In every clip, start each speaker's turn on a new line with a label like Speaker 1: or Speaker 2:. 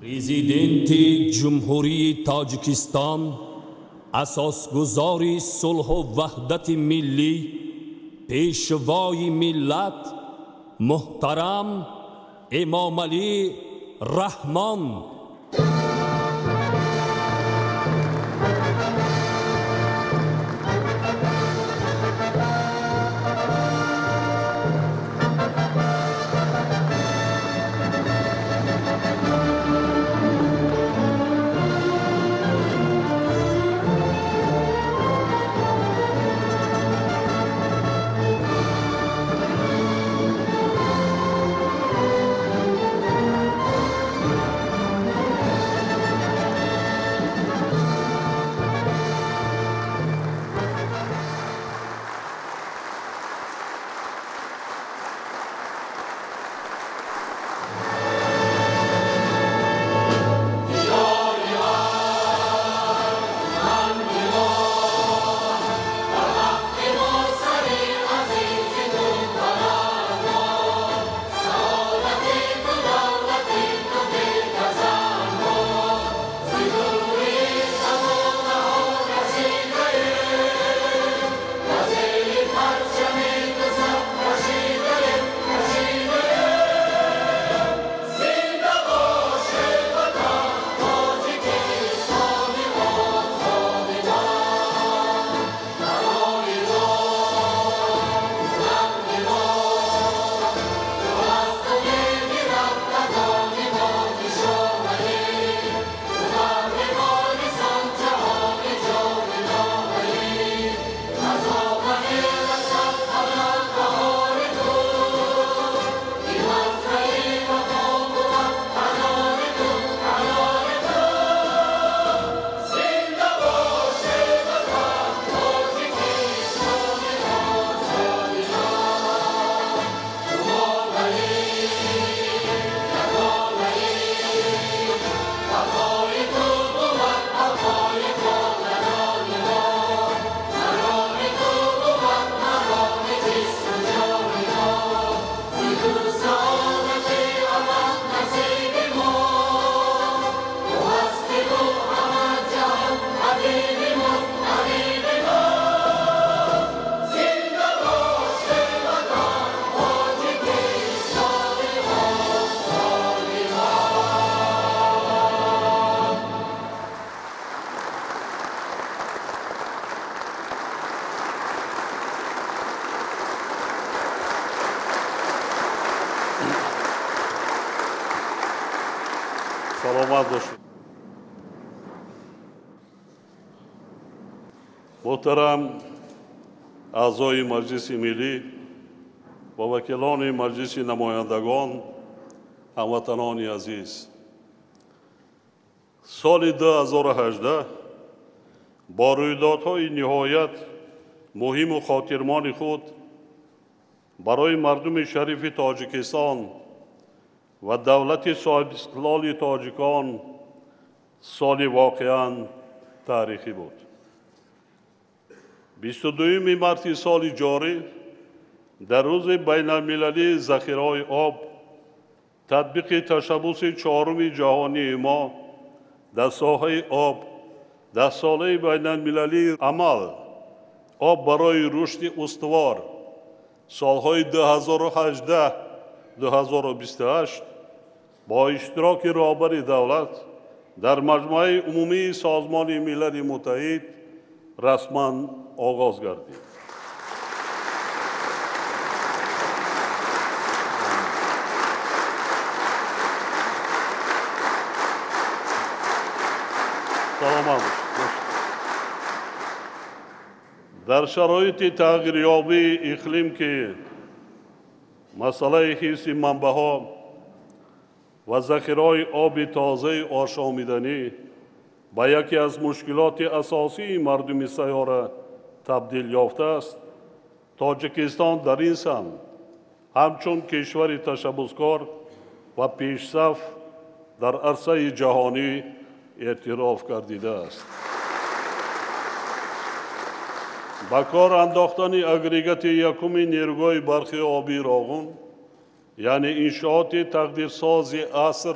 Speaker 1: Президенти Ҷумҳурии Тоҷикистон, асосгузори сулҳу ваҳдати миллӣ, пешвои миллат, муҳтарам Эмомалӣ Раҳмон.
Speaker 2: محترم اعضای مجلس ملی و وکیلان مجلس نمایندگان، هموطنان عزیز، سال 2018 با رویدادهای نهایت مهم و خاطرمان خود برای مردم شریف تاجیکستان و دولت صاحب استقلال تاجیکان سال واقعاً تاریخی بود. 22 مارس سال جاری در روز بین المللی ذخیره آب تطبیق تشبث چهارم جهانی ما در ساحه آب در ساله بین المللی عمل آب برای رشد استوار سالهای 2018-2028 با اشتراک رهبر دولت در مجمع عمومی سازمان ملل متحد رسما آغاز گردید. در شرایط تغییریابی اقلیم که مسئله حفظ منبع‌ها و ذخیره آب تازه آشامیدنی به یکی از مشکلات اساسی مردم سیاره تبدیل یافته است، تاجیکستان در این سمت همچون کشور تشبثکار و پیشرفت در عرصه جهانی اعتراف گردیده است. با کار انداختن اگریگات یکم نیروگاه برق آبی راغون، یعنی انشاءات تقدیرساز عصر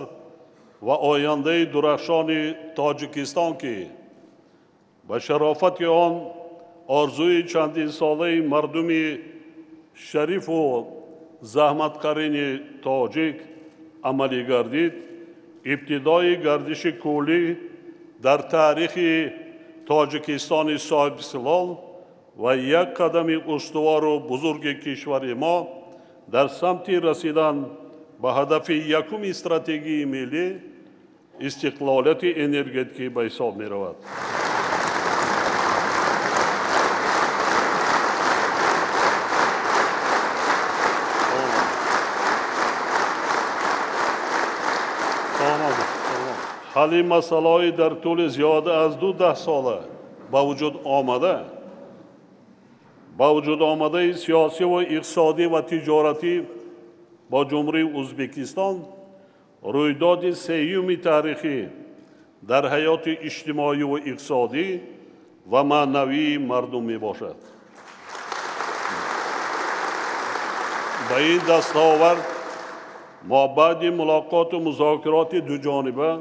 Speaker 2: و آینده درخشان تاجیکستان که به شرافت آن آرزوی چندین ساله مردم شریف و زحمتکاران تاجیک عملی گردید، ابتدای گردش کولی در تاریخ تاجیکستان صاحب استقلال و یک قدم استوار و بزرگ کشور ما در سمت رسیدن به هدف یکم استراتژی ملی استقلالیت انرژتیکی به حساب می رود. حل مسائل در طول زیاده از 12 ساله با وجود آمده سیاسی و اقتصادی و تجارتی با جمهوری ازبکستان رویداد سیوم تاریخی در حیات اجتماعی و اقتصادی و معنوی مردم می باشد. با این دستاورد ما بعد ملاقات و مذاکرات دو جانبه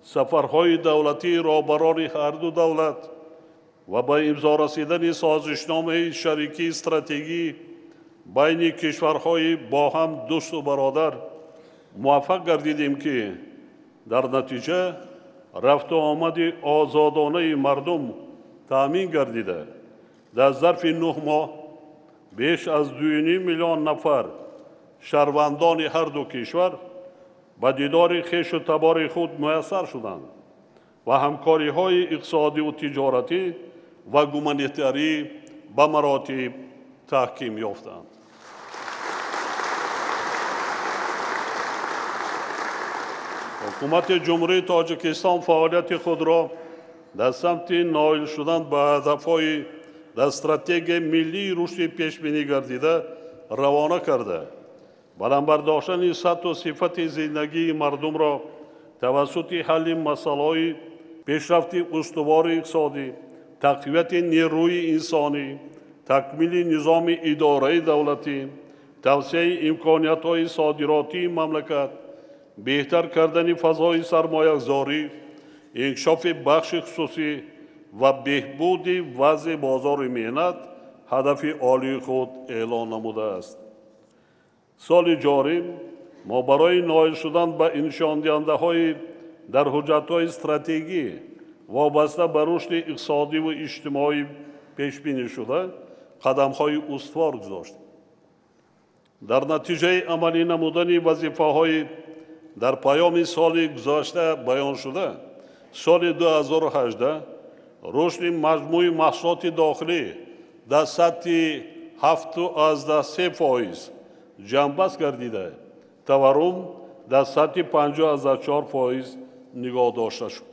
Speaker 2: سفرهای دولتی را برای هر دو دولت و با امضا رسیدن سازشنامه شریکی استراتژی بین کشورهای با هم دوست و برادر موفق گردیدیم که در نتیجه رفت و آمد آزادانه مردم تامین گردیده در ظرف 9 ماه بیش از 2.5 میلیون نفر شهروندان هر دو کشور به دیدار خویش و تبار خود میسر شدند و همکاری های اقتصادی و تجارتی و گومانیتاری به مراتب تحکیم یافتند. حکومت جمهوری تاجیکستان فعالیت خود را در سمت نائل شدن به هدفهای در استراتژی ملی رشد پیشبینی گردیده روانه کرده. بلندبرداشتن سطح و صفت زندگی مردم را توسط حل مسائل پیشرفت استوار اقتصادی، تقویت نیروی انسانی، تکمیل نظام اداره دولتی، توسعه امکانیت‌های صادراتی مملکت، بهتر کردن فضای سرمایه‌گذاری، انکشاف بخش خصوصی و بهبود وضع بازار مهنت هدف عالی خود اعلان نموده است. سال جاری ما برای نائل شدن به نشاندهنده‌های در حجت‌های استراتژی وابسته به رشد اقتصادی و اجتماعی پیش بینی شده قدم‌های استوار گذاشتیم. در نتیجه عملی نمودن وظیفه‌های در پیام سال گذشته بیان شده، سال 2018 رشد مجموع محصولات داخلی در سطح 7.3% جنبست گردیده، تورم در سطح 5.4% نگاه داشته شد.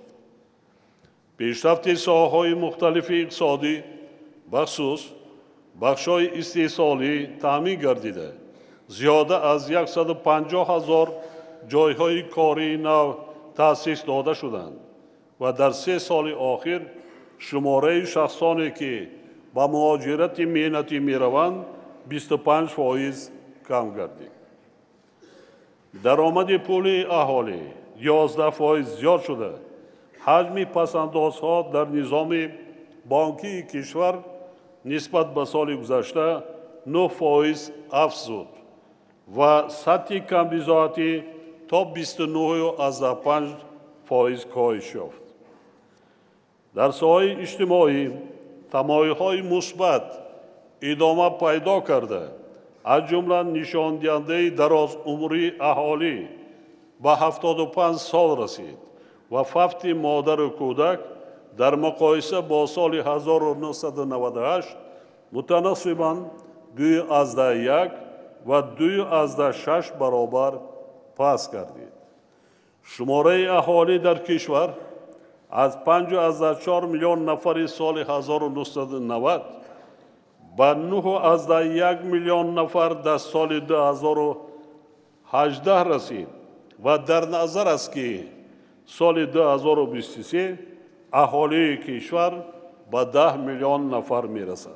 Speaker 2: پیشرفت ساحه‌های مختلف اقتصادی بخصوص بخش‌های استحصالی تامین گردیده، زیاده از 150,000 جایهای کاری نو تأسیس داده شدند و در 3 سال آخر شماره شخصانی که با مهاجرت مهنتی می‌روند 25% کم گردید. درآمد پولی اهالی 11% زیاد شده. حجم پس‌اندازها در نظام بانکی کشور نسبت به سال گذشته 9% افزود و سطح کمبزاعتی تا 29.5% کاهش یافت. در ساحه اجتماعی تمایل‌های مثبت ادامه پیدا کرده، از جمله نشاندهنده دراز عمری اهالی به 75 سال رسید و فقط مادر و کودک در مقایسه با سال 1998 متناسباً 2.1 و 2.6 برابر پس گردید. شماره اهالی در کشور از 5.4 میلیون نفر سال 1990 به 9.1 میلیون نفر در سال 2018 رسید و در نظر است که سال 2023 اهالی کشور به 10 میلیون نفر می رسد.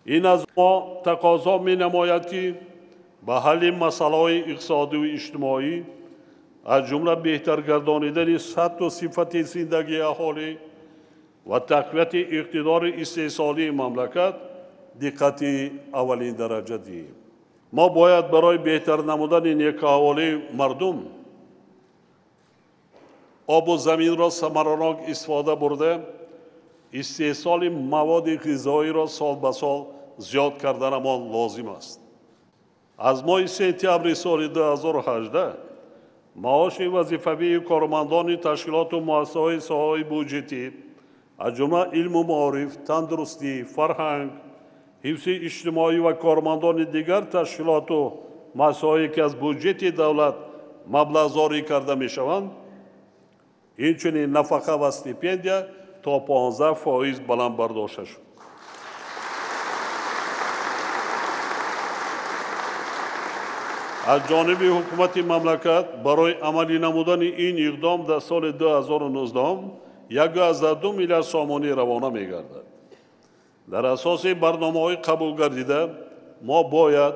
Speaker 2: این از ما تقاضا می نماید که به حل مسائل اقتصادی و اجتماعی از جمله بهتر گردانیدن سطح و صفت زندگی اهالی و تقویت اقتدار استحصالی مملکت دقت اولین درجه دهیم. ما باید برای بهتر نمودن نیک احوالی مردم آب و زمین را ثمراناک استفاده برده، استحصال مواد غذایی را سال به سال زیاد کردنمان لازم است. از ماه سپتامبر سال 2018 معاش وظیفوی کارمندان تشکیلات و مؤسسه‌های ساحه بودجتی از جمله علم و معارف، تندرستی، فرهنگ، حفظ اجتماعی و کارمندان دیگر تشکیلات و مؤسسه‌هایی که از بودجت دولت مبلغ‌زاری کرده می‌شوند، اینچنین نفقه و استیپندیا تا 15% بلند برداشته شد. از جانب حکومت مملکت برای عملی نمودن این اقدام در سال 2019 1.2 میلیارد سامانی روانه می‌گردد. در اساس برنامه‌های قبول گردیده ما باید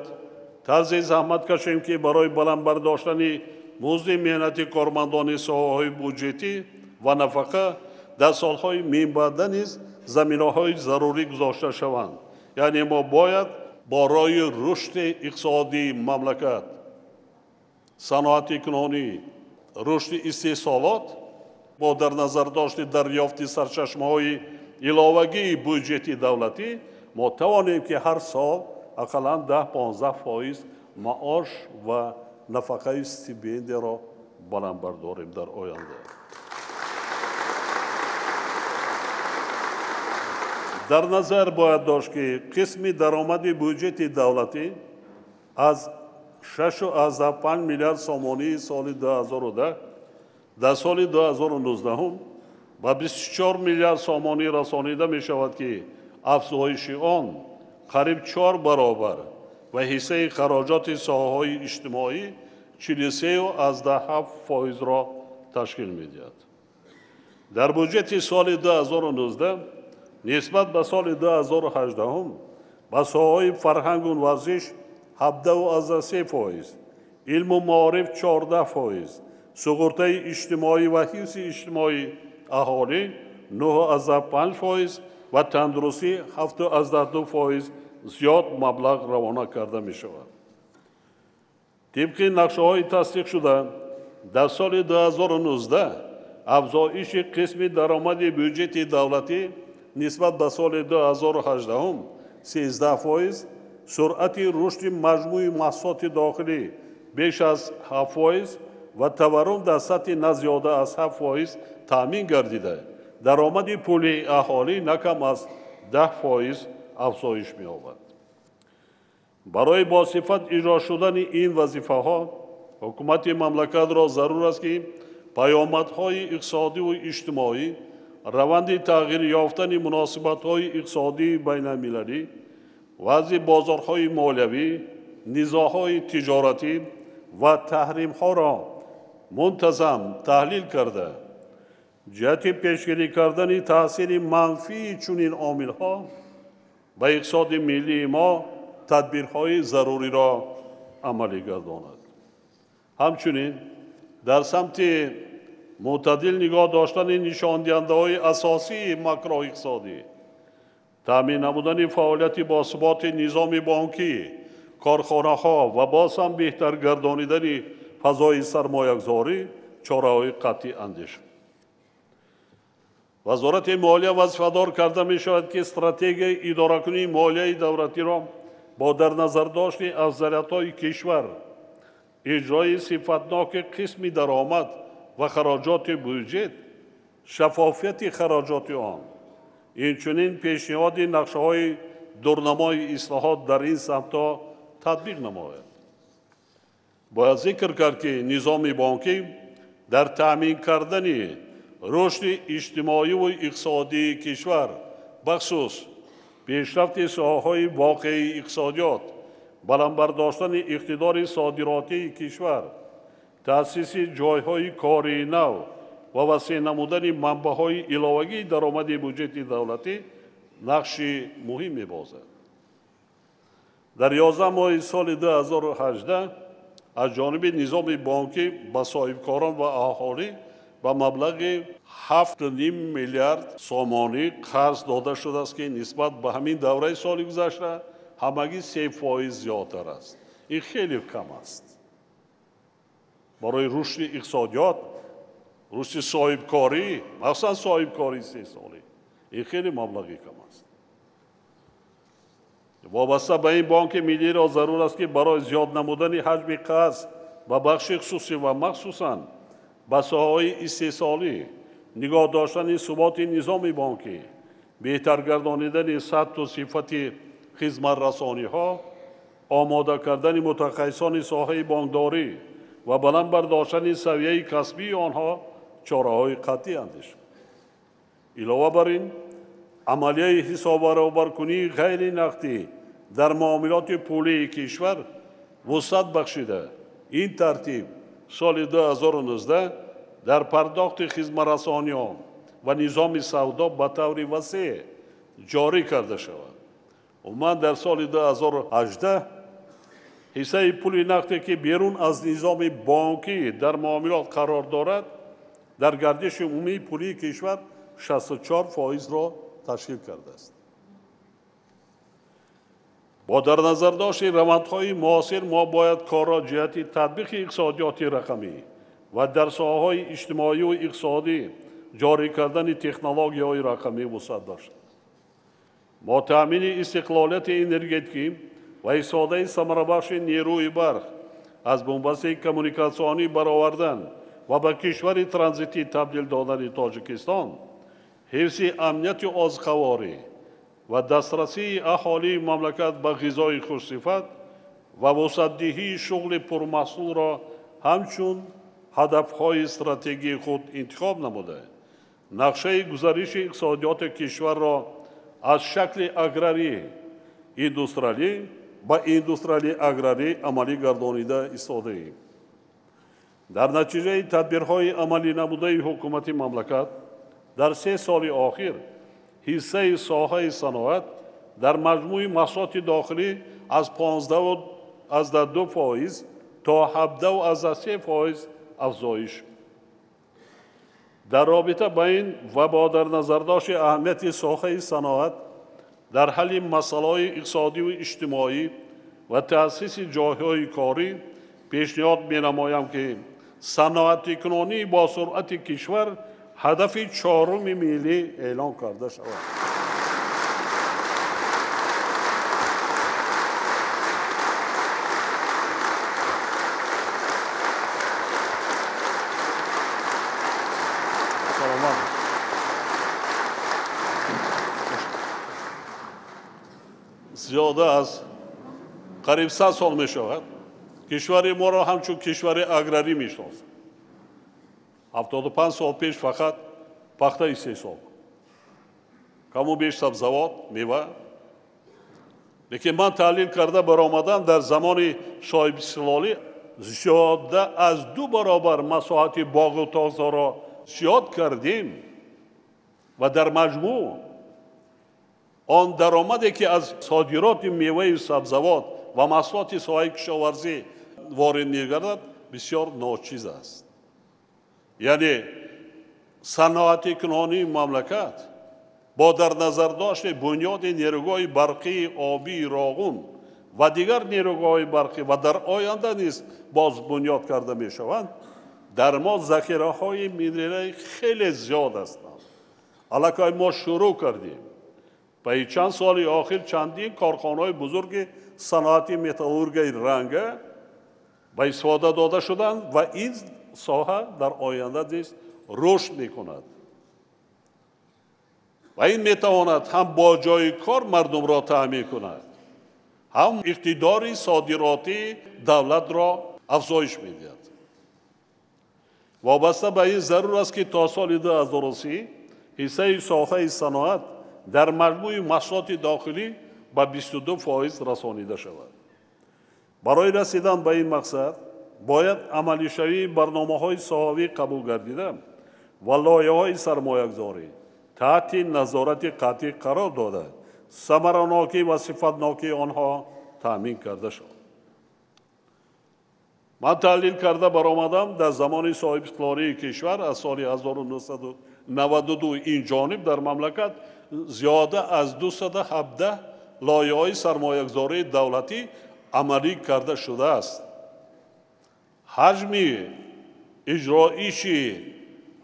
Speaker 2: طرز زحمت کشیم که برای بلند برداشتن مزد مهنت کارمندان ساحه‌های بودجتی و نفقه در سالهای بعد نیز زمینه‌های ضروری گذاشته شوند. یعنی ما باید با راه رشد اقتصادی مملکت، صنعت کنونی، رشد استحصالات با در نظر داشت دریافت سرچشمه‌های علاوه‌ای بودجتی دولتی ما توانیم که هر سال اقلاً 10-15% معاش و نفقه استیپندی را بلند برداریم در آینده. در نظر باید داشت که قسم درآمد بودجت دولتی از 6.5 میلیارد سامانی سال 2010 در سال 2019 به 24 میلیارد سامانی رسانیده می شود که افزایش آن قریب 4 برابر و حصه خراجات ساحه‌های اجتماعی 43.7% را تشکیل می دهد. در بودجت سال 2019 نسبت به سال 2018 به ساحه‌های فرهنگ و ورزش 17.3%، علم و معارف 14%، سقوط اجتماعی و حفظ اجتماعی اهالی 9.5% و تندرستی 7.2% زیاد مبلغ روانه کرده می شود. طبق نقشه‌های تصدیق شده در سال 2019 افزایش قسم درآمد بودجت دولتی نسبت به سال 2018 13%، سرعت رشد مجموع محصولات داخلی بیش از 7% و تورم در سطح نزیاده از 7% تامین گردیده درآمد پولی اهالی نکم از 10% افزایش می‌یابد. برای با صفت اجرا شدن این وظیفه‌ها حکومت مملکت را ضرور است که پیامدهای اقتصادی و اجتماعی، روند تغییر یافتن مناسبت‌های اقتصادی بین‌المللی، وضع بازارهای مالیوی، نزاع‌های تجارتی و تحریم‌ها را منتظم تحلیل کرده جهت پیشگیری کردن تأثیر منفی چنین عامل‌ها به اقتصاد ملی ما تدبیرهای ضروری را عملی گرداند. همچنین در سمت معتدل نگاه داشتن نشاندهنده‌های اساسی ماکرو اقتصادی، تامین نمودن فعالیت باثبات نظام بانکی، کارخانه‌ها و باز هم بهتر گردانیدن فضای سرمایه‌گذاری چاره‌های قطعی اندیش. وزارت مالیه وظیفه‌دار کرده می شود که استراتژی اداره‌کنی مالیه دولتی را با در نظر داشتن افضلیت‌های کشور، اجرای صفتناک قسم درآمد و خراجات بودجت، شفافیت خراجات آن، اینچنین پیشنهاد نقشه‌های دورنمای اصلاحات در این سمت‌ها تطبیق نماید. باید ذکر کرد که نظام بانکی در تأمین کردن رشد اجتماعی و اقتصادی کشور بخصوص پیشرفت ساحه‌های واقعی اقتصادیات، بلند برداشتن اقتدار صادراتی کشور، تأسیس جایهای کاری نو و وسیع نمودن منبع‌های علاوه‌ای درآمد بودجت دولتی نقش مهم می‌بازد. در 11 ماه سال 2018 از جانب نظام بانکی به صاحبکاران و اهالی به مبلغ 7.5 میلیارد سومانی قرض داده شده است که نسبت به همین دوره سال گذشته همگی 3% زیادتر است. این خیلی کم است. برای رشد اقتصادیات، رشد صاحبکاری، مثلا صاحبکاری 3 ساله، این خیلی مبلغی کم است. وابسته به این بانک ملی را ضرور است که برای زیاد نمودن حجم قرض و بخش خصوصی و مخصوصاً به ساحه‌های استحصالی نگاه داشتن ثبات نظام بانکی، بهتر گردانیدن سطح و صفت خدمت رسانی ها، آماده کردن متخصصان ساحه بانکداری و بلند برداشتن سویه کسبی آنها چاره‌های قطعی اندیش. علاوه بر این عملیه حساب برابرکنی غیر نقدی در معاملات پولی کشور وسعت بخشیده. این ترتیب سال 2019 در پرداخت خدمت رسانی‌ها و نظام سودا به طور وسیع جاری کرده شود. عموما در سال 2018 حصه پول نقدی که بیرون از نظام بانکی در معاملات قرار دارد در گردش عمومی پولی کشور 64% را تشکیل کرده است. با در نظر داشت روندهای معاصر ما باید کار را جهت تطبیق اقتصادیات رقمی و در ساحه‌های اجتماعی و اقتصادی جاری کردن تکنولوژی‌های رقمی وسعت داشت. ما تأمین استقلالیت انرژتیکی و استفاده ثمره‌بخش نیروی برق از بنبست کمونیکاسیونی برآوردن و به کشور ترانزیتی تبدیل دادن تاجیکستان، حفظ امنیت آذوقه‌واری و دسترسی اهالی مملکت به غذای خوش‌صفت و وسعت‌دهی شغل پرمحصول را همچون هدف‌های استراتژی خود انتخاب نموده، نقشه گزارش اقتصادیات کشور را از شکل اگراری ایندوستریالی به ایندوستریالی اگراری عملی گردانیده استفاده ایم. در نتیجه تدبیرهای عملی نموده حکومت مملکت در 3 سال اخیر حصه ساحه صنعت در مجموع محصولات داخلی از 15.2% تا 17.3% افزایش. در رابطه با این و با در نظر داشت اهمیت ساحه صنعت در حل مسائل اقتصادی و اجتماعی و تأسیس جایهای کاری پیشنهاد می‌نمایم که صنعت کنونی با سرعت کشور هدف 4 ملی اعلان کرده شود. زیاده از قریب 100 سال می شود کشور ما را همچون کشور اگراری می شناسد. 75 سال پیش فقط پخته استحصال، کم و بیش سبزوات، میوه. لیکن من تحلیل کرده برآمدم در زمان صاحب استقلالی زیاده از 2 برابر مساحت باغ و تازه را زیاد کردیم و در مجموع آن درآمدی که از صادرات میوه و سبزوات و محصولات ساحه کشاورزی وارد می‌گردد بسیار ناچیز است. یعنی صنعت کنونی مملکت با در نظر داشت بنیاد نیروگاه برقی، آبی، راغون و دیگر نیروگاه برقی و در آینده نیز باز بنیاد کرده می شوند، در ما ذخیره های مینرال خیلی زیاد هستند. علاقه ما شروع کردیم. به چند سال آخر چندین کارخانه‌های بزرگ صنعت متالورگی رنگه به استفاده داده شدند و این ساحه در آینده نیز رشد می‌کند. و این می‌تواند هم با جای کار مردم را تأمین کند، هم اقتدار صادراتی دولت را افزایش می‌دهد. وابسته به این ضرور است که تا سال 2030 حصه ساحه صنعت در مجموع محصولات داخلی به 22% رسانیده شود. برای رسیدن به این مقصد باید عملی شوی برنامه‌های ساحوی قبول گردیده و لایحه‌های سرمایه‌گذاری تحت نظارت قطعی قرار داده ثمره‌ناکی و صفتناکی آنها تأمین کرده شد. من تحلیل کرده برآمدم در زمان صاحب اقتداری کشور از سال 1992 این جانب در مملکت زیاده از 217 لایحه‌های سرمایه‌گذاری دولتی عملی کرده شده است. حجم اجرایشی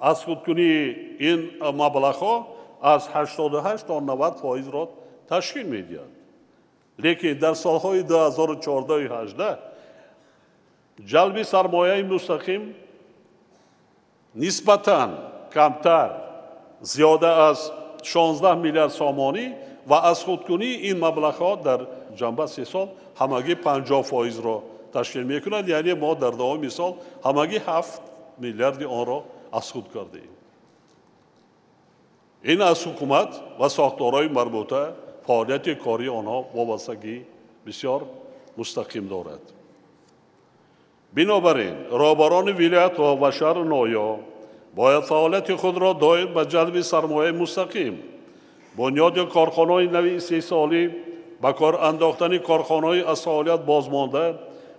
Speaker 2: از خودکنی این مبلغ‌ها از 88 تا 90% را تشکیل می‌دهد. لیکن در سالهای 2014 و 2018 جلب سرمایه مستقیم نسبتاً کمتر زیاده از 16 میلیارد سامانی و از خودکنی این مبلغ‌ها در جنبه 3 سال همگی 50% را تشکیل می‌کند. یعنی ما در دوام سال همگی 7 میلیارد آن را از خود کردیم. این از حکومت و ساختارهای مربوطه فعالیت کاری آنها وابستگی بسیار مستقیم دارد. بنابراین رهبران ولایت‌ها و شهر نویا باید فعالیت خود را دایر به جلب سرمایه مستقیم، بنیاد کارخانه‌های نوی استحصالی، به کار انداختن کارخانه‌های از فعالیت بازمانده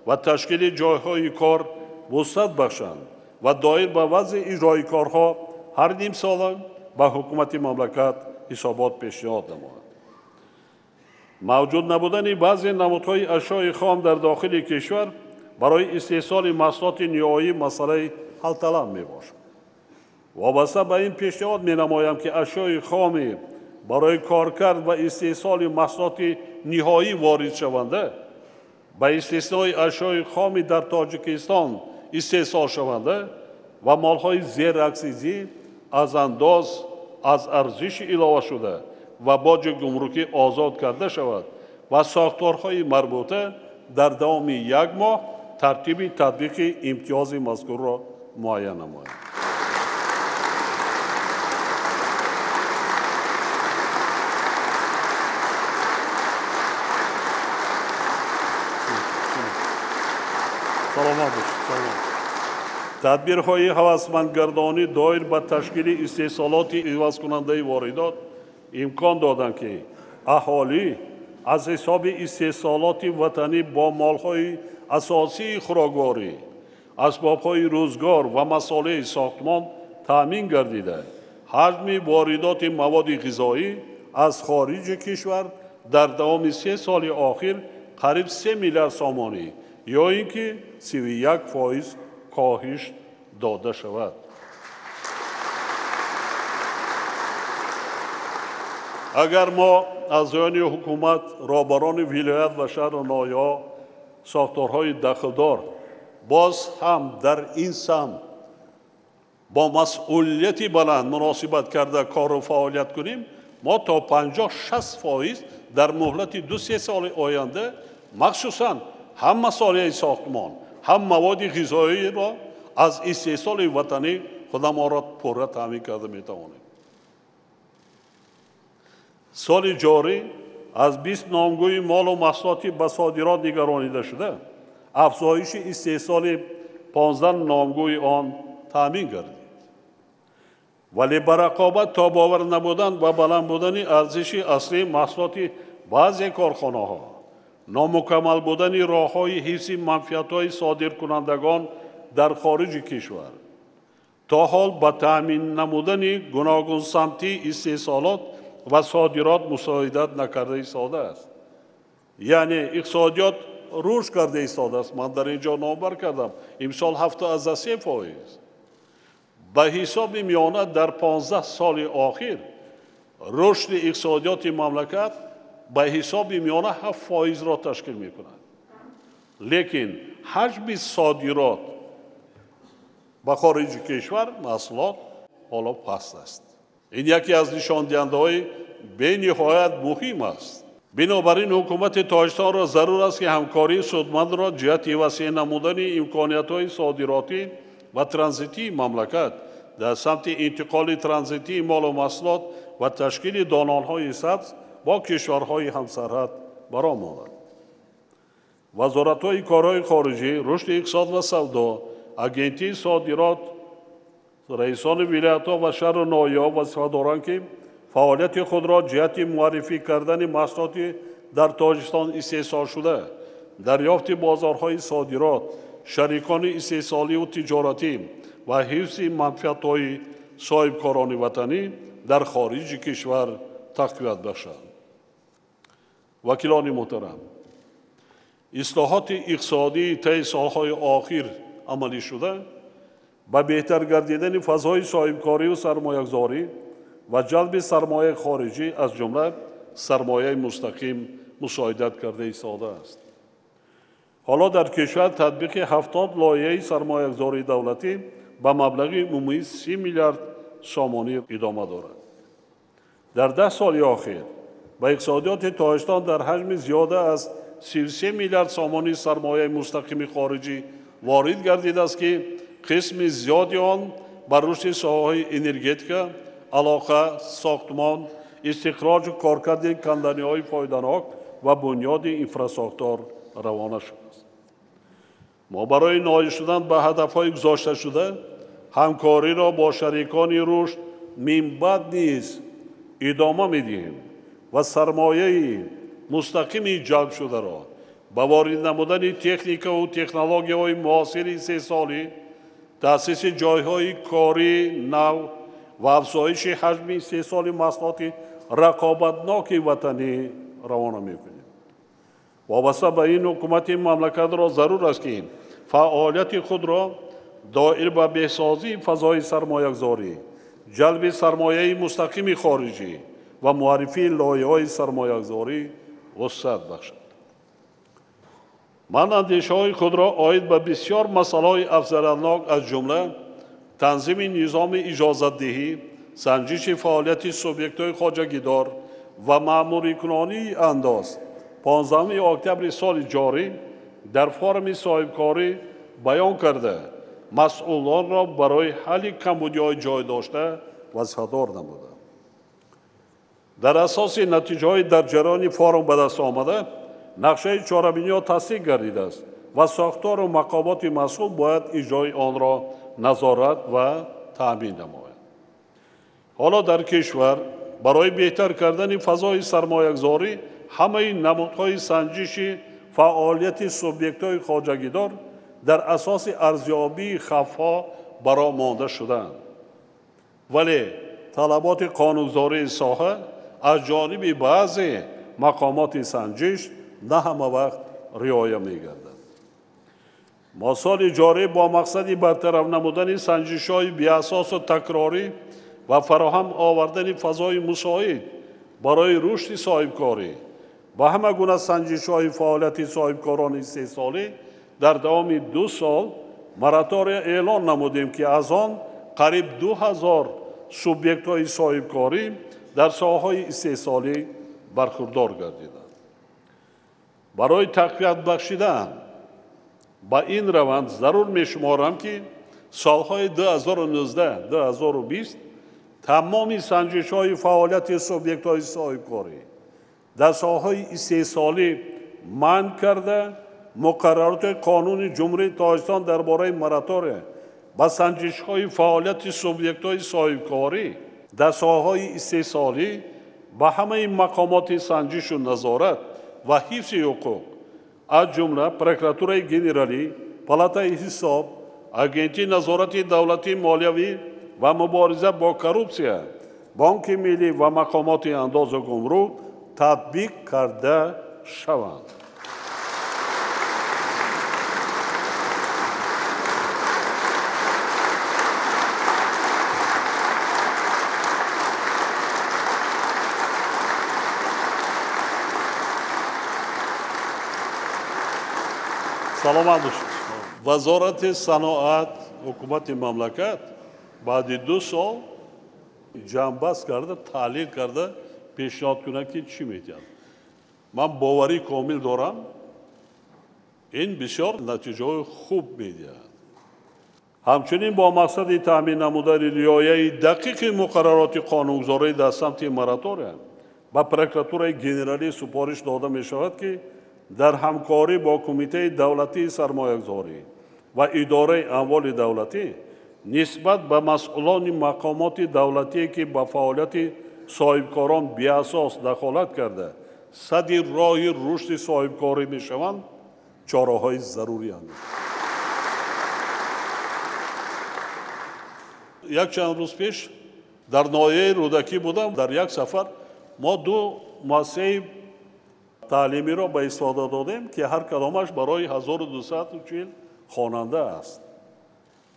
Speaker 2: و تشکیل جایهای کار وسعت بخشند و دایر به وضع اجرای کارها هر نیم ساله به حکومت مملکت حسابات پیشنهاد نماید. موجود نبودن بعضی نمودهای اشیاء خام در داخل کشور برای استحصال محصولات نهایی مسئله حل طلب میباشد. وابسته به این پیشنهاد مینمایم که اشیاء خام برای کارکرد و استحصال محصولات نهایی وارد شونده به استثنای اشیاء خام در تاجیکستان استحصال شونده و مالهای زیر اکسیزی از انداز از ارزش علاوه شده و باج گمرکی آزاد کرده شود و ساختارهای مربوطه در دوام 1 ماه ترتیب تطبیق امتیاز مذکور را معین نماید. تدبیرهای هوسمندگردانی دایر به تشکیل استحصالات عوض کننده واردات امکان دادند که اهالی از حساب استحصالات وطنی با مالهای اساسی خوراکواری، اسبابهای روزگار و مسائل ساختمان تامین گردیده حجم واردات مواد غذایی از خارج کشور در دوام 3 سال اخیر قریب 3 میلیارد سامانی یا اینکه 31% کاهش داده شود. اگر ما اعضایان حکومت، رهبران ولایت و شهر نویا ساختارهای دخلدار باز هم در این سمت با مسئولیتی بلند مناسبت کرده کار و فعالیت کنیم، ما تا 50-60% در مهلت 2-3 سال آینده مخصوصاً هم مسائل ساختمان هم مواد غذایی را از استحصال وطنی خودمان را پوره تامین کرده میتوانیم. سال جاری از 20 نامگوی مال و محصولاتی به صادرات نگرانیده شده، افزایش استحصال 15 نامگوی آن تامین گردید. ولی بر رقابت تا باور نبودن و بلند بودن ارزش اصلی محصولات بعضی کارخانه‌ها، نامکمل بودن راه‌های حفظ منفعت‌های صادرکنندگان در خارج کشور، تا حال به تأمین نمودن گوناگون سمتی استحصالات و صادرات مساعدت نکرده ایستاده است. یعنی اقتصادیات رشد کرده ایستاده است. من در اینجا نامبر کردم امسال 73%. به حساب میانه در 15 سال اخیر رشد اقتصادیات مملکت به حساب میانه 7% را تشکیل می کند. لیکن حجم صادرات به خارج کشور محصولات حالا پست است. این یکی از نشان دهنده‌های به نهایت مهم است. بنابراین حکومت تاجیکستان را ضرور است که همکاری سودمند را جهت وسیع نمودن امکانیت‌های صادراتی و ترانزیتی مملکت در سمت انتقال ترانزیتی مال و محصولات و تشکیل دانال‌های سبز با کشورهای همسرحد برآمدند. وزارت‌های کارهای خارجی، رشد اقتصاد و سودا، اگنتی صادرات، رئیسان ولایت‌ها و شهر نویا وظیفه دارند که فعالیت خود را جهت معرفی کردن محصولات در تاجیکستان استحصال شده، دریافت بازارهای صادرات шарикони истеҳсолию тиҷоратӣ ва ҳифзи манфиатҳои соҳибкорони ватанӣ дар хориҷи кишвар тақвият бахшад. вакилони муҳтарам, ислоҳоти иқтисодии таи солҳои охир амалӣ шуда ба беҳтар гардидани фазои соҳибкориву сармоягузорӣ ва ҷалби сармояи хориҷӣ аз ҷумла сармояи мустақим мусоидат карда истодааст. ҳоло дар кишвар татбиқи 70 лоиҳаи сармоягузории давлатӣ ба маблағи умумии 30 миллиард сомонӣ идома дорад. дар 10 соли охир ба иқтисодиёти Тоҷикистон дар ҳаҷми зиёда аз 33 миллиард сомонии сармояи мустақими хориҷӣ ворид гардидааст ки қисми зиёди он ба рушди соҳаҳои энергетика, алоқа, сохтмон, истихроҷу коркарди канданиҳои фоиданок ва бунёди инфраструктур равона шудааст. мо барои ноил шудан ба ҳадафҳои гузошташуда ҳамкориро бо шарикони рушд минбаъд низ идома медиҳем ва сармояи мустақими ҷалбшударо ба ворид намудани техникаву технологияҳои муосири истеҳсолӣ, таъсиси ҷойҳои кори нав ва афзоиши ҳаҷми истеҳсоли маҳсулоти рақобатноки ватанӣ равона мекунем. вобаста ба ин ҳукумати мамлакатро зарур аст ки фаъолияти худро доир ба беҳсозии фазои сармоягузорӣ, ҷалби сармояи мустақими хориҷӣ ва муаррифии лоиҳаҳои сармоягузорӣ вусъат бахшад. ман андешаҳои худро оид ба бисёр масъалаҳои афзалиятнок аз ҷумла танзими низоми иҷозатдиҳӣ, санҷиши фаъолияти субъектҳои хоҷагидор ва маъмурикунонии андоз 15 октябри соли ҷорӣ дар форуми соҳибкорӣ баён карда масъулонро барои ҳалли камбудиҳои ҷойдошта вазифадор намудам. дар асоси натиҷаҳои дар ҷараёни форум ба даст омада нақшаи чорабиниҳо тасдиқ гардидааст ва сохтору мақомоти масъул бояд иҷрои онро назорат ва таъмин намояд. ҳоло дар кишвар барои беҳтар кардани фазои сармоягузорӣ ҳамаи намудҳои санҷиши фаъолияти субъектҳои хоҷагидор дар асоси арзёбии хавфҳо баромонда шудаанд. вале талаботи қонунгузории соҳа аз ҷониби баъзе мақомоти санҷиш на ҳама вақт риоя мегардад. мо соли ҷорӣ бо мақсади бартараф намудани санҷишҳои беасосу такрорӣ ва фароҳам овардани фазои мусоид барои рушди соҳибкорӣ ба ҳама гуна санҷишҳои фаъолияти соҳибкорони истеҳсолӣ дар давоми 2 сол моратория эълон намудем ки аз он қариб 2000 субъектҳои соҳибкорӣ дар соҳаҳои истеҳсолӣ бархурдор гардиданд. барои тақвият бахшидан ба ин раванд зарур мешуморам ки солҳои 2019-2020 тамоми санҷишҳои фаъолияти субъектҳои соҳибкорӣ дар соҳаҳои истеҳсолӣ манъ карда муқаррароти қонуни ҷумҳурии Тоҷикистон дар бораи моратория ба санҷишҳои фаъолияти субъектҳои соҳибкорӣ дар соҳаҳои истеҳсолӣ ба ҳамаи мақомоти санҷишу назорат ва ҳифзи ҳуқуқ аз ҷумла прокуратураи генералӣ, палатаи ҳисоб, агентии назорати давлатии молиявӣ ва мубориза бо коррупсия, бонки миллӣ ва мақомоти андозу гумрук татбиқ карда шаванд. саломат бошед. вазорати саноат ҳукумати мамлакат баъди 2 сол ҷамъбаст карда, таҳлил карда пешниҳод кунад ки чӣ метиҳад. ман боварӣ комил дорам, ин бисёр натиҷаҳои хуб медиҳад. ҳамчунин бо мақсади таъмин намудани риояи дақиқи муқаррароти қонунгузорӣ дар самти моратория ба прокуратураи генералӣ супориш дода мешавад ки дар ҳамкорӣ бо кумитаи давлатии сармоягузорӣ ва идораи амволи давлатӣ нисбат ба масъулони мақомоти давлатие ки ба фаъолияти соҳибкорон беасос дахолат карда садди роҳи рушди соҳибкорӣ мешаванд чораҳои зарурӣ андозид. як чанд рӯз пеш дар ноҳияи рӯдакӣ будам. Дар як сафар мо ду муассисаи таълимиро ба истифода додем ки ҳар кадомаш барои 1240 хонанда аст.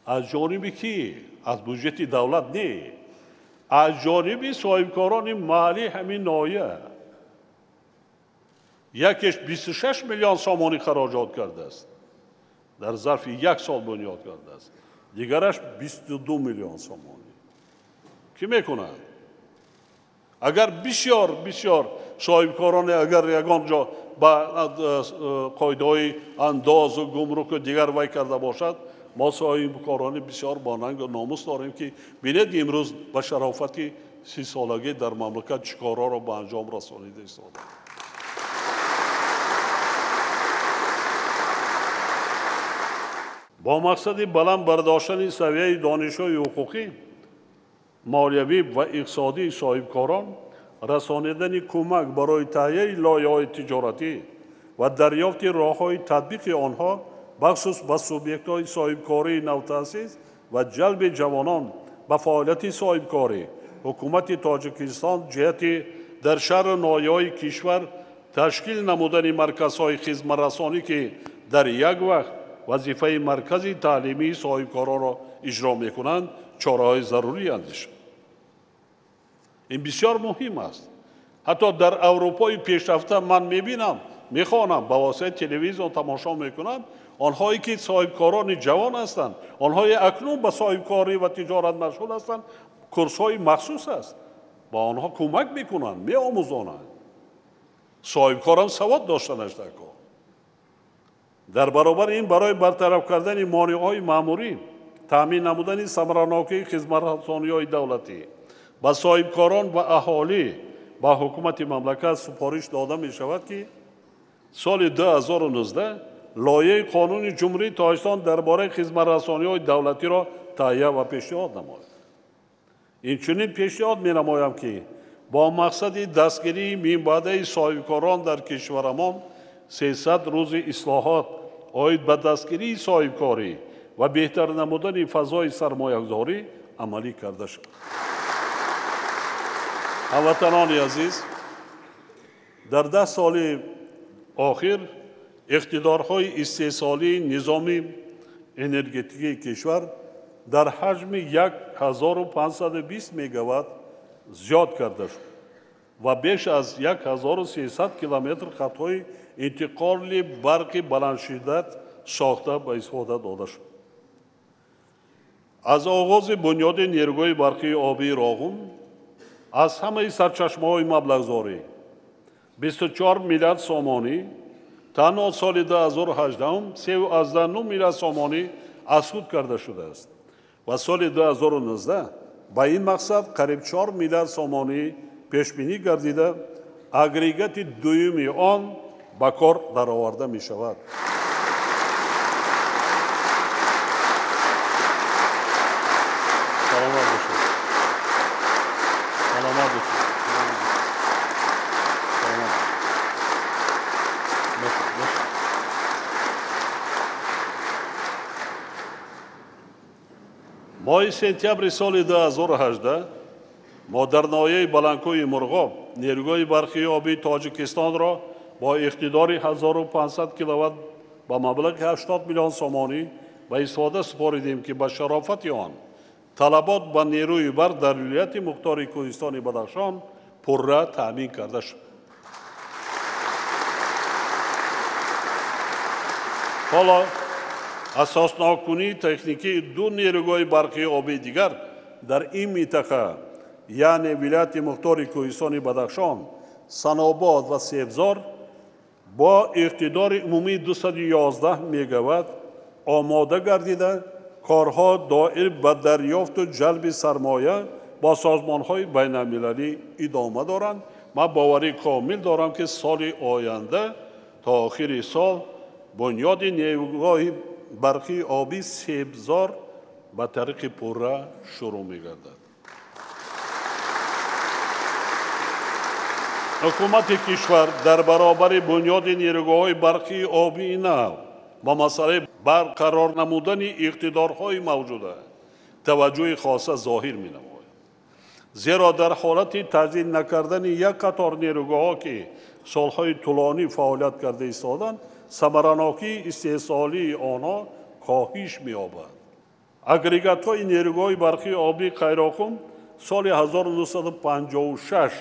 Speaker 2: аз ҷониби кӣ? аз буҷети давлат не, аз ҷониби соҳибкорони маҳаллӣ ҳамин ноҳия. якеш 26 миллион сомонӣ хароҷот кардааст, дар зарфи як сол бунёд кардааст, дигараш 22 миллион сомонӣ. кӣ мекунад? агар бисёр соҳибкороне агар ягон ҷо ба қоидаҳои андозу гумруку дигар вай карда бошад, мо соҳибкорони бисёр бо нангу номус дорем ки бинед имрӯз ба шарофати 30 солагӣ дар мамлакат чӣ корҳоро ба анҷом расонида истода. бо мақсади баланд бардоштани савияи донишҳои ҳуқуқӣ, молиявӣ ва иқтисодии соҳибкорон, расонидани кӯмак барои таҳияи лоиҳаҳои тиҷоратӣ ва дарёфти роҳҳои татбиқи онҳо бахусус ба субъектҳои соҳибкории навтаъсис ва ҷалби ҷавонон ба фаъолияти соҳибкорӣ, ҳукумати Тоҷикистон ҷиҳати дар шаҳру ноҳияҳои кишвар ташкил намудани марказҳои хизматрасонӣ ки дар як вақт вазифаи маркази таълимии соҳибкоронро иҷро мекунанд, чораҳои зарурӣ андешид. ин бисёр муҳим аст. ҳатто дар аврупои пешрафта ман мебинам, мехонам, ба воситаи телевизион тамошо мекунам, онҳое ки соҳибкорони ҷавон ҳастанд, онҳое акнун ба соҳибкорӣ ва тиҷорат машғул ҳастанд, курсҳои махсус аст, ба онҳо кӯмак мекунанд, меомӯзонанд. соҳибкорам савод доштанаш дар кор. дар баробар ин барои бартараф кардани монеъҳои маъмурӣ, таъмин намудани самаранокии хизматрасониҳои давлатӣ ба соҳибкорон ва аҳолӣ ба ҳукумати мамлакат супориш дода мешавад ки соли 2019 лоиҳаи қонуни ҷумҳурии Тоҷикистон дар бораи хизматрасониҳои давлатиро таҳия ва пешниҳод намояд. инчунин пешниҳод менамоям ки бо мақсади дастгирии минбаъдаи соҳибкорон дар кишварамон 300 рӯзи ислоҳот оид ба дастгирии соҳибкорӣ ва беҳтар намудани фазои сармоягузорӣ амалӣ карда шуд. ҳамватанони азиз, дар 10 соли охир иқтидорҳои истеҳсолии низоми энергетикии кишвар дар ҳаҷми 1520 мегаватт зиёд карда шуд ва беш аз 1300 километр хатҳои интиқоли барқи баландшиддат сохта ба истифода дода шуд. аз оғози бунёди нерӯҳои барқии обии роғун, аз ҳамаи сарчашмаҳои маблағзорӣ 24 миллиард сомонӣ, танҳо соли 2018 39 миллиард сомонӣ аз худ карда шудааст ва соли 2019 ба ин мақсад қариб 4 миллиард сомонӣ пешбинӣ гардида, агрегати дуюми он ба кор дароварда мешавад. моҳи сентябри соли 2018 мо дар ноҳияи баландкӯҳи Мурғоб нерӯҳои барқии обии Тоҷикистонро бо иқтидори 1500 киловатт ба маблағи 80 миллион сомонӣ ба истифода супоридем ки ба шарофати он талабот ба нерӯи барқ дар вилояти мухтори Кӯҳистони Бадахшон пурра таъмин карда шуд. ҳоло асоснокунии техникии ду нерӯҳои барқии обии дигар дар ин минтақа, яъне вилояти мухтори Кӯҳистони Бадахшон, Санобод ва Себзор бо иқтидори умумии 211 мегаватт омода гардида, корҳо доир ба дарёфту ҷалби сармоя бо созмонҳои байналмилалӣ идома доранд. ман боварӣ комил дорам ки соли оянда то охири сол бунёди нерӯҳои барқии обии Себзор ба тариқи пурра шурӯъ мегардад. ҳукумати кишвар дар баробари бунёди нерӯҳои барқии обии нав ба масъалаи барқарор намудани иқтидорҳои мавҷуда таваҷҷӯҳи хоса зоҳир менамояд. зеро дар ҳолати таҷдид накардани як қатор нерӯгоҳҳо ки солҳои тӯлонӣ фаъолият карда истоданд, самаранокии истеҳсолии онҳо коҳиш меёбад. агрегатҳои нерӯгоҳи барқии обии қайроқум соли 1956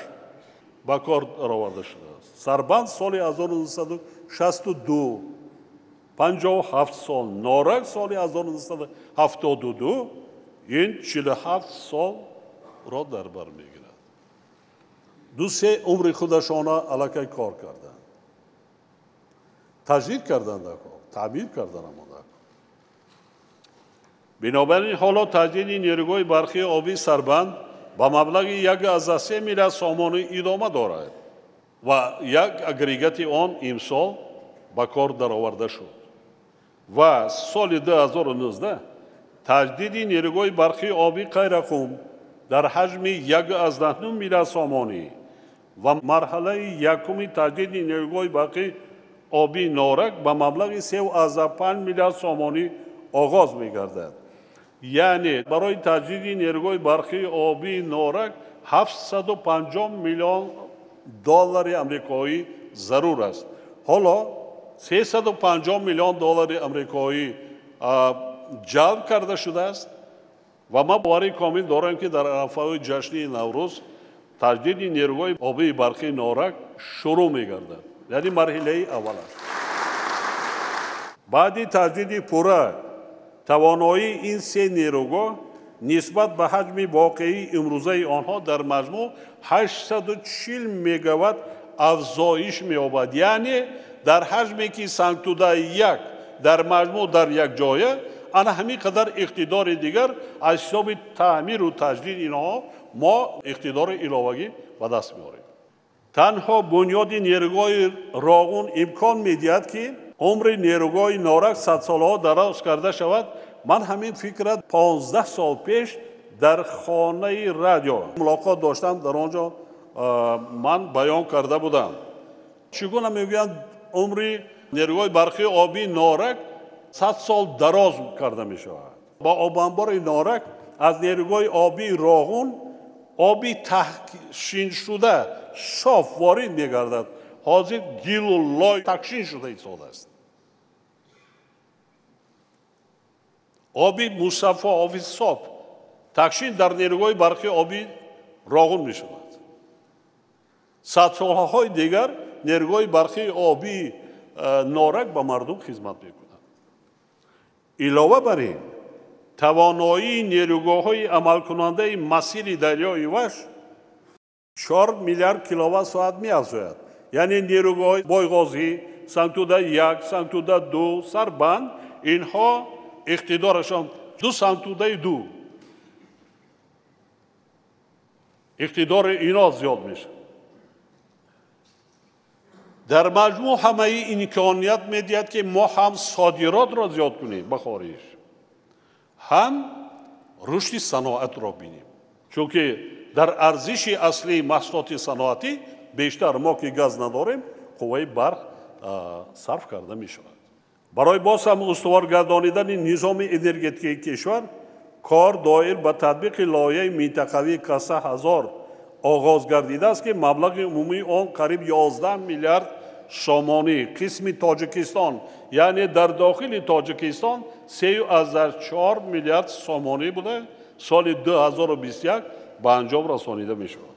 Speaker 2: ба кор бароварда шудааст. Сарбанд соли 1962, 57 сол, норак соли 1972, ин 47 солро дар бар мегирад. Ду-се умри худашона аллакай кор карданд. таҷдид карданд, таъмир карданд. бинобар ин ҳоло таҷдиди нерӯгоҳи барқии обии Сарбанд ба маблағи 1,3 миллиард сомонӣ идома дорад ва як агрегати он имсол ба кор дароварда шуд. ва соли 2019 таҷдиди нерӯгоҳи барқии обии Қайрақум дар ҳаҷми 1,9 миллиард сомонӣ ва марҳалаи якуми таҷдиди нерӯгоҳи барқии обии Норак ба маблағи 3,5 миллиард сомонӣ оғоз мегардад. яъне барои таҷдиди нерӯгоҳи барқии обии Норак 750 миллион доллари амрикоӣ зарур аст. ҳоло 350 миллион доллари амрикоӣ ҷалб карда шудааст ва ман боварии комил дорам ки дар арафаҳои ҷашнии Наврӯз таҷдиди нерӯгоҳи обии барқии Норак шурӯъ мегардад. яъне марҳилаи аввал аст. баъди таҷдиди пурра тавоноии ин се нерӯгоҳ нисбат ба ҳаҷми воқеии имрӯзаи онҳо дар маҷмӯъ 840 мегаватт афзоиш меёбад. яъне дар ҳаҷме ки сангтудаи як дар маҷмӯъ дар якҷоя, ана ҳамин қадар иқтидори дигар аз ҳисоби таъмиру таҷдид инҳо мо иқтидори иловагӣ ба даст меорем. танҳо бунёди нерӯгоҳи роғун имкон медиҳад ки умри нерӯгоҳи Норак садсолаҳо дароз карда шавад. ман ҳамин фикра 15 сол пеш дар хонаи радио мулоқот доштам. дар он ҷо ман баён карда будам. чӣ гуна мегӯянд умри нерӯгоҳи барқии обии Норак 100 сол дароз карда мешавад. ба обанбори Норак аз нерӯгоҳи обии роғун оби таҳшиншуда шоф ворид мегардад. ҳозир гилу лой такшин шуда истодааст. оби мусаффо, оби соф такшин дар нерӯгоҳи барқии обии роғун мешавад. садсолҳои дигар нерӯгоҳи барқии обии Норак ба мардум хизмат мекунад. илова бар ин тавоноии нерӯгоҳҳои амалкунандаи масири дарёи Ваш 4 миллиард киловатт-соат меафзояд. яъне нерӯгоҳи Бойғозӣ, Сангтуда 1, Сангтуда 2, Сарбанд инҳо иқтидорашон 2 Сангтудаи 2 иқтидори инҳо зиёд мешавад. дар маҷмӯъ ҳамаи имконият медиҳад ки мо ҳам содиротро зиёд кунем ба хориҷ, ҳам рушди саноатро бинем. чунки дар арзиши аслии маҳсулоти саноатӣ бештар мо ки газ надорем, қувваи барқ сарф карда мешавад. барои боз ҳам устувор гардонидани низоми энергетикии кишвар кор доир ба татбиқи лоиҳаи минтақавии каса 1000 оғоз гардидааст ки маблағи умумии он қариб 11 миллиард сомонӣ қисми Тоҷикистон, яъне дар дохили Тоҷикистон 3,4 миллиард сомонӣ буда соли 2021 ба анҷом расонида мешавад.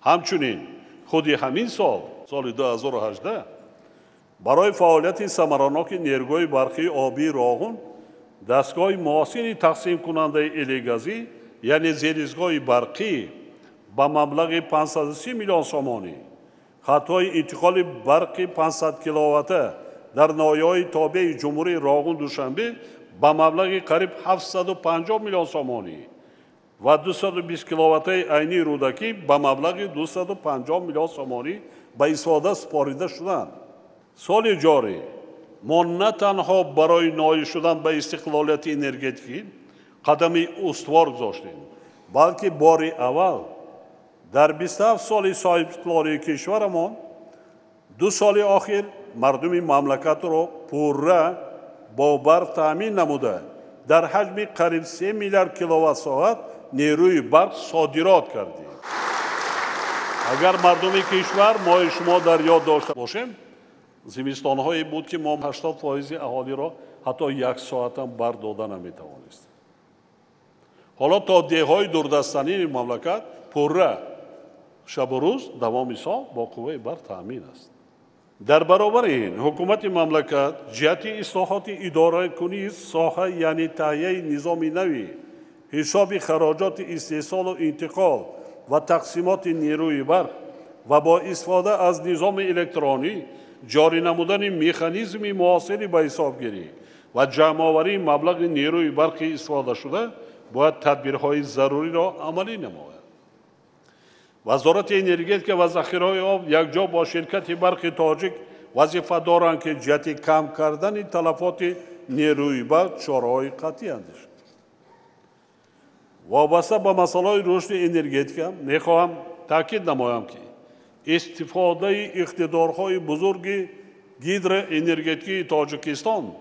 Speaker 2: ҳамчунин худи ҳамин сол, соли 2018 барои фаъолияти самараноки нерӯгоҳи барқии обии роғун дастгоҳи муосири тақсимкунандаи элегазӣ, яъне зеристгоҳи барқӣ ба маблағи 530 миллион сомонӣ, хатҳои интиқоли барқи 500 киловатта дар ноҳияҳои тобеи ҷумҳурии роғун душанбе ба маблағи қариб 750 миллион сомонӣ ва 220 киловаттаи айнии рӯдакӣ ба маблағи 250 миллион сомонӣ ба истифода супорида шуданд. соли ҷорӣ мо на танҳо барои ноил шудан ба истиқлолияти энергетикӣ қадами устувор гузоштем, балки бори аввал дар 27 соли соҳибиқтидории кишварамон 2 соли охир мардуми мамлакатро пурра бо барқ таъмин намуда در حجم قریب 3 میلیارد کیلووات ساعت نیروی برق صادرات کردیم. اگر مردم کشور ما شما در یاد داشته باشیم، زمستان‌هایی بود که ما 80% اهالی را حتی 1 ساعت هم برق دادن نمی‌توانستیم. حالا تا دههای دوردستانی مملکت پرره شب و روز دوام سال با قوه برق تامین است. در برابر این حکومت مملکت جهت اصلاحات اداره کنی ساحه یعنی تهیه نظام نوی، حساب خراجات استحصال و انتقال و تقسیمات نیروی برق و با استفاده از نظام الکترونی جاری نمودن مکانیزم معاصر به حسابگیری و جمع‌آوری مبلغ نیروی برق استفاده شده باید تدبیرهای ضروری را عملی نماید. وزارت انرژی و ذخیره آب یکجا با شرکت برق تاجیک وظیفه دارند که جهت کم کردن تلفات نیروی برق چاره‌های قطعی اندیشند. وابسته به مسائل رشد انرژی میخواهم تاکید نمایم که استفاده اقتدارهای بزرگ گیدر انرژیکی تاجیکستان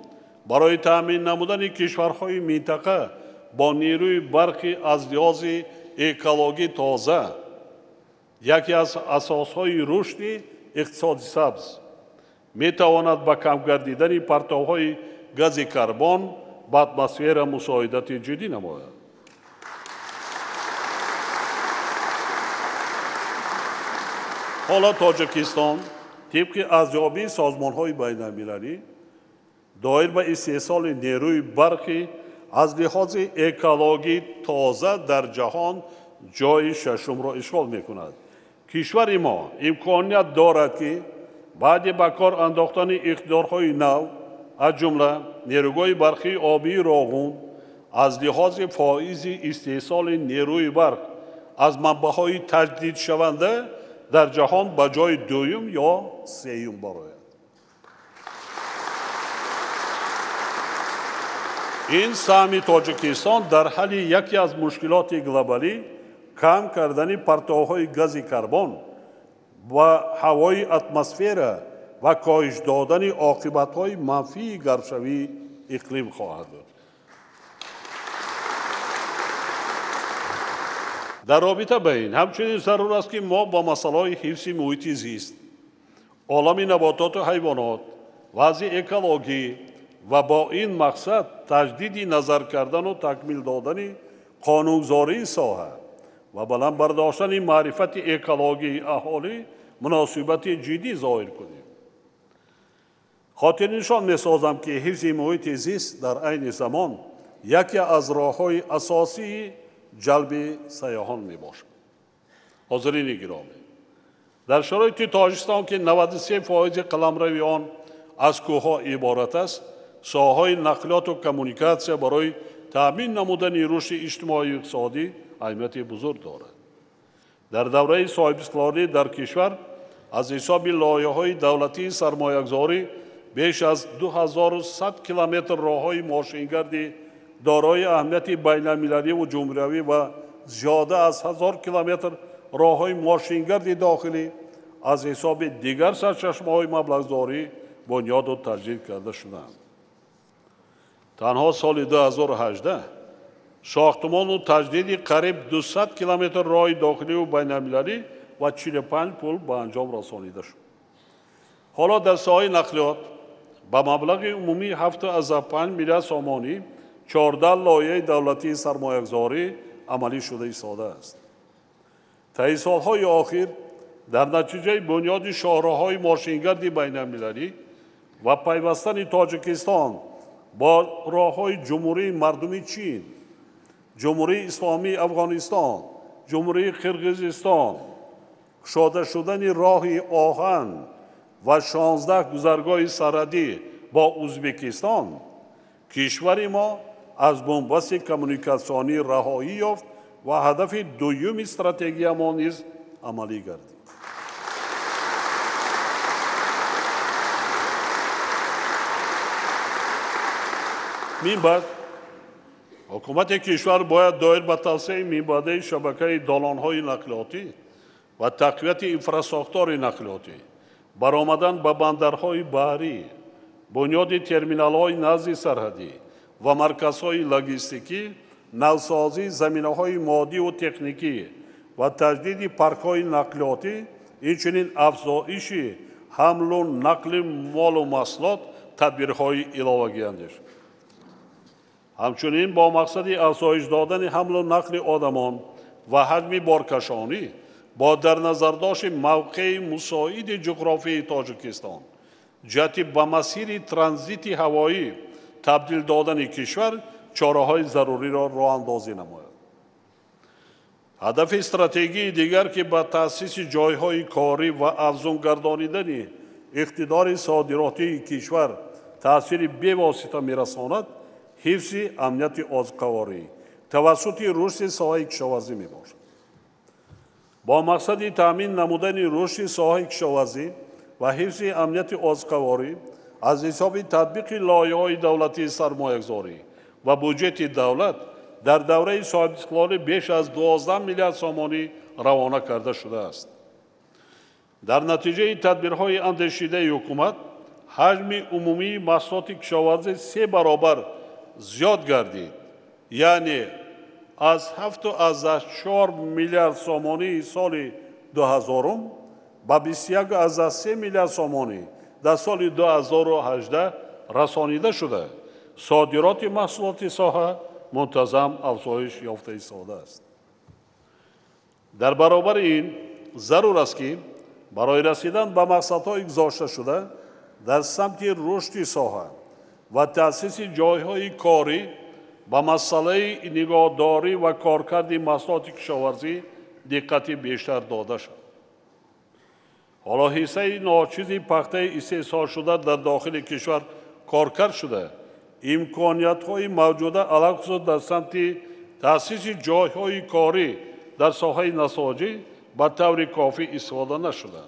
Speaker 2: برای تامین نمودن کشورهای منطقه با نیروی برق از لحاظ اکولوژی تازه یکی از اساسهای رشد اقتصاد سبز میتواند به کم گردیدن پرتوهای گاز کربن به اتمسفر مساعدت جدی نماید. حالا تاجیکستان طبق ارزیابی سازمان‌های بین‌المللی دایر به استحصال نیروی برقی از لحاظ اکولوژی تازه در جهان جای ششم را اشغال می‌کند. کشور ما امکانیت دارد که بعد به کار انداختن اقتدارهای نو از جمله نیروهای برقی آبی راغون از لحاظ فائز استحصال نیروی برق از منبع‌های تجدید شونده در جهان به جای دوم یا سوم برآید. این سهم تاجیکستان در حل یکی از مشکلات گلوبالی کم کردن پرتوهای گاز کربن و هوای اتمسفر و کاهش دادن عاقبت‌های منفی گرمشوی اقلیم خواهد بود. در رابطه با این همچنین ضرور است که ما با مسائل حفظ محیط زیست، عالم نباتات و حیوانات، وضع اکولوژی و با این مقصد تجدید نظر کردن و تکمیل دادن قانونگذاری ساحه و بلند برداشتن معرفت اکولوژی اهالی مناسبت جدی ظاهر کنیم. خاطر نشان می‌سازم که حفظ محیط زیست در عین زمان یکی از راه‌های اساسی جلب سیاحان میباشد. حاضرین گرامی، در شرایط تاجیکستان که 93% قلمروی آن از کوه‌ها عبارت است، ساحه‌های نقلیات و کمونیکاسیون برای تامین نمودن رشد اجتماعی و اقتصادی اهمیت بزرگ دارد. در دوره صاحب‌اختیاری در کشور از حساب لایحه‌های دولتی سرمایه‌گذاری بیش از 2100 کیلومتر راه‌های ماشینگردی دارای اهمیت بین‌المللی و جمهوری و زیاده از 1000 کیلومتر راه‌های ماشینگرد داخلی از حساب دیگر سرچشمه‌های مبلغ‌زایی بنیاد و تجدید کرده شدند. تنها سال 2018 ساختمان و تجدید قریب 200 کیلومتر راه داخلی و بین‌المللی و 45 پل به انجام رسانیده شد. حالا در ساحه نقلیات به مبلغ عمومی 7.5 میلیارد سامانی 14 لایحه دولتی سرمایه‌گذاری عملی شده ایستاده است. طی سالهای اخیر در نتیجه بنیاد شاهراه‌های ماشینگرد بین‌المللی و پیوستن تاجیکستان با راه‌های جمهوری مردمی چین، جمهوری اسلامی افغانستان، جمهوری قرقیزستان، گشاده شدن راه آهن و 16 گذرگاه سرحدی با ازبکستان، کشور ما از بنبست کمونیکاسیونی رهایی یافت و هدف دوم استراتژی ما نیز عملی گردید. من بعد حکومت کشور باید دایر به توسعه منبع شبکه دالان‌های نقلیاتی و تقویت انفراستراکچور نقلیاتی، برآمدن به بندرهای بحری، بنیاد ترمینال‌های نزد سرحدی و مرکزهای لوجستیکی، نوسازی زمینه‌های مادی و تکنیکی و تجدید پارک‌های نقلیاتی، اینچنین افزایش حمل و نقل مال و محصولات تدبیرهای علاوه‌ای اندیش. همچنین با مقصد افزایش دادن حمل و نقل آدمان و حجم بارکشانی با در نظر داشت موقع مساعد جغرافیایی تاجیکستان جهت به مسیر ترانزیت هوایی تبدیل دادن کشور چاره‌های ضروری را راه اندازی نماید. هدف استراتژی دیگر که به تأسیس جایهای کاری و افزون گردانیدن اقتدار صادراتی کشور تأثیر بی‌واسطه می‌رساند، حفظ امنیت آذوقه‌واری توسط رشد ساحه کشاورزی میباشد. با مقصد تامین نمودن رشد ساحه کشاورزی و حفظ امنیت آذوقه‌واری از حساب تطبیق لایحه‌های دولتی سرمایه‌گذاری و بودجه دولت در دوره صاحب استقلال بیش از 12 میلیارد سامانی روانه کرده شده است. در نتیجه تدبیرهای اندیشیده حکومت حجم عمومی محصولات کشاورزی 3 برابر زیاد گردید، یعنی از 7.4 میلیارد سامانی سال 2000 به 21.3 میلیارد سامانی در سال 2018 رسانیده شده. صادرات محصولات ساحه منتظم افزایش یافته ایستاده است. در برابر این ضرور است که برای رسیدن به مقصدهای گذاشته شده در سمت رشد ساحه و تأسیس جایهای کاری به مسئله نگهداری و کارکرد محصولات کشاورزی دقت بیشتر داده شد. حالا حصه ناچیز پخته استحصال شده در داخل کشور کارکرد شده، امکانیت‌های موجوده علاوه در سمت تأسیس جایهای کاری در ساحه نساجی به طور کافی استفاده نشده.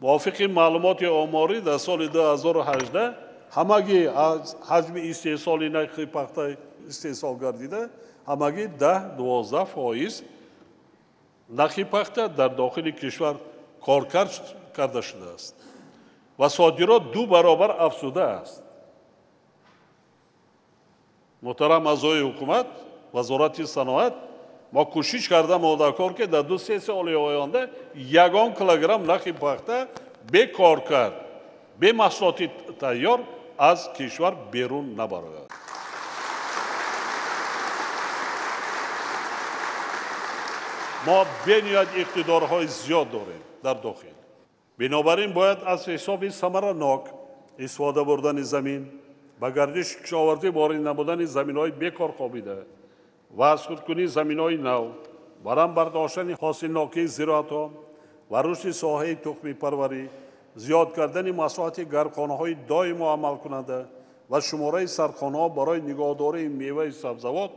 Speaker 2: موافق معلومات آماری در سال 2018 همگی از حجم استحصال نرخ پخته استحصال گردیده، همگی 10-12% نرخ پخته در داخل کشور کارکرد کرده شده است و صادرات 2 برابر افزوده است. محترم اعضای حکومت، وزارت صنعت، ما کوشش کردیم مداکار که در 2-3 سال آینده 1 کیلوگرم نرخ پخته به کارکرد به محصولات تیار از کشور بیرون نبراید. ما بنیاد اقتدارهای زیاد داریم در داخل. بنابراین باید از حساب ثمرناک استفاده بردن زمین به گردش کشاورزی وارد نمودن زمین‌های بیکار خوابیده و از خودکنی زمین‌های نو، برام برداشتن حاصلناکی زراعت‌ها و رشد ساحه تخم پروری، زیاد کردن محصولات گرمخانه‌های دائم و عمل کننده و شماره سرخانه‌ها برای نگهداری میوه سبزیجات،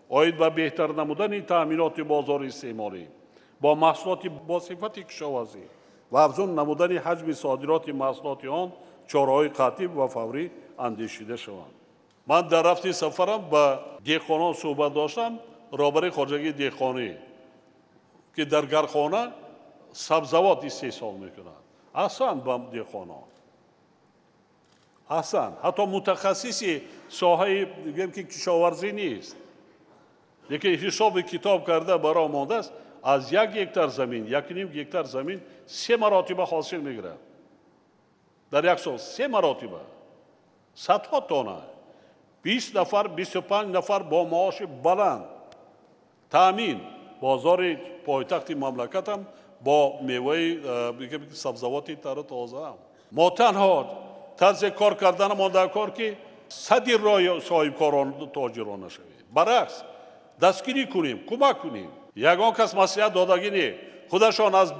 Speaker 2: آید به بهتر نمودن تأمینات بازار استعماری با محصولات با صفت کشاورزی و افزون نمودن حجم صادرات محصولات آن چاره‌های قطعی و فوری اندیشیده شوند. من در رفت سفرم با دهقانان صحبت داشتم رابطه خواجگی دهقانی که در گرخانه سبزیجات استحصال میکنند. اصلا با دهقانان اصلا حتی متخصصی ساحه دیگه که کشاورزی نیست، یکی حساب کتاب کرده برای آماده است، از 1 هکتار زمین 1.5 هکتار زمین 3 مراتبه حاصل میگیره در یک سال. 3 مراتبه، صدها تانه، 20 نفر 25 نفر با معاش بلند تامین بازار پایتخت مملکت هم با میوه سبزیجات تازه هم. ما تنها طرز کار کردن ما در کار که صدی رای صاحب کاران تاجران نشویم، برعکس دستگیری کنیم، کمک کنیم. یگان کس مسئولیت دادگی نه، خودشان از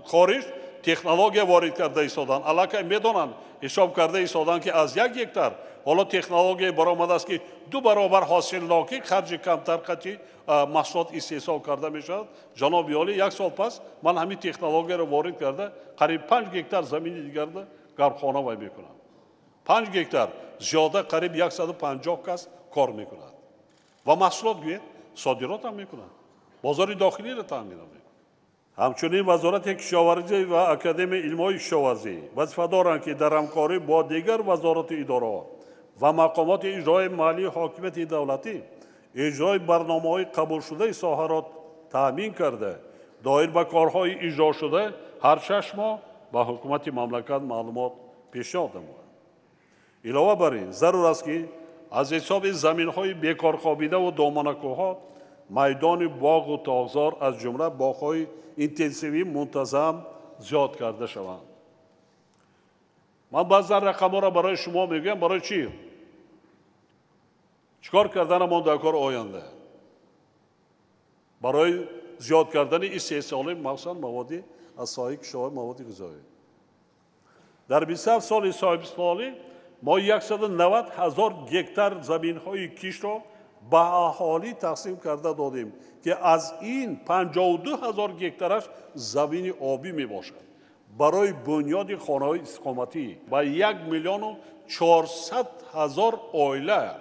Speaker 2: خارج تکنولوژی وارد کرده ایستادن، علاقه میدونن حساب کرده ایستادن که از 1 هکتار حالا تکنولوژی برآمده است که 2 برابر حاصلناکی خرج کمتر قطعی محصولات استحصال کرده میشود. جناب عالی 1 سال پس من همین تکنولوژی رو وارد کرده قریب 5 هکتار زمین دیگر گرمخانه وای میکنم. 5 هکتار زیاده قریب 150 کس کار میکنند و محصولات گوید صادرات هم میکنند، بازار داخلی را تامین میکنند. همچنین وزارت کشاورزی و اکادمی علم‌های کشاورزی وظیفه دارند که در همکاری با دیگر وزارت ادارات و مقامات اجرای محلی حاکمیت دولتی اجرای برنامه‌های قبول شده ساحه را تامین کرده دایر به کارهای اجرا شده هر 6 ماه به حکومت مملکت معلومات پیشنهاد نماید. علاوه بر این ضرور است که از حساب زمین‌های بیکار خوابیده و دامنه‌کوه‌ها میدان باغ و تاغزار از جمله باغ‌های اینتنسیوی منتظم زیاد کرده شوند. من بعضی رقم‌ها را برای شما میگم. برای چی؟ چیکار کردن ما در کار آینده؟ برای زیاد کردن استحصال مخصوصاً موادی از ساحه کشاورزی مواد غذایی. در 27 سال صاحب‌سالی ما 190,000 گکتار زمین‌های کیش را به اهالی تقسیم کرده دادیم که از این 52,000 گکتارش زمین آبی میباشد. برای بنیاد خانه‌های استقامتی با 1,400,000 عائله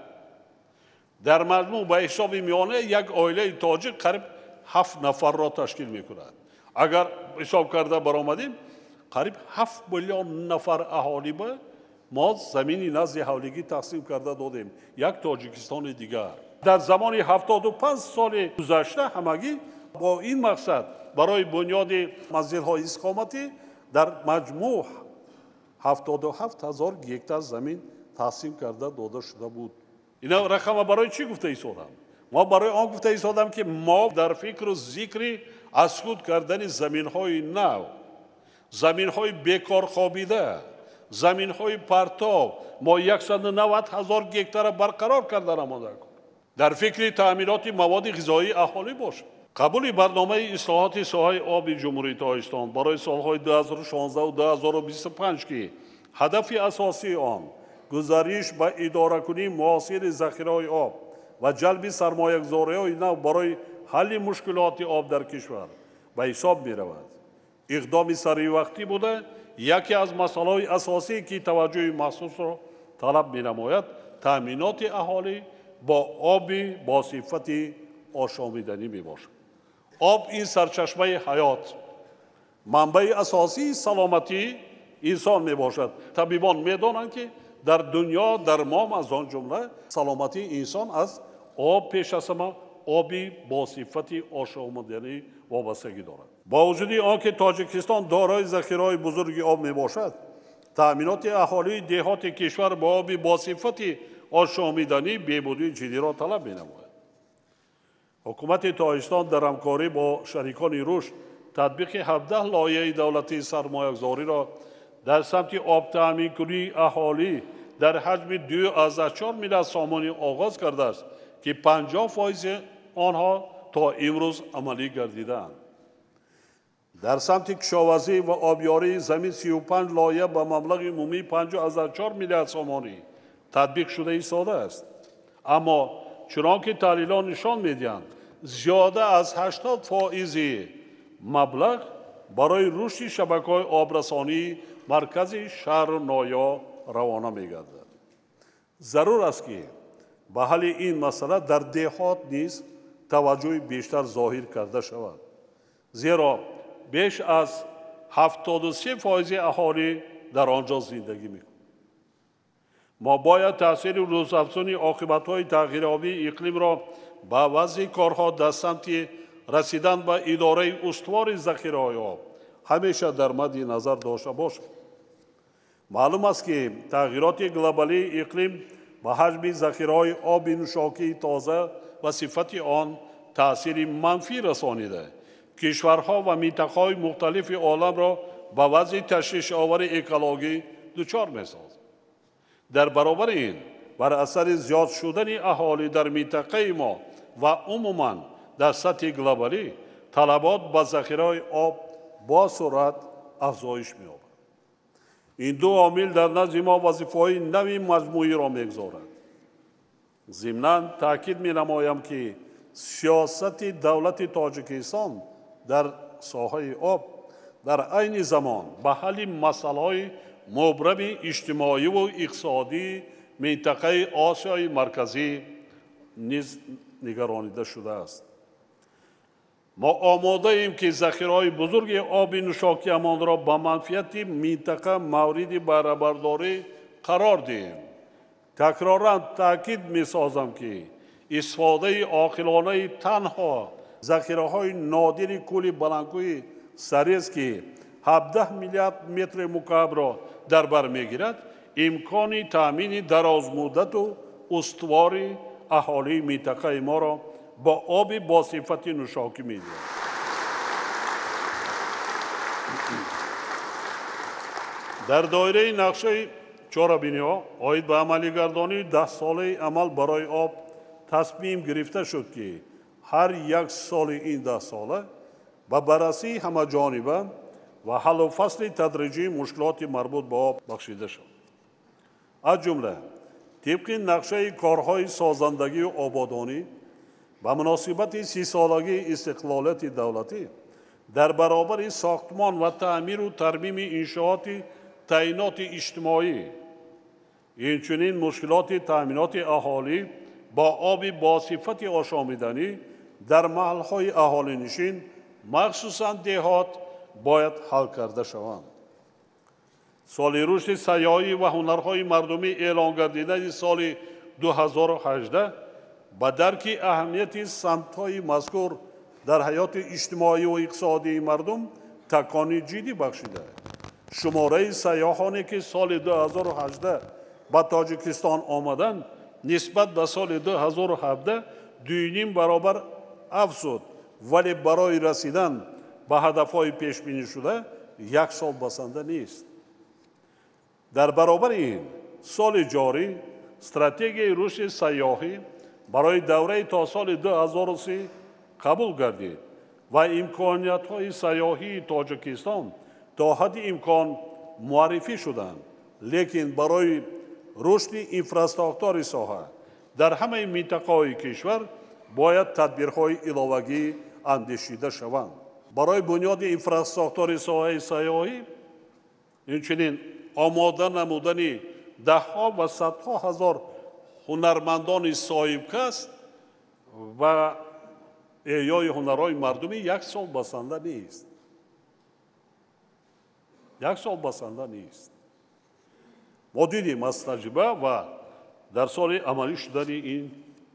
Speaker 2: در مجموع به حساب میانه یک عائله تاجیک قریب 7 نفر را تشکیل میکند. اگر حساب کرده برآمدیم قریب 7 میلیون نفر اهالی به ما زمینی نزد حولگی تقسیم کرده دادیم. یک تاجیکستان دیگر در زمان 75 سال گذشته همگی با این مقصد برای بنیاد منزل‌های استقامتی در مجموع 77,000 گکتار زمین تقسیم کرده داده شده بود. اینا رقم برای چی گفته ایستادم؟ ما برای آن گفته ایستادم که ما در فکر و ذکر اسکود کردن زمین‌های نو، زمین‌های بیکار خوابیده، زمین‌های پرتاب ما 190,000 گکتار برقرار کردن آماده کن. در فکر تأمینات مواد غذایی اهالی باشه. قبول برنامه اصلاحات ساحه آب جمهوری تاجیکستان برای سالهای 2016 و 2025 که هدف اساسی آن گزارش به اداره کنی معاصر ذخیره‌های آب و جلب سرمایه‌گذاری‌های نو برای حل مشکلات آب در کشور به حساب می‌رود. اقدام سریع وقتی بوده یکی از مسائل اساسی که توجه مخصوص را طلب می‌نماید تأمینات اهالی با آب با صفت آشامیدنی میباشد. آب این سرچشمه حیات، منبع اساسی سلامتی انسان میباشد. طبیبان میدانند که در دنیا درمان از آن جمله سلامتی انسان از آب پیش از همه آبی با صفت آشامیدنی وابستگی دارد. با وجود آنکه تاجیکستان دارای ذخیره‌های بزرگی آب میباشد، تأمینات اهالی دهات کشور با آب با صفت آشامیدنی بهبودی جدی را طلب می‌نماید. حکومت تاجیکستان در همکاری با شریکان رشد تطبیق 17 لایحه دولتی سرمایه‌گذاری را در سمت آب تأمین کنی اهالی در حجم 2.4 میلیارد سامانی آغاز کرده است که 50% آنها تا امروز عملی گردیدند. در سمت کشاورزی و آبیاری زمین 35 لایحه با مبلغ عمومی 5.4 میلیارد سامانی تطبیق شده ایستاده است. اما چنانکه تحلیلان نشان می‌دهند زیاده از 80% مبلغ برای رشد شبکه‌های آبرسانی مرکز شهر و ناحیه‌ها روانه می‌گردد. ضرور است که به حل این مسئله در دهات نیز توجه بیشتر ظاهر کرده شود. زیرا بیش از 73% اهالی در آنجا زندگی می‌کنند. ما باید تأثیر روزافزون عاقبت‌های تغییر آبی اقلیم را به وضع کارها در سمت رسیدن به اداره استوار ذخیره‌های آب همیشه در مد نظر داشته باشد. معلوم است که تغییرات گلوبالی اقلیم به حجم ذخیره‌های آب نوشاکی تازه و صفت آن تأثیر منفی رسانیده. کشورها و منطقه‌های مختلف عالم را به وضع تشویش آور اکولوژی دچار می‌سازد. در برابر این بر اثر زیاد شدن اهالی در منطقه ما و عموماً در سطح گلوبالی طلبات به ذخیره‌های آب با سرعت افزایش می‌یابد. این دو عامل در نزد ما وظیفه‌های نوی مجموعی را می‌گذارد. ضمناً تأکید می‌نمایم که سیاست دولت تاجیکستان در ساحه آب در عین زمان به حل مسائل مبرم اجتماعی و اقتصادی منطقه آسیای مرکزی نیز نگرانیده شده است. ما آماده ایم که ذخیره‌های بزرگ آب نوشاکی امان را با منفعت منطقه مورد بهره‌برداری قرار دهیم. تکرارا تاکید می‌سازم که استفاده عاقلانه تنها ذخیره‌های نادر کولی بلندگوی سری است که 17 میلیارد متر مکعب را در بر می‌گیرد، امکان تامین درازمدت و استوار اهالی منطقه ما را با آب با صفت نوشاکی می‌دهد. در دایره نقشه چهاربینی‌ها آید به عملی‌گردانی 10 ساله عمل برای آب تصمیم گرفته شد که هر یک سال این 10 ساله به بررسی همه‌جانبه و حل و فصل تدریجی مشکلات مربوط به آب بخشیده شد. از جمله طبق نقشه کارهای سازندگی و آبادانی به مناسبت 30 سالگی استقلالیت دولتی در برابر ساختمان و تعمیر و ترمیم انشاءات تعینات اجتماعی، اینچنین مشکلات تامینات اهالی با آب با صفت آشامیدنی در محل‌های اهالی نشین مخصوصاً دهات باید حل کرده شوند. سال رشد سیاحی و هنرهای مردمی اعلان گردیده سال 2018 با درک اهمیت سمت‌های مذکور در حیات اجتماعی و اقتصادی مردم تکانی جدی بخشیده. شماره سیاحانی که سال 2018 به تاجیکستان آمدند نسبت به سال 2017 2.5 برابر افزود، ولی برای رسیدن به هدفهای پیش بینی شده 1 سال بسنده نیست. در برابر این سال جاری استراتژی رشد سیاحی برای دوره تا سال 2030 قبول گردید و امکانیت‌های سیاحی تاجیکستان تا حد امکان معرفی شدند، لیکن برای رشد انفراستراکچور ساحه در همه منطقه‌های کشور باید تدبیرهای علاوه‌ای اندیشیده شوند. برای بنیاد انفراستراکچور ساحه سیاحی اینچنین آماده نمودن ده‌ها و صدها هزار هنرمندان صاحب‌کسب و احیای هنرهای مردمی 1 سال بسنده نیست. 1 سال بسنده نیست. ما دیدیم از تجربه و در سال عملی شدن این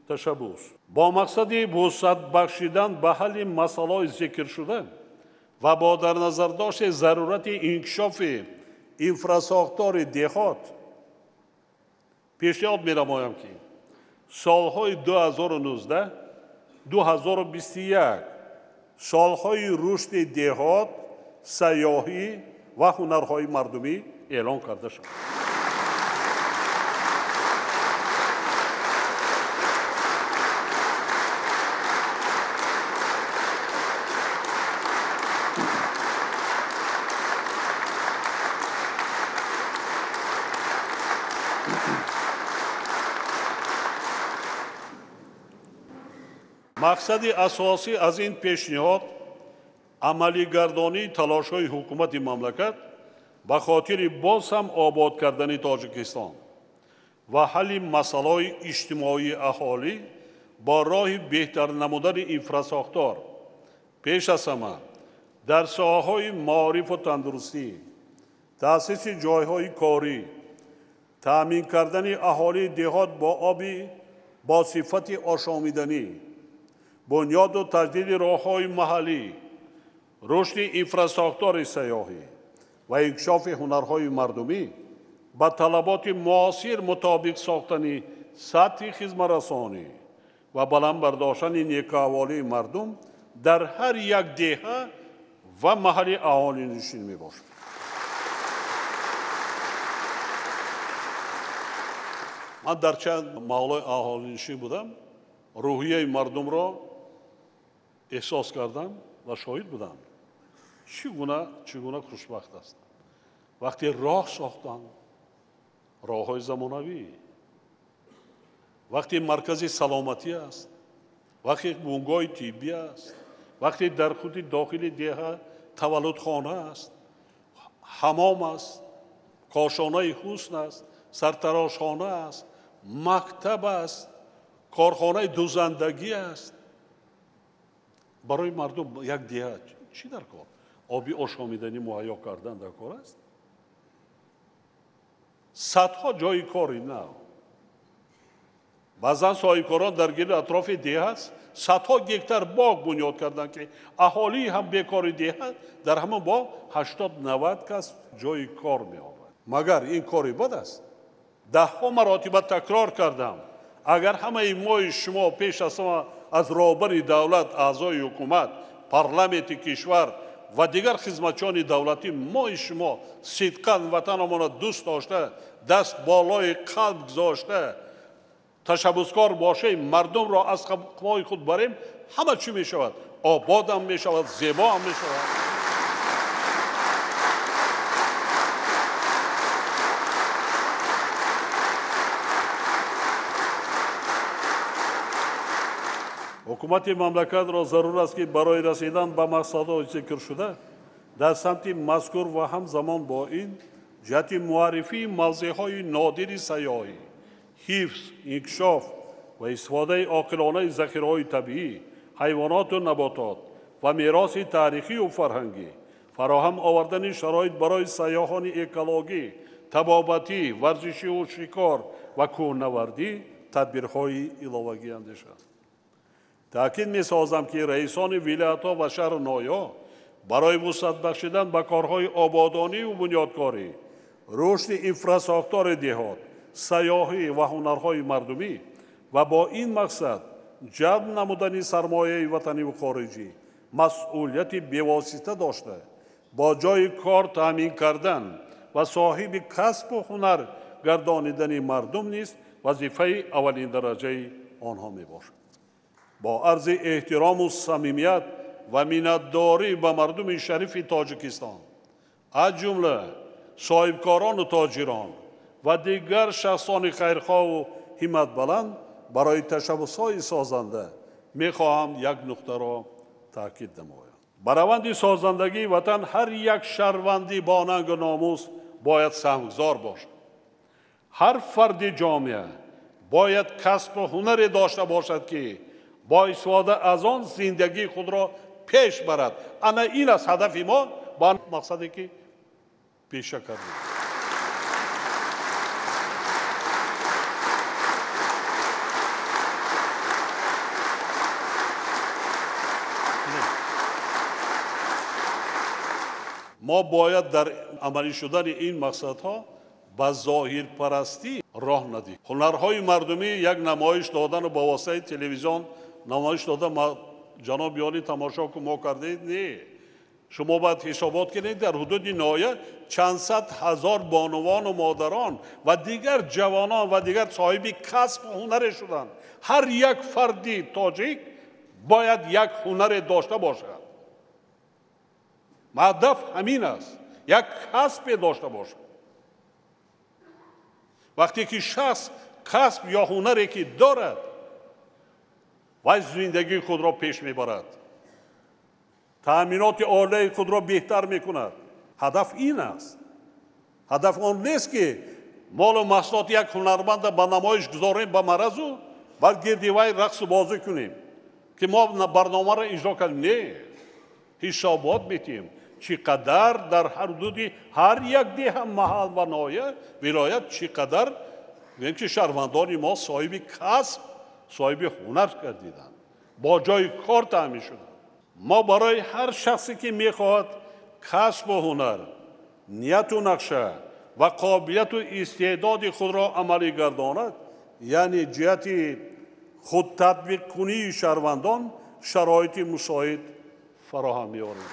Speaker 2: تشبوس با مقصد وسعت بخشیدن به حل مسائل ذکر شده و با در نظر داشت ضرورت انکشاف انفراستراکچور دهات پیشنهاد می‌نمایم که سالهای 2019 2021 سالهای رشد دهات، سیاحی و هنرهای مردمی اعلان کرده شد. مقصد اساسی از این پیشنهاد عملی گردانی تلاش‌های حکومت مملکت به خاطر باز هم آباد کردن تاجیکستان و حل مسائل اجتماعی اهالی با راه بهتر نمودن انفراستراکچور پیش از همه در ساحه‌های معارف و تندرستی، تأسیس جایهای کاری، تأمین کردن اهالی دهات با آبی با صفت آشامیدنی، بنیاد و تجدید راه‌های محلی، رشد انفراستراکچور سیاحی و انکشاف هنرهای مردمی با طلبات معاصر مطابق ساختن سطح خدمت‌رسانی و بلند برداشتن نیک‌احوالی مردم در هر یک دهه و محل اهالی نشین می‌باشد. من در چند محل اهالی نشین بودم، روحیه مردم را احساس کردم و شاهد بودم. چگونه خوشبخت است وقتی راه ساختن، راه‌های زمانوی، وقتی مرکز سلامتی است، وقتی بنگاه طبی است، وقتی در خود داخل دهه تولدخانه است، حمام است، کاشانه حسن است، سرتراشخانه است، مکتب است، کارخانه دوزندگی است. برای مردم یک دهه چی در کار؟ آبی آشامیدنی مهیا کردن در کار است. صدها جای کاری نه. баъзан соҳибкорон дар гирди атрофи деҳа садҳо гектар боғ бунёд карданд ки аҳолии ҳам бекори деҳа дар ҳамон боғ 80-90 кас ҷои кор меёбад. магар ин кори бад аст? даҳҳо маротиба такрор кардам. агар ҳамаи мои шумо пеш аз ҳама аз роҳбари давлат, аъзои ҳукумат, парламенти кишвар ва дигар хизматчони давлатӣ мои шумо сидқан ватанамонро дӯст дошта, даст болои қалб гузошта, ташаббускор бошем, мардумро аз қавои худ барем, ҳама чӣ мешавад? обод ҳам мешавад, зебо ҳам мешавад. ҳукумати мамлакатро зарур аст ки барои расидан ба мақсадҳои зикр шуда дар самти мазкур ва ҳамзамон бо ин ҷиҳати муаррифии мавзеъҳои нодири сайёҳӣ, ҳифз, инкишоф ва истифодаи оқилонаи захираҳои табиӣ, ҳайвоноту наботот ва мероси таърихию фарҳангӣ, фароҳам овардани шароит барои сайёҳони экологӣ, табобатӣ, варзишиву шикор ва кӯҳнавардӣ тадбирҳои иловагӣ андешанд. таъкид месозам ки раисони вилоятҳо ва шаҳру ноҳияҳо барои вусъат бахшидан ба корҳои ободониву бунёдкорӣ, рушди инфраструктураи деҳот, сайёҳӣ ва ҳунарҳои мардумӣ ва бо ин мақсад ҷалб намудани сармояи ватаниву хориҷӣ масъулияти бевосита дошта, бо ҷойи кор таъмин кардан ва соҳиби касбу ҳунар гардонидани мардум низ вазифаи аввалиндараҷаи онҳо мебошад. бо арзи эҳтирому самимият ва миннатдорӣ ба мардуми шарифи Тоҷикистон, аз ҷумла соҳибкорону тоҷирон ва дигар шахсони хайрхоҳу ҳиматбаланд барои ташаббусҳои созанда мехоҳам як нуқтаро таъкид намоям. ба раванди созандагии ватан ҳар як шаҳрванди бонангу номус бояд саҳмгузор бошад. ҳар фарди ҷомеа бояд касбу ҳунаре дошта бошад ки با استفاده از آن زندگی خود را پیش برد. انا این است هدف ما با مقصدی که پیش کردیم. ما باید در عملی شدن این مقصدها با ظاهر پرستی راه ندهیم. هنرهای مردمی یک نمایش دادن و با واسطه تلویزیون نمایش داده جناب یاری تماشا که ما کرده نه. شما باید حسابات کنید در حدود نهایت چند صد هزار بانوان و مادران و دیگر جوانان و دیگر صاحبی کسب و هنر شدن. هر یک فردی تاجیک باید یک هنر داشته باشد. هدف همین است، یک کسب داشته باشد. وقتی که شخص کسب یا هنری که دارد و زندگی خود را پیش میبرد، تأمینات عالی خود را بهتر میکند. هدف این است. هدف آن نیست که مال و محصولات یک هنرمند به نمایش گذاریم به مرض و بر گردی وی رقص و بازی کنیم که ما برنامه را اجرا کنیم. نه، حسابات میتیم چقدر در حدود هر یک ده محل و ناحیه ولایت چقدر که شهروندان ما صاحب کسب، صاحب هنر گردیدند، با جای کار تامین شدند. ما برای هر شخصی که میخواهد کسب و هنر، نیت و نقشه و قابلیت و استعداد خود را عملی گرداند، یعنی جهت خود تطبیق کنی شهروندان شرایط مساعد فراهم می‌آوریم.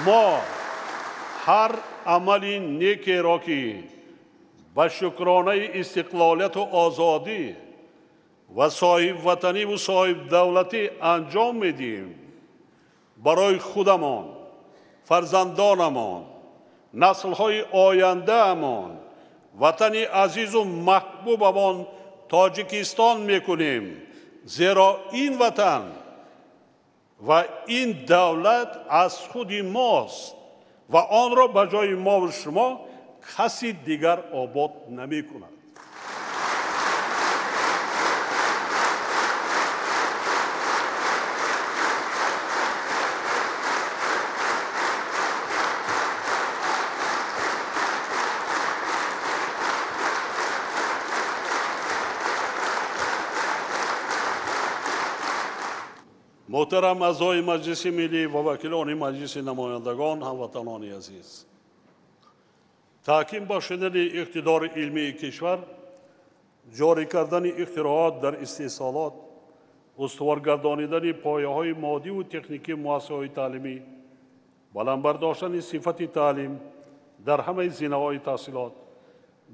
Speaker 2: ما هر عملی نیکی را که با شکرانه استقلالیت و آزادی و صاحب وطنی و صاحب دولتی انجام میدیم، برای خودمان، فرزندانمان، نسل‌های آینده‌مان، وطن عزیز و محبوبمان تاجیکستان میکنیم، زیرا این وطن و این دولت از خود ماست و آن را به جای ما و شما کسی دیگر آباد نمی کند. محترم اعضای مجلس ملی و وکیلان مجلس نمایندگان، هموطنان عزیز، تحکیم با شدن اقتدار علمی کشور، جاری کردن اختراعات در استحصالات، استوار گردانیدن پایه‌های مادی و تکنیکی مؤسسه‌های تعلیمی، بلند برداشتن صفت تعلیم در همه زمینه‌های تحصیلات،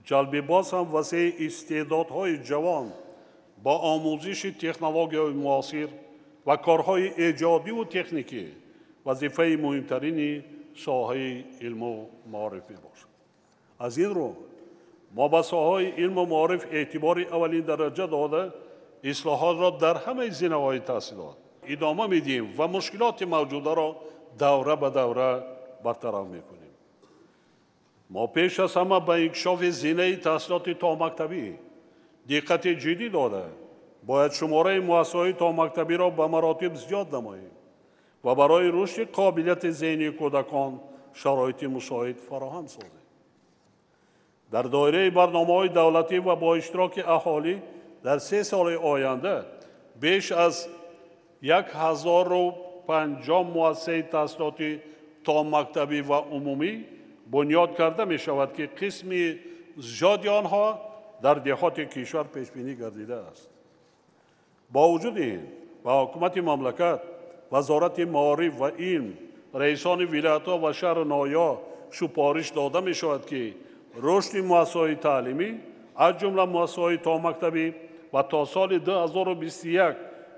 Speaker 2: جلب باز هم وسیع استعدادهای جوان با آموزش تکنولوژی‌های معاصر و کارهای ایجادی و تکنیکی وظیفه مهمترین ساحه علم و معرفی باشد. از این رو ما به ساحه علم و معرف اعتبار اولین درجه داده اصلاحات را در همه زمینه‌های تحصیلات ادامه میدیم و مشکلات موجوده را دوره به دوره برطرف میکنیم. ما پیش از همه به انکشاف زمینه تحصیلات تا مکتبی دقت جدی داده باید شماره مؤسسه‌های تا مکتبی را به مراتب زیاد نماییم و برای رشد قابلیت ذهنی کودکان شرایط مساعد فراهم سازیم. در دایره برنامه‌های دولتی و با اشتراک اهالی در 3 سال آینده بیش از 1050 مؤسسه تحصیلاتی تا مکتبی و عمومی بنیاد کرده می شود که قسم زیادی آنها در دهات کشور پیش بینی گردیده است. با وجود این به حکومت مملکت، وزارت معارف و علم، رئیسان ولایت‌ها و شهر نایا سپارش داده می شود که رشد مؤسسه‌های تعلیمی از جمله مؤسسه‌های تا مکتبی و تا سال 2021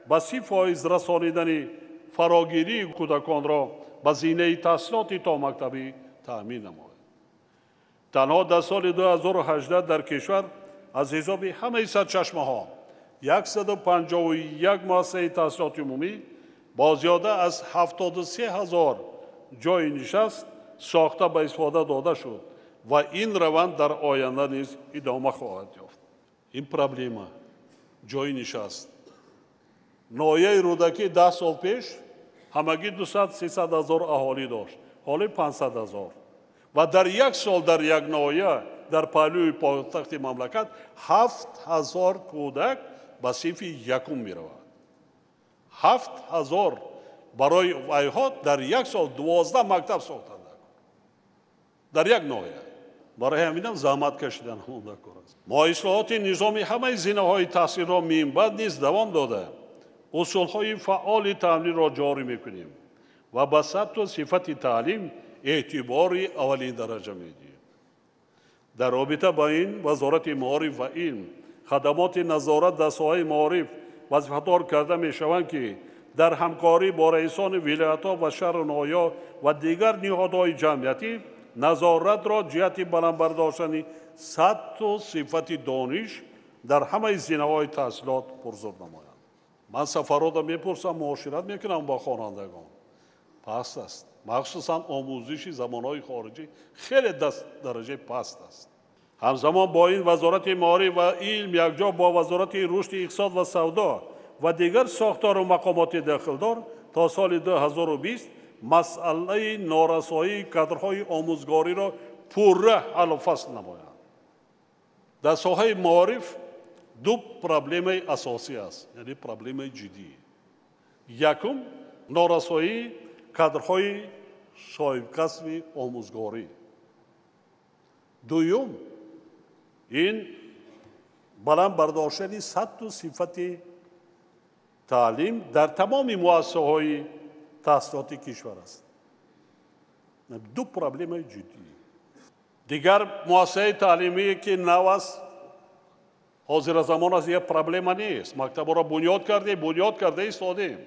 Speaker 2: به 30% رسانیدن فراگیری کودکان را به زمینه تحصیلات تا مکتبی تأمین نماید. تنها در سال 2018 در کشور از حساب همه سرچشمه‌ها 151 مؤسسه تحصیلات عمومی با زیاده از 73,000 جای نشست ساخته به استفاده داده شد و این روند در آینده نیز ادامه خواهد یافت. این پروبلم جای نشست نایه رودکی 10 سال پیش همگی 200-300,000 اهالی داشت، حالا 500,000 و در یک سال در یک نایه در پهلوی پایتخت مملکت 7,000 کودک به صف یکم می رود. 7,000 برای ایها در یک سال 12 مکتب ساختند در یک نایه. برای همین زحمت کشیدن مونده کار است. ما اصلاحات نظامی همه زمینه‌های تحصیل را بعد نیز دوام داده اصولهای فعال تعلیم را جاری میکنیم و به سطح و صفت تعلیم اعتبار اولین درجه میدیم. در رابطه با این وزارت معارف و علم خدمات نظارت در ساحه معارف وظیفه‌دار کرده میشوند که در همکاری با رئیسان ولایت‌ها و شهر نایا و دیگر نهادهای جمعیتی نظارت را جهت بلند برداشتن سطح و صفت دانش در همه زمینه‌های تحصیلات پرزور نمایند. من سفرات را میپرسم، معاشرت میکنم با خوانندگان، پست است. مخصوصا آموزش زبان‌های خارجی خیلی درجه پست است. همزمان با این وزارت معارف و علم یکجا با وزارت رشد اقتصاد و سودا و دیگر ساختار و مقامات داخلدار تا سال 2020 مسئله نارسایی کادرهای آموزگاری را پوره حل و فصل نمایند. در ساحه معارف 2 پروبلم اساسی است، یعنی پروبلم جدی. یکم نارسایی کادرهای صاحب کسب آموزگاری. دوم این بلند برداشتن سطح و صفت تعلیم در تمام مؤسسه‌های تحصیلاتی کشور است. 2 پروبلم جدی. دیگر مؤسسه تعلیمی که نو است حاضر زمان از یک پروبلم نیست. مکتب را بنیاد کرده ایستادیم.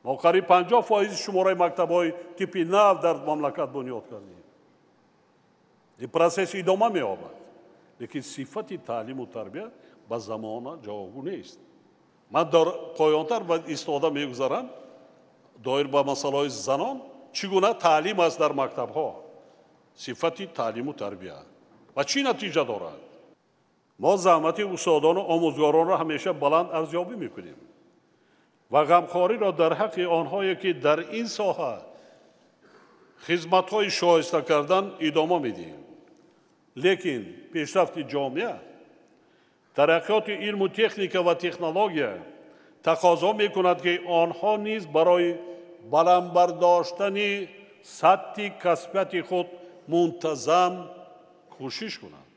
Speaker 2: ما قریب 50% شماره مکتب‌های تیپ نو در مملکت بنیاد کردیم. این پروسس ادامه می‌یابد. لیکن صفت تعلیم و تربیت به زمان جوابگو نیست. من در پایان‌تر و ایستاده می‌گذارم دایر به مسائل زنان چگونه تعلیم است در مکتب‌ها، صفت تعلیم و تربیت و چی نتیجه دارد. ما زحمت استادان و آموزگاران را همیشه بلند ارزیابی می‌کنیم و غمخواری را در حق آنهایی که در این ساحه خدمت‌های شایسته کردن ادامه می‌دیم. لیکن پیشرفت جامعه، ترقیات علم و تکنیک و تکنولوژی тақозо мекунад ки онҳо низ барои баланд бардоштани сатҳи касбияти худ мунтазам кӯшиш кунанд.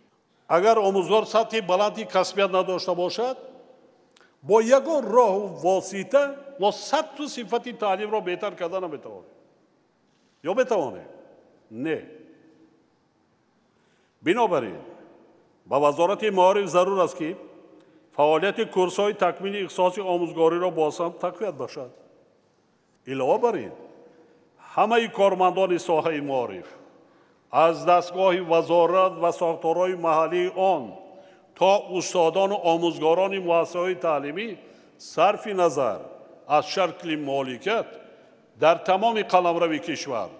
Speaker 2: агар омӯзгор сатҳи баланди касбият надошта бошад, бо ягон роҳу восита мо сатҳу сифати таълимро беҳтар карда наметавонем. ё метавонем? не. бинобар ин ба вазорати маориф зарур аст ки фаъолияти курсҳои такмили ихтисоси омӯзгориро бозам тақвият бахшад. илова бар ин ҳамаи кормандони соҳаи маориф аз дастгоҳи вазорат ва сохторҳои маҳаллии он то устодону омӯзгорони муассисаҳои таълимӣ сарфи назар аз шакли моликат дар тамоми қаламрави кишвар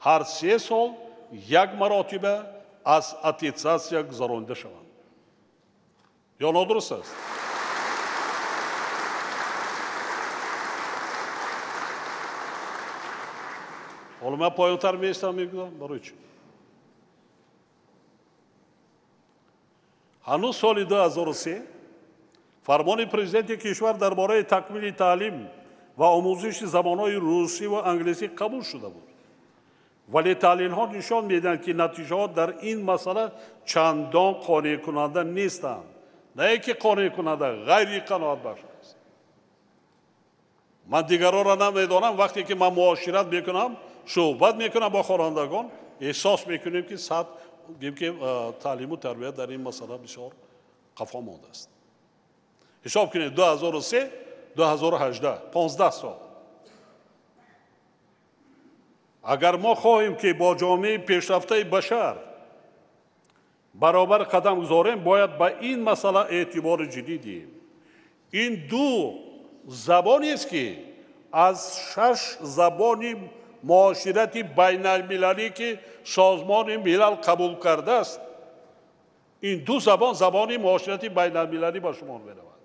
Speaker 2: ҳар 3 сол як маротиба аз аттестатсия гузаронида шаванд. ё нодуруст аст? ҳоло ман поёнтар меистам мегӯям барои чӣ? ҳанӯз соли 2003 фармони президенти кишвар дар бораи такмили таълим ва омӯзиши забонҳои русӣ ва англисӣ қабул шуда буд. вале таҳлилҳо нишон медиҳанд ки натиҷаҳо дар ин масъала чандон қонеъкунанда нестанд. не ки қонеъкунанда, ғайри қаноатбахш аст. ман дигаронро намедонам, вақте ки ман муошират мекунам, суҳбат мекунам бо хонандагон, эҳсос мекунем ки таълиму тарбият дар ин масъала бисёр қафо мондааст. ҳисоб кунед 2003 2018 15 сол. агар мо хоҳем ки бо ҷомеаи пешрафтаи башар баробар қадам гузорем, бояд ба ин масъала эътибори ҷиддӣ диҳем. ин ду забонест ки аз 6 забони муоширати байналмилалӣ ки созмони милал қабул кардааст, ин ду забон забони муоширати байналмилалӣ ба шумор меравад.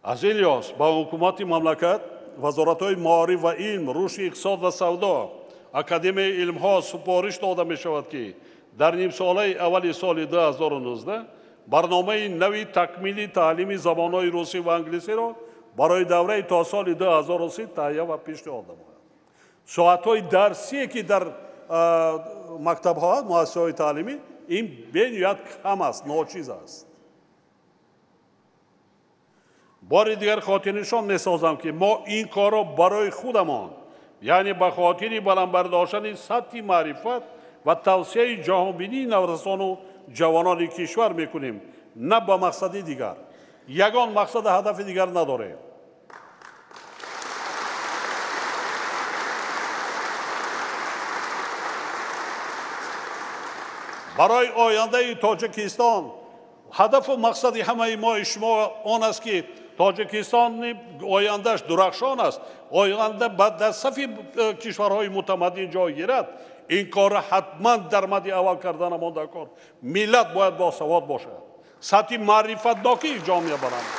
Speaker 2: аз ин лиҳоз ба ҳукумати мамлакат, вазоратҳои маориф ва илм, рушди иқтисод ва савдо, академияи илмҳо супориш дода мешавад ки дар нимсолаи аввали соли 2019 барномаи нави такмили таълими забонҳои русӣ ва англисиро барои давраи то соли 2030 таҳия ва пешниҳод намояд. соатҳои дарсие ки дар мактабҳо муассисаҳои таълимӣ, ин бениҳоят кам аст, ночиз аст. бори дигар хотирнишон месозам ки мо ин корро барои худамон, яъне ба хотири баландбардоштани сатҳи маърифат ва тавсияи ҷаҳонбинии наврасону ҷавонони кишвар мекунем, на ба мақсади дигар. ягон мақсаду ҳадафи дигар надорем. барои ояндаи Тоҷикистон ҳадафу мақсади ҳамаи мо шумо он аст ки Тоҷикистони ояндаш дурахшон аст, оянда дар сафи кишварҳои мутамаддин ҷой гирад. ин корро ҳатман дар мадди аввал карда намонда кор. миллат бояд босавод бошад, сатҳи маърифатнокии ҷомеа баранд.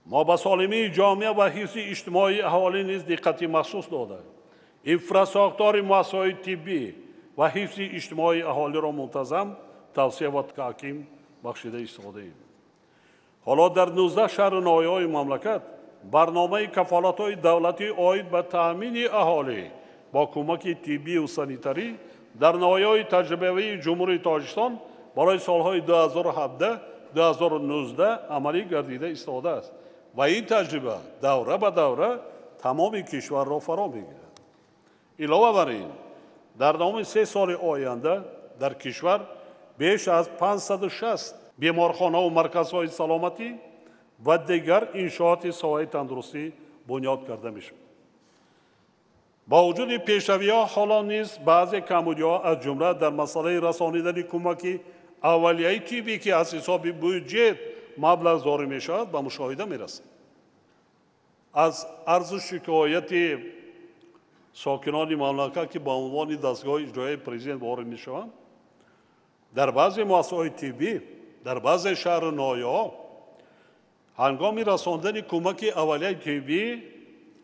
Speaker 2: мо ба солимии ҷомеа ва ҳифзи иҷтимоии аҳолӣ низ диққати махсус додаем. инфрасохтори муассисаҳои тиббӣ ва ҳифзи иҷтимоии аҳолиро мунтазам тавсия ва таҳким бахшида истодаем. ҳоло дар 19 шаҳру ноҳияҳои мамлакат барномаи кафолатҳои давлатӣ оид ба таъмини аҳолӣ бо кӯмаки тиббию санитарӣ дар ноҳияҳои таҷрибавии ҷумҳурии Тоҷикистон барои солҳои 2017-2019 амалӣ гардида истодааст ва ин таҷриба давра ба давра тамоми кишварро фаро мегирад. илова бар ин дар давоми 3 соли оянда дар кишвар беш аз 560 беморхонаҳу марказҳои саломатӣ ва дигар иншооти соҳаи тандурустӣ бунёд карда мешавад. با وجود پیشروی‌ها حالا نیز بعضی کمبودی‌ها از جمله در مسئله رسانیدن کمک اولیه‌ای طبی که از حساب بودجه مبلغ زاری می‌شود به مشاهده می‌رسد. از عرض شکایت ساکنان مملکت که با عنوان دستگاه اجرایی پرزیدنت وارد می‌شوند، در بعضی مؤسسه‌های طبی در بعضی شهر و ناحیه‌ها هنگام رساندن کمک اولیه طبی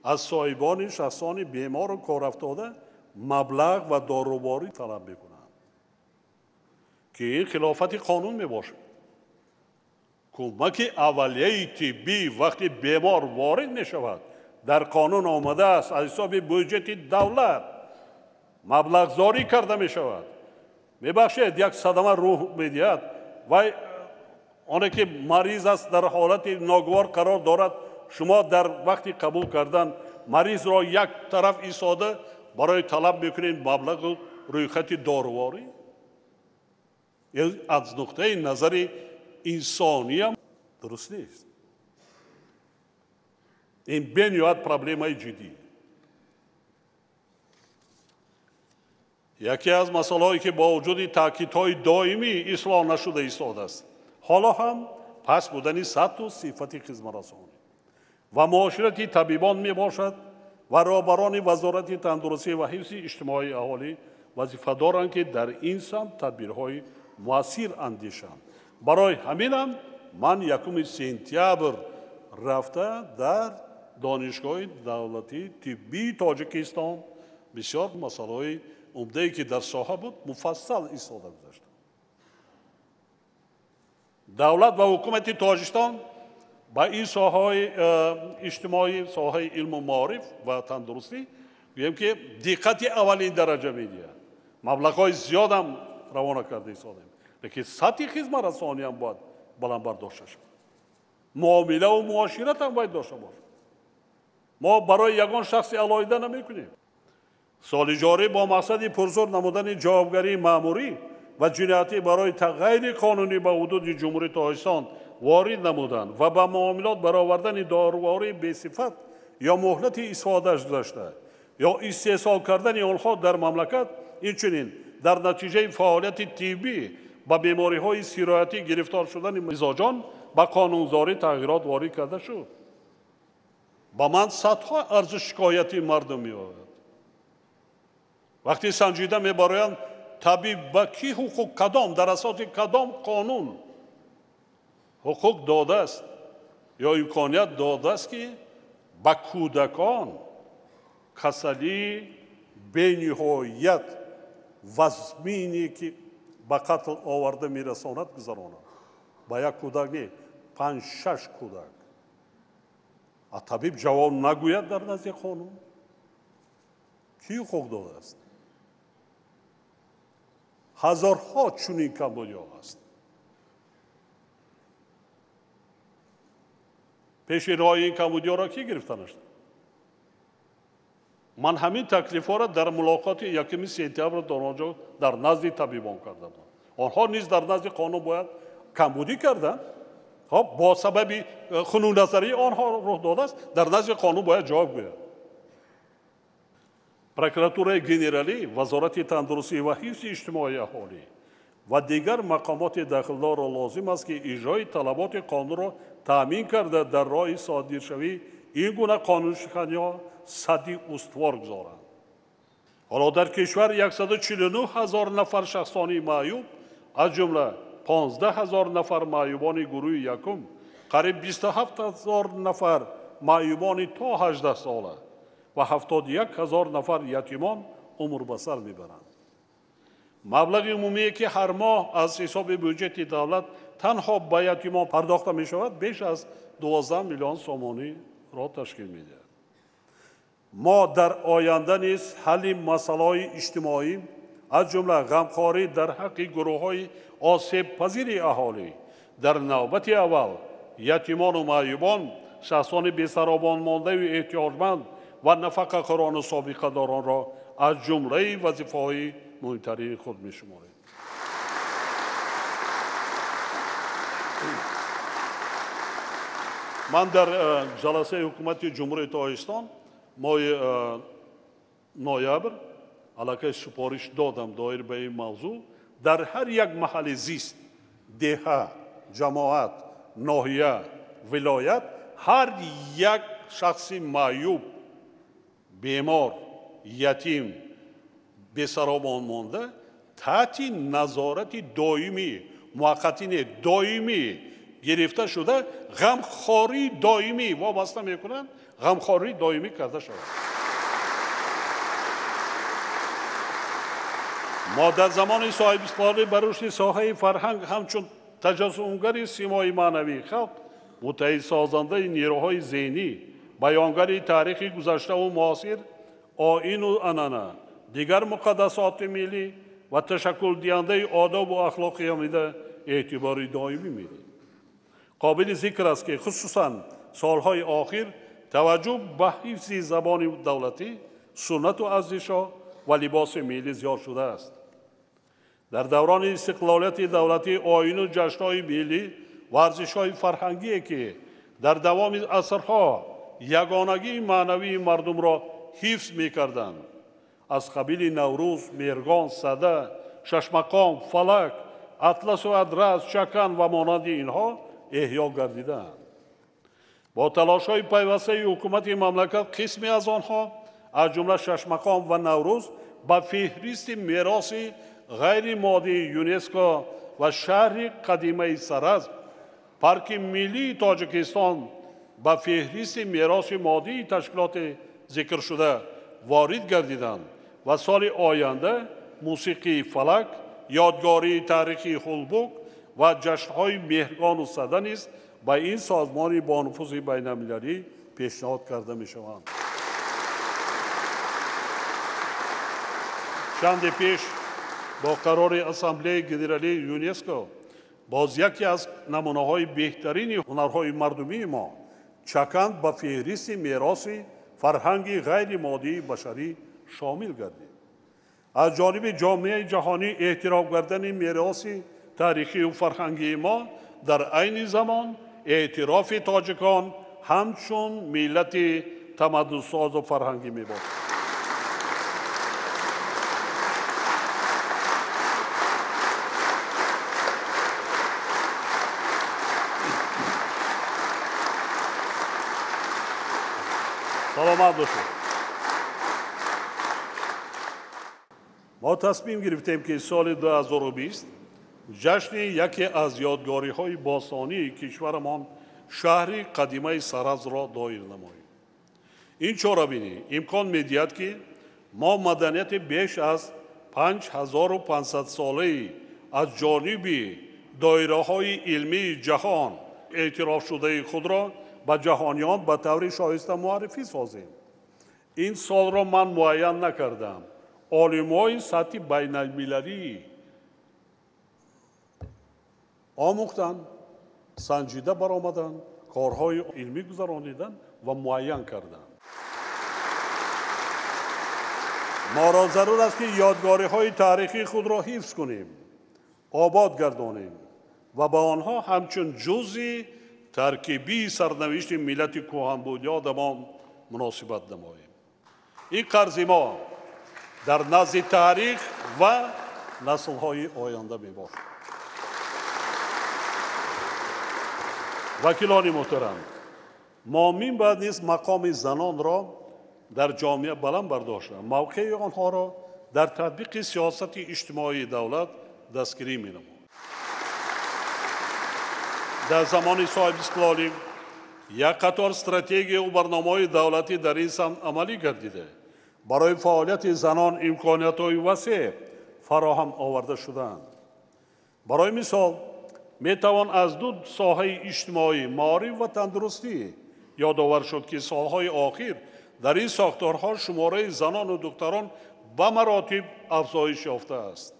Speaker 2: از صاحبان شخصان بیمار و کارافتاده مبلغ و داروباری طلب میکنند که این خلافت قانون میباشد. کمک اولیه طبی وقتی بیمار وارد میشود در قانون آمده است، از حساب بودجه دولت مبلغ زاری کرده میشود. میبخشید یک صدمه روح میدهد و آنه که مریض است در حالت ناگوار قرار دارد، شما در وقتی قبول کردن مریض را یک طرف ایستاده برای طلب میکنید مبلغ روی خط دارواری. از نقطه نظر انسانی هم درست نیست. این بنیاد پرابلمای جدی. یکی از مسائلی که با وجود تاکیدهای دائمی اصلاح نشده ایستاده است، حالا هم پس بودن سطح و صفت خدمت رسانی و معاشرت طبیبان می باشد و رهبران وزارت تندرستی و حفظ اجتماعی اهالی وظیفه دارند که در این سمت تدبیرهای مؤثر اندیشند. برای همینم من 1 سپتامبر رفته در دانشگاه دولتی طبی تاجیکستان بسیار مسائل عمده‌ای که در ساحه بود مفصل ایستاده گذاشتم. دولت و حکومت تاجیکستان با این ساحه اجتماعی، ساحه علم و معارف و تندرستی گویم که دقت اولین درجه میدهد. مبلغ‌های زیاد هم روانه کرده ایستادیم، لیکن سطح خدمت رسانی هم باید بلند داشته شود. معامله و معاشرت هم باید داشته باشد. ما برای یگان شخص علاهیده نمی‌کنیم. سال جاری با مقصد پرزور نمودن جوابگری مأموری و جنایتی برای غیر قانونی به حدود جمهوری تاجیکستان وارد نمودند و به معاملات برآوردن داروهای بی‌صفت یا مهلت استفاده داشته یا استحصال کردن آنها در مملکت، اینچنین در نتیجه فعالیت طبی با بیماری‌های سرایتی گرفتار شدن مزاجان با قانونزاری تغییرات وارد کرده شد. با من صدها عرض شکایتی مردم می‌آید. وقتی سنجیده می‌برند طبیب با کی حقوق کدام در اساس کدام قانون حقوق داده است یا امکانیت داده است که با کودکان کسلی بینهایت وزمینی که به قتل آورده میرساند گذراند. با یک کودک نه، 5-6 کودک. طبیب جواب نگوید در نزد قانون کی حقوق داده است؟ هزارها چنین کمبودیا است. پیش رای این کمبودیا را کی گرفته نشد؟ من همین تکلیف ها را در ملاقات 1 سپتامبر در آنجا در نزد طبیبان کردم. آنها نیز در نزد قانون باید کمبودی کردند. با سبب خنون نظری آنها رخ داده است، در نزد قانون باید جواب گوید. پروکراتورای گنرالی، وزارت تندرستی و حفظ اجتماعی اهالی و دیگر مقامات داخلدار را لازم است که اجرای طلبات قانون را تامین کرده در راه صادرشوی این گونه قانونشکنی‌ها سدی استوار گذارند. حالا در کشور 149,000 نفر شخصانی معیوب، از جمله 15,000 نفر معیوبان گروه یکم، قریب 27,000 نفر معیوبان تا 18 ساله و 71,000 نفر یتیمان عمر به سر میبرند. مبلغ عمومی که هر ماه از حساب بودجه دولت تنها به یتیمان پرداخته می شود بیش از 12 میلیون سومانی را تشکیل میدهد. ما در آینده نیز حل مسائل اجتماعی از جمله غمخواری در حق گروه‌های آسیب پذیر اهالی، در نوبت اول یتیمان و معیوبان، شخصان بی‌سرابان مانده و احتیاجمند و نفقه خوران سابقه داران را از جمله وظیفه‌های مهمترین خود می‌شماریم. من در جلسه حکومت جمهوری تاجیکستان ماه نوامبر علاقه سپارش دادم دایر به این موضوع. در هر یک محل زیست، دهه، جماعت، ناحیه، ولایت، هر یک شخص معیوب، بیمار، یتیم، بی‌سرابان مانده تحت نظارت دائمی، موقتین دائمی گرفته شده، غمخواری دائمی وابسته میکنند. ғамхорӣ доимӣ карда шавад. мо дар замони соҳибистоқлалӣ ба рушди соҳаи фарҳанг ҳамчун таҷассумгари симои маънавии халқ, муттаҳид созандаи нерӯҳои зеҳнӣ, баёнгари таърихи гузаштаву муосир, оину анъана, дигар муқаддасоти миллӣ ва ташаккулдиҳандаи одобу ахлоқи ҳамида эътибори доимӣ медиҳем. қобили зикр аст ки хусусан солҳои охир таваҷҷӯҳ ба ҳифзи забони давлатӣ, суннату арзишҳо ва либоси миллӣ зиёд шудааст. дар даврони истиқлолияти давлатӣ оину ҷашнҳои миллӣ ва арзишҳои фарҳангие ки дар давоми асрҳо ягонагии маънавии мардумро ҳифз мекарданд, аз қабили наврӯз, мергон, сада, шашмақом, фалак, атласу адрас, чакан ва монанди инҳо эҳьё гардидаанд. бо талошҳои пайвастаи ҳукумати мамлакат қисме аз онҳо, аз ҷумла шашмақом ва наврӯз, ба феҳристи мероси ғайримоддии ЮНЕСКО ва шаҳри қадимаи Саразм, парки миллии Тоҷикистон ба феҳристи мероси моддии ташкилоти зикршуда ворид гардиданд ва соли оянда мусиқии фалак, ёдгории таърихи хулбук ва ҷашнҳои меҳргону сада низ ба ин созмони бонуфузи байналмилалӣ пешниҳод карда мешаванд. чанде пеш бо қарори Ассамблеяи Генералии ЮНЕСКО боз яке аз намунаҳои беҳтарини ҳунарҳои мардумии мо, чаканд ба феҳристи мероси фарҳанги ғайримоддии башарӣ шомил гардид. аз ҷониби ҷомеаи ҷаҳонӣ эҳтироф кардани мероси таърихию фарҳангии мо дар айни замон эътирофи тоҷикон ҳамчун миллати тамаддунсозу фарҳангӣ мебошад. саломат бошед. мо тасмим гирифтем ки соли 2020 ҷашни яке аз ёдгориҳои бостонии кишварамон шаҳри қадимаи Саразро доир намоем. ин чорабинӣ имкон медиҳад ки мо маданияти беш аз 5500 солаи аз ҷониби доираҳои илмии ҷаҳон эътирофшудаи худро ба ҷаҳониён ба таври шоиста муаррифӣ созем. ин солро ман муайян накардам. олимои сатҳи байналмилалӣ омӯхтанд, санҷида баромаданд, корҳои илмӣ гузарониданд ва муайян карданд. моро зарур аст ки ёдгориҳои таърихии худро ҳифз кунем, обод гардонем ва ба онҳо ҳамчун ҷузъи таркибии сарнавишти миллати кӯҳанбунёдамон муносибат намоем. ин қарзи мо дар назди таърих ва наслҳои оянда мебошад. вакилони муҳтарам, мо минбаъд низ мақоми занонро дар ҷомеа баланд бардошта, мавқеи онҳоро дар татбиқи сиёсати иҷтимоии давлат дастгирӣ менамоем. дар замони соҳибистиқлолӣ як қатор стратегияу барномаҳои давлатӣ дар ин самт амалӣ гардида, барои фаъолияти занон имкониятҳои васеъ фароҳам оварда шудаанд. барои мисол, метавон аз ду соҳаи иҷтимоӣ, маориф ва тандурустӣ ёдовар шуд, ки солҳои охир дар ин сохторҳо шумораи занону духтарон ба маротиб афзоиш ёфтааст.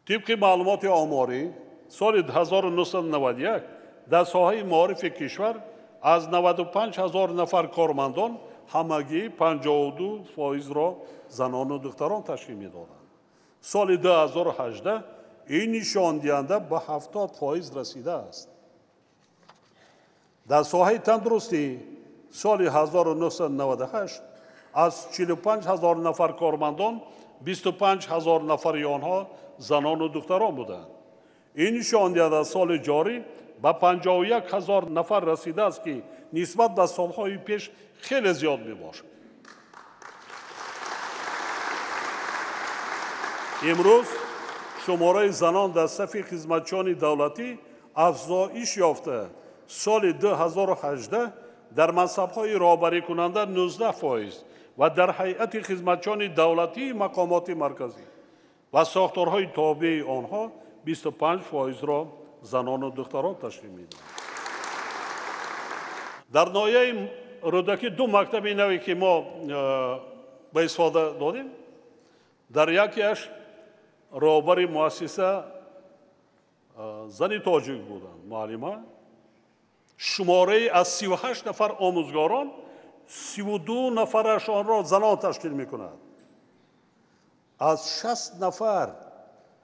Speaker 2: тибқи маълумоти оморӣ, соли 1991 дар соҳаи маорифи кишвар аз 95 000 нафар кормандон ҳамагӣ 52%-ро занону духтарон ташкил медоданд. соли 2018 ин нишондиҳанда ба 70% расидааст. дар соҳаи тандурустӣ соли 1998 аз 45 000 нафар кормандон 25 000 нафари онҳо занону духтарон буданд. ин нишондиҳанда соли ҷорӣ ба 51 000 нафар расидааст, ки нисбат ба солҳои пеш хеле зиёд мебошад. имрӯз шумораи занон дар сафи хизматчиёни давлатӣ афзоиш ёфта, соли 2018 در منصب‌های راهبری کننده 19% و در هیئت خدمتچیان دولتی مقامات مرکزی و ساختارهای تابع آنها 25% را زنان و دختران تشکیل می‌دهند. در ناحیه رودکی دو مکتب نوی که ما به استفاده دادیم، در یکیش راهبر مؤسسه زنی تاجیک بودند، معلمه. شماره از 38 نفر آموزگاران 32 نفرشان را زنان تشکیل می‌کند. از 60 نفر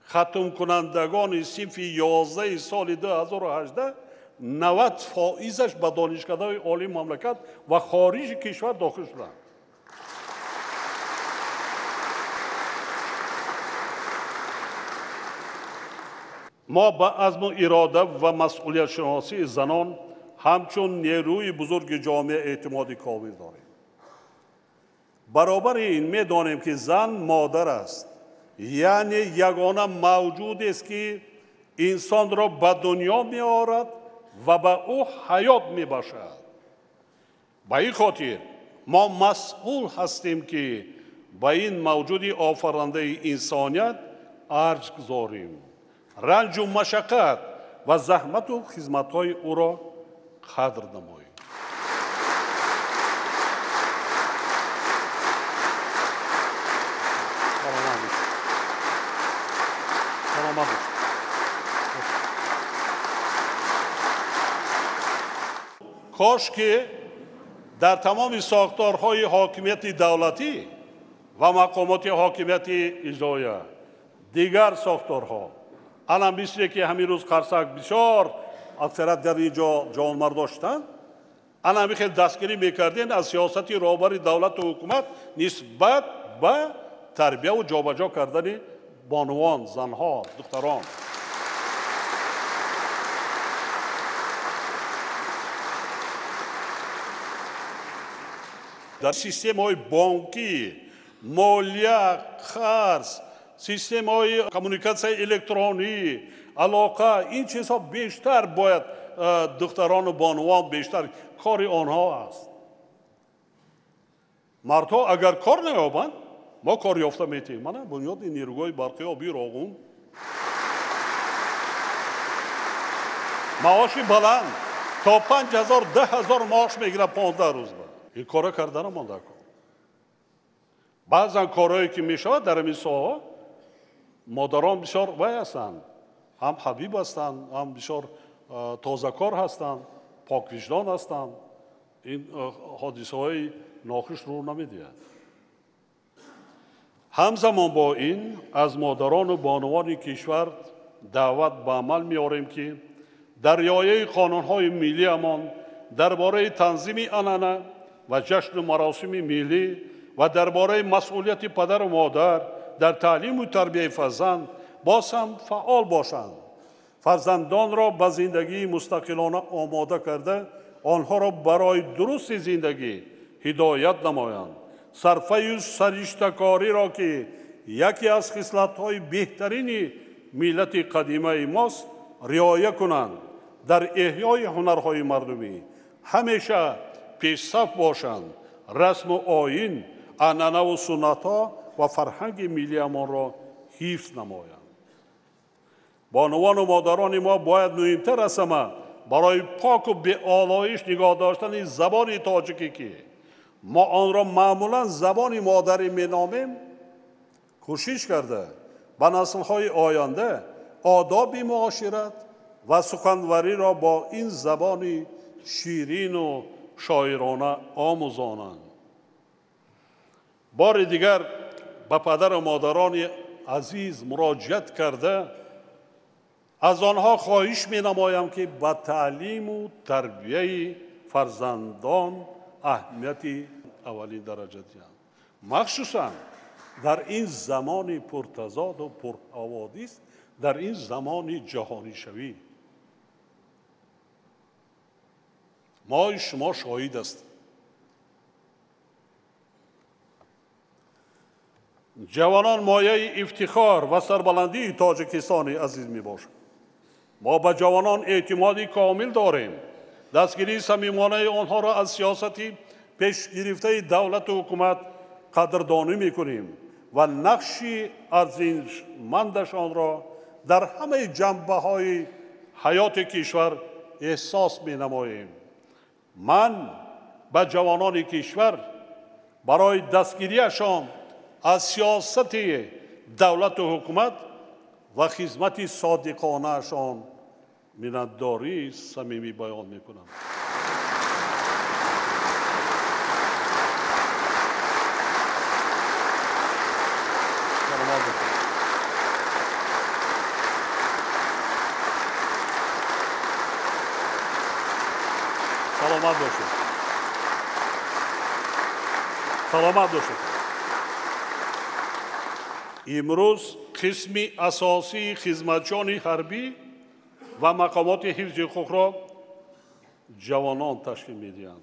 Speaker 2: ختم کنندگان صنف 11 سال 2018 90% به دانشکده‌های عالی مملکت و خارج کشور داخل شدند. ما با عزم و اراده و مسئولیت شناسی زنان همچون نیروی بزرگ جامعه اعتماد کامل داریم. برابر این می‌دانیم که زن مادر است، یعنی یگانه موجود است که انسان را به دنیا می‌آورد و به او حیات می‌بخشد. به این خاطر ما مسئول هستیم که به این موجود آفریننده انسانیت ارج گذاریم، رنج و مشقت و زحمت و خدمت‌های او را قدر نماییم. کاش که در تمام ساختارهای حاکمیت دولتی و مقامات حاکمیت اجرایی دیگر ساختارها، الان مثل که همین روز قرصک بسیار اکثرت در اینجا جوانمرد داشتند، الان خیلی دستگیری میکردین از سیاست راهبر دولت و حکومت نسبت به تربیه و جابجا کردن بانوان، زنها، دختران. در سیستم‌های بانکی، مالیه، خرج، سیستم‌های کمیونیکاسیون الکترونیکی، علاقه، این چیزها بیشتر باید دختران و بانوان بیشتر کار آنها است. مردها اگر کار نیابند ما کار یافته میتیم. من بنیاد نیروهای برقی آبی راغون معاشی بلند تا 5000 10000 معاش میگیره 15 روز بعد. این کارا کردن مونده کن. بعضا کارهایی که میشود در این ساحه مادران بسیار وای هستند، هم حبیب هستند، هم بسیار تازه کار هستند، پاک وجدان هستند. این حادثه های ناخوش رو نمیدهد. همزمان با این از مادران و بانوان کشور دعوت به عمل می‌آوریم که در رعایت قانون‌های ملی امان درباره تنظیم عنعنه و جشن و مراسم ملی و درباره مسئولیت پدر و مادر در تعلیم و تربیت فرزند باز هم فعال باشند. فرزندان را به زندگی مستقلانه آماده کرده آنها را برای درست زندگی هدایت نمایند. صرفه سرشته‌کاری را که یکی از خصلت‌های بهترین ملت قدیمه ماست رعایت کنند. در احیای هنرهای مردمی همیشه پیش‌صف باشند. رسم و آیین، عنعنه و سنت‌ها و فرهنگ ملی امان را حفظ نمایند. بانوان و مادران ما باید مهمتر از همه برای پاک و به آلایش نگاه داشتن زبان تاجیکی که ما آن را معمولا زبان مادری مینامیم کوشش کرده به نسل‌های آینده آداب معاشرت و سخنوری را با این زبان شیرین و شاعرانه آموزانند. بار دیگر به پدر و مادران عزیز مراجعت کرده از آنها خواهش می نمایم که به تعلیم و تربیه فرزندان اهمیت اولین درجه دهند. مخصوصا در این زمان پرتضاد و پرحوادث، در این زمان جهانی شوی ما شما شاهد است. جوانان مایه افتخار و سربلندی تاجیکستان عزیز می باشند. ما به جوانان اعتمادی کامل داریم. دستگیری صمیمانه آنها را از سیاستی پیش گرفته دولت و حکومت قدردانی می‌کنیم و نقشی ارزشمندشان را در همه جنبه‌های حیات کشور احساس می‌نماییم. من به جوانان کشور برای دستگیریشان از سیاست دولت و حکومت و خدمت صادقانه‌شان منتداری صمیمی بیان می‌کنم. سلامت باشید. سلامت باشید. امروز قسمی اساسی خدمتچیان حربی و مقامات حفظ حقوق را جوانان تشکیل می‌دهند.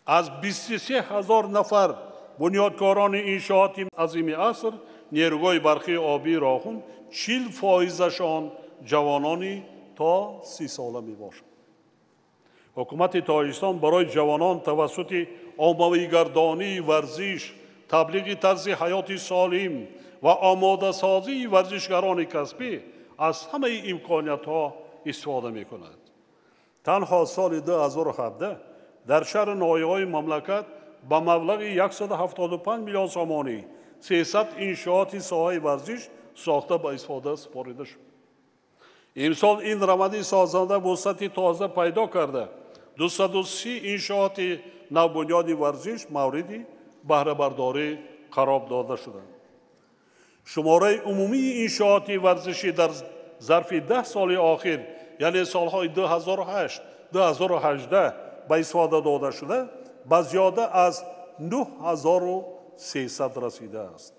Speaker 2: از 23,000 نفر بنیادکاران انشاءات عظیم عصر نیروهای برقی آبی راهون 40% جوانانی تا 30 ساله میباشند. حکومت تاجیکستان برای جوانان توسط آموزشگردانی ورزش، تبلیغ طرز حیات سالم و آماده سازی ورزشکاران کسبی از همه امکانیت‌ها استفاده می‌کند. تنها سال 2017 در شهر نایهای مملکت با مبلغ 175 میلیون سامانی 300 انشاءات ساحه ورزش ساخته به استفاده سپارده شد. امسال این روند سازنده وسعت تازه پیدا کرده 230 انشاءات نوبنیاد ورزش موردی بهره برداری قرار داده شدند. شماره عمومی انشاءات ورزشی در ظرف 10 سال آخر یعنی سالهای 2008 2018 به استفاده داده شده به زیاده از 9300 رسیده است.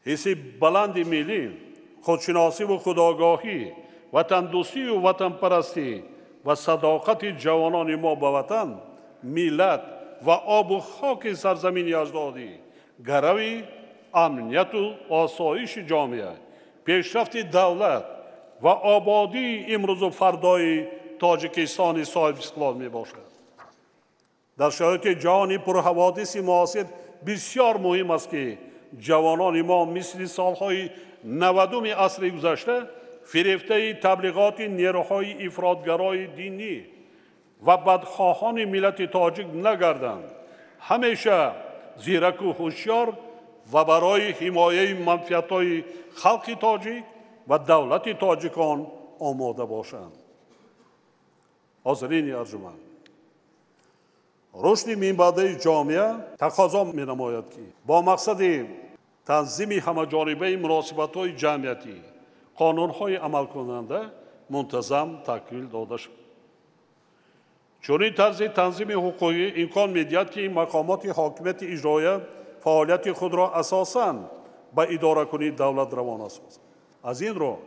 Speaker 2: حس بلند ملی، خودشناسی و خودآگاهی، وطندوستی و وطن پرستی و صداقت جوانان ما به وطن، ملت و آب و خاک سرزمین اجدادی، گروی امنیت و آسایش جامعه، پیشرفت دولت و آبادی امروز و فردای تاجیکستان صاحب استقلال می باشد. در شرایط جهانی پرحوادث معاصر بسیار مهم است که جوانان ما مثل سالهای 90 عصر گذشته فریفته تبلیغات نیروهای افراطگرای دینی و بدخواهان ملت تاجیک نگردند. همیشه زیرک و هوشیار و برای حمایت منفعت‌های خلق تاجیک و دولت تاجیکان آماده باشند. حاضرین ارجمند، رشد منبعه جامعه تقاضا می‌نماید که با مقصد تنظیم همه‌جانبه مناسبت‌های جمعیتی قانون‌های عمل کننده منتظم تکمیل داده شد. چنین طرز تنظیم حقوقی امکان می‌دهد که مقامات حاکمیت اجرایی فعالیت خود را اساساً به اداره کنی دولت روانه سازند. از این رو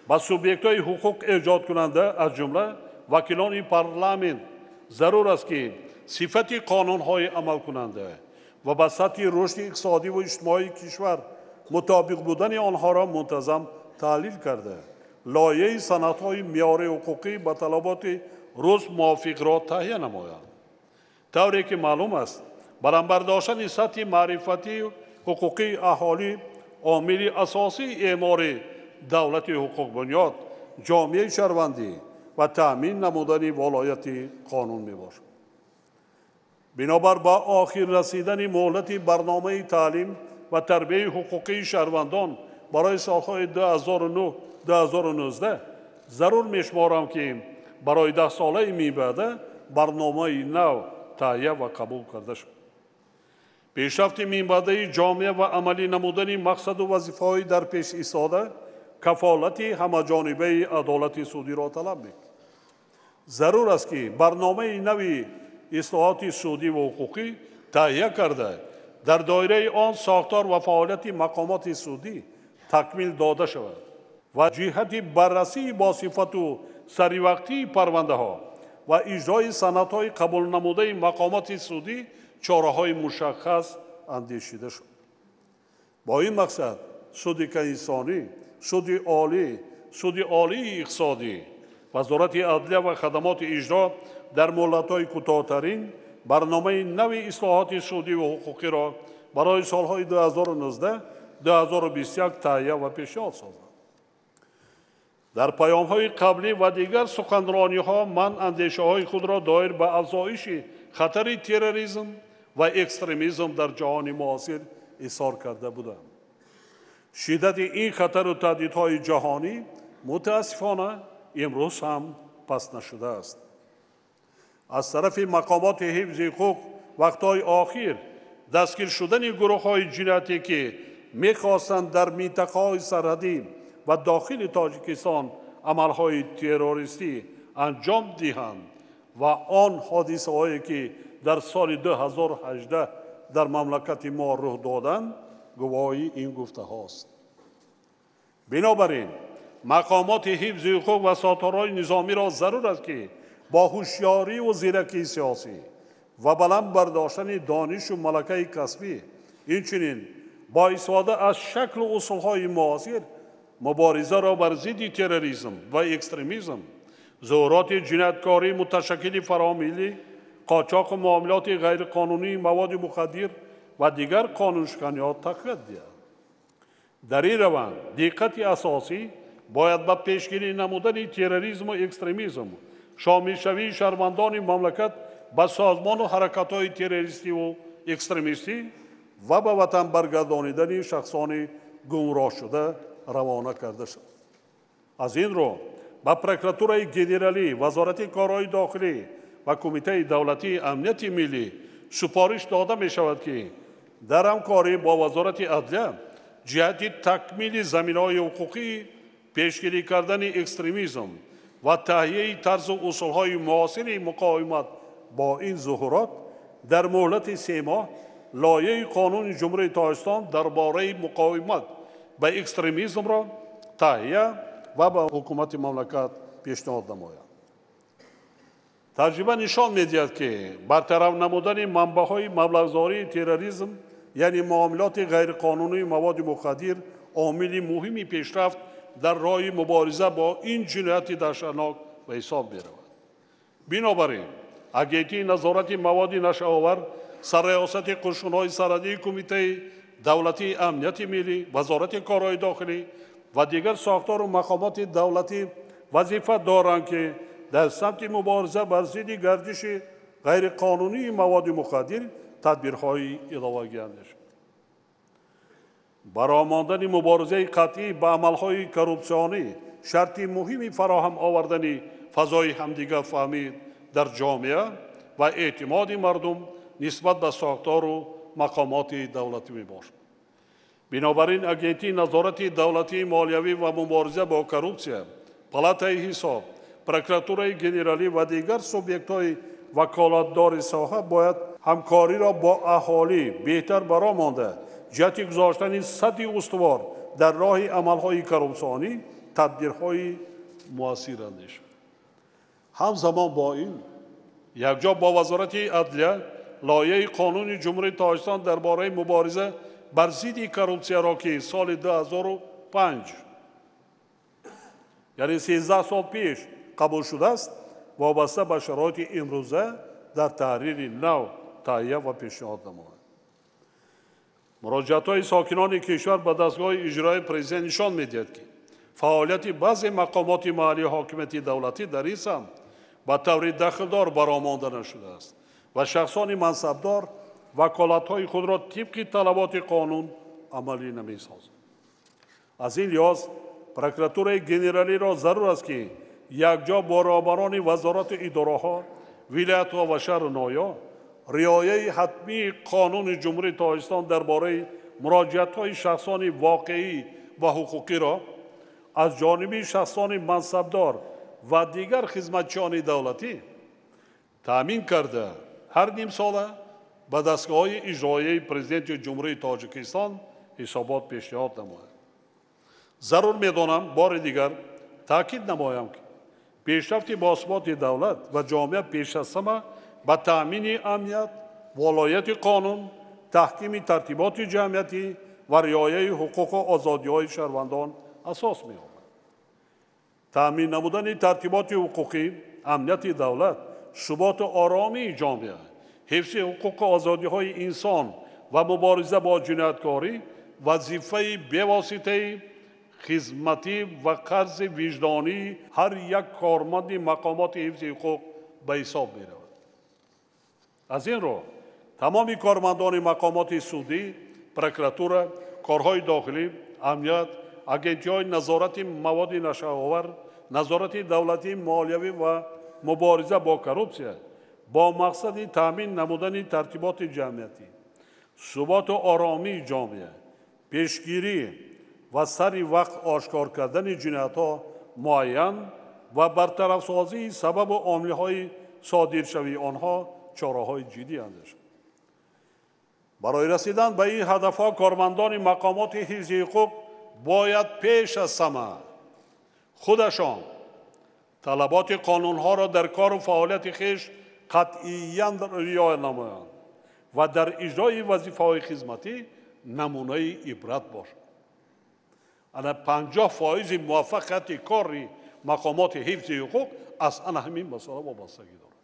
Speaker 2: با سوبیکت‌های حقوق ایجاد کننده از جمله وکیلان پارلمان ضرور است که صفت قانون‌های عمل کننده و با سطح رشد اقتصادی و اجتماعی کشور مطابق بودن آنها را منتظم تحلیل کرده لایحه سندهای معیار حقوقی با طلبات روز موافق را تهیه نمایند. طوری که معلوم است برابر داشتن سطح معرفتی حقوقی اهالی عامل اساسی اعمار دولت حقوق بنیاد جامعه شهروندی و تأمین نمودن ولایت قانون می باشد. بنابر با آخر رسیدن مهلت برنامه تعلیم و تربیت حقوقی شهروندان برای سالهای 2009-2019 ضرور میشمارم که برای 10 ساله میبعد برنامه نو تهیه و قبول کرده شد. پیشرفت منبعه جامعه و عملی نمودن مقصد و وظیفه‌های در پیش ایستاده کفالت همه‌جانبه عدالت سودی را طلب می‌کند. ضرور است که برنامه نوی اصلاحات سودی و حقوقی تهیه کرده در دایره آن ساختار و فعالیت مقامات سودی تکمیل داده شود و جهت بررسی با صفت و سریوقتی پرونده ها و اجرای سندهای قبول نموده مقامات سودی چاره‌های مشخص اندیشیده شد. با این مقصد سود انسانی، سود عالی، سود عالی اقتصادی، вазорати адлия ва хадамоти иҷро дар муҳлатҳои кӯтоҳтарин барномаи нави ислоҳоти судиву ҳуқуқиро барои солҳои 2019-2021 таҳия ва пешниҳод созад. дар паёмҳои қаблӣ ва дигар суханрониҳо ман андешаҳои худро доир ба афзоиши хатари терроризм ва экстремизм дар ҷаҳони муосир изҳор карда будам. шиддати ин хатару таҳдидҳои ҷаҳонӣ мутаассифона имрӯз ҳам паст нашудааст. аз тарафи мақомоти ҳифзи ҳуқуқ вақтҳои охир дастгир шудани гурӯҳҳои ҷиноятӣ ки мехостанд дар минтақаҳои сарҳадӣ ва дохили Тоҷикистон амалҳои террористӣ анҷом диҳанд ва он ҳодисаҳое ки дар соли 2018 дар мамлакати мо рух доданд гувоҳии ин гуфтаҳост. бинобар ин мақомоти ҳифзи ҳуқуқ ва сотарҳои низомиро зарур аст ки бо ҳушёрию зиракии сиёсӣ ва баланд бардоштани донишу малакаи касбӣ инчунин бо истифода аз шаклу усулҳои муосир муборизаро бар зидди терроризм ва экстремизм, зуҳуроти ҷинояткории муташаккили фаромиллӣ, қочоқу муомилоти ғайриқонунии маводи мухаддир ва дигар қонуншиканиҳо тақвият диҳад. дар ин раванд диққати асосӣ бояд ба пешгирӣ намудани терроризму экстремизм, шомилшавии шаҳрвандони мамлакат ба созмону ҳаракатҳои террористиву экстремистӣ ва ба ватан баргардонидани шахсони гумроҳшуда равона карда шуд. аз ин рӯ ба прокуратураи генералӣ, вазорати корҳои дохилӣ ва кумитаи давлатии амнияти миллӣ супориш дода мешавад ки дар ҳамкорӣ бо вазорати адлия ҷиҳати такмили заминаҳои ҳуқуқии пешгирӣ кардани экстремизм ва таҳияи тарзу усулҳои муосири муқовимат бо ин зуҳурот дар муҳлати 3 моҳ лоиҳаи қонуни ҷумҳурии Тоҷикистон дар бораи муқовимат ба экстремизмро таҳия ва ба ҳукумати мамлакат пешниҳод намояд. таҷриба нишон медиҳад ки бартараф намудани манбаъҳои маблағзории терроризм яъне муомилоти ғайриқонунии маводи мухаддир омили муҳими пешрафт дар роҳи мубориза бо ин ҷинояти даҳшатнок ба ҳисоб меравад. бинобар ин агентии назорати маводи нашаовар сарраёсати қушунҳои сарҳадии кумитаи давлатии амнияти миллӣ, вазорати корҳои дохилӣ ва дигар сохтору мақомоти давлатӣ вазифа доранд ки дар самти мубориза бар зидди гардиши ғайриқонунии маводи мухаддир тадбирҳои иловагӣ андешанд. баромондани муборизаи қатъӣ ба амалҳои коррупсионӣ шарти муҳими фароҳам овардани фазои ҳамдигарфаҳмӣ дар ҷомеа ва эътимоди мардум нисбат ба сохтору мақомоти давлатӣ мебошад. бинобар ин агентии назорати давлатии молиявӣ ва мубориза бо коррупсия, палатаи ҳисоб, прокуратураи генералӣ ва дигар субъектҳои ваколатдори соҳа бояд ҳамкориро бо аҳолӣ беҳтар баромонда ҷиҳати гузоштани садди устувор дар роҳи амалҳои коррупсионӣ тадбирҳои муассир андешанд. ҳамзамон бо ин якҷо бо вазорати адлия лоиҳаи қонуни ҷумҳурии Тоҷикистон дар бораи мубориза бар зидди коррупсияро ки соли 2005 яъне 13 сол пеш қабул шудааст вобаста ба шароити имрӯза дар таҳрири нав таҳия ва пешниҳод намояд. муроҷиатҳои сокинони кишвар ба дастгоҳи иҷрои президент нишон медиҳад ки фаъолияти баъзе мақомоти маҳаллии ҳокимияти давлатӣ дар ин самт ба таври дахлдор баромонда нашудааст ва шахсони мансабдор ваколатҳои худро тибқи талаботи қонун амалӣ намесозанд. аз ин лиҳоз прокуратураи генералиро зарур аст ки якҷо бо роҳбарони вазорату идораҳо, вилоятҳо ва шаҳру ноҳиё риояи ҳатмии қонуни ҷумҳурии Тоҷикистон дар бораи муроҷиатҳои шахсони воқеӣ ва ҳуқуқиро аз ҷониби шахсони мансабдор ва дигар хизматчиёни давлатӣ таъмин карда ҳар нимсола ба дастгоҳҳои иҷроияи Президенти Ҷумҳурии Тоҷикистон ҳисобот пешниҳод намояд. зарур медонам бори дигар таъкид намоям ки пешрафти босиботи давлат ва ҷомеа пеш аз ҳама ба таъмини амният, волояти қонун, таҳкими тартиботи ҷамъиятӣ ва риояи ҳуқуқу озодиҳои шаҳрвандон асос меёбад. таъмин намудани тартиботи ҳуқуқӣ, амнияти давлат, суботу оромии ҷомеа, ҳифзи ҳуқуқу озодиҳои инсон ва мубориза бо ҷинояткорӣ вазифаи бевоситаи хизматӣ ва қарзи виҷдонии ҳар як корманди мақомоти ҳифзи ҳуқуқ ба ҳисоб меравад. аз ин роҳ тамоми кормандони мақомоти судӣ, прокуратура, корҳои дохилӣ, амният, агентиҳои назорати маводи нашаовар, назорати давлатии молиявӣ ва мубориза бо коррупсия бо мақсади таъмин намудани тартиботи ҷамъиятӣ, суботу оромии ҷомеа, пешгирӣ ва сари вақт ошкор кардани ҷиноятҳо муайян ва бартарафсозии сабабу омилҳои содиршавии онҳо чораҳои ҷиддӣ андешанд. барои расидан ба ин ҳадафҳо кормандони мақомоти ҳифзи ҳуқуқ бояд пеш аз ҳама худашон талаботи қонунҳоро дар кору фаъолияти хеш қатъиян риоя намоянд ва дар иҷрои вазифаҳои хизматӣ намунаи ибрат бошанд. ана 50% муваффақияти кори мақомоти ҳифзи ҳуқуқ аз ана ҳамин масъала вобастагӣ дорад.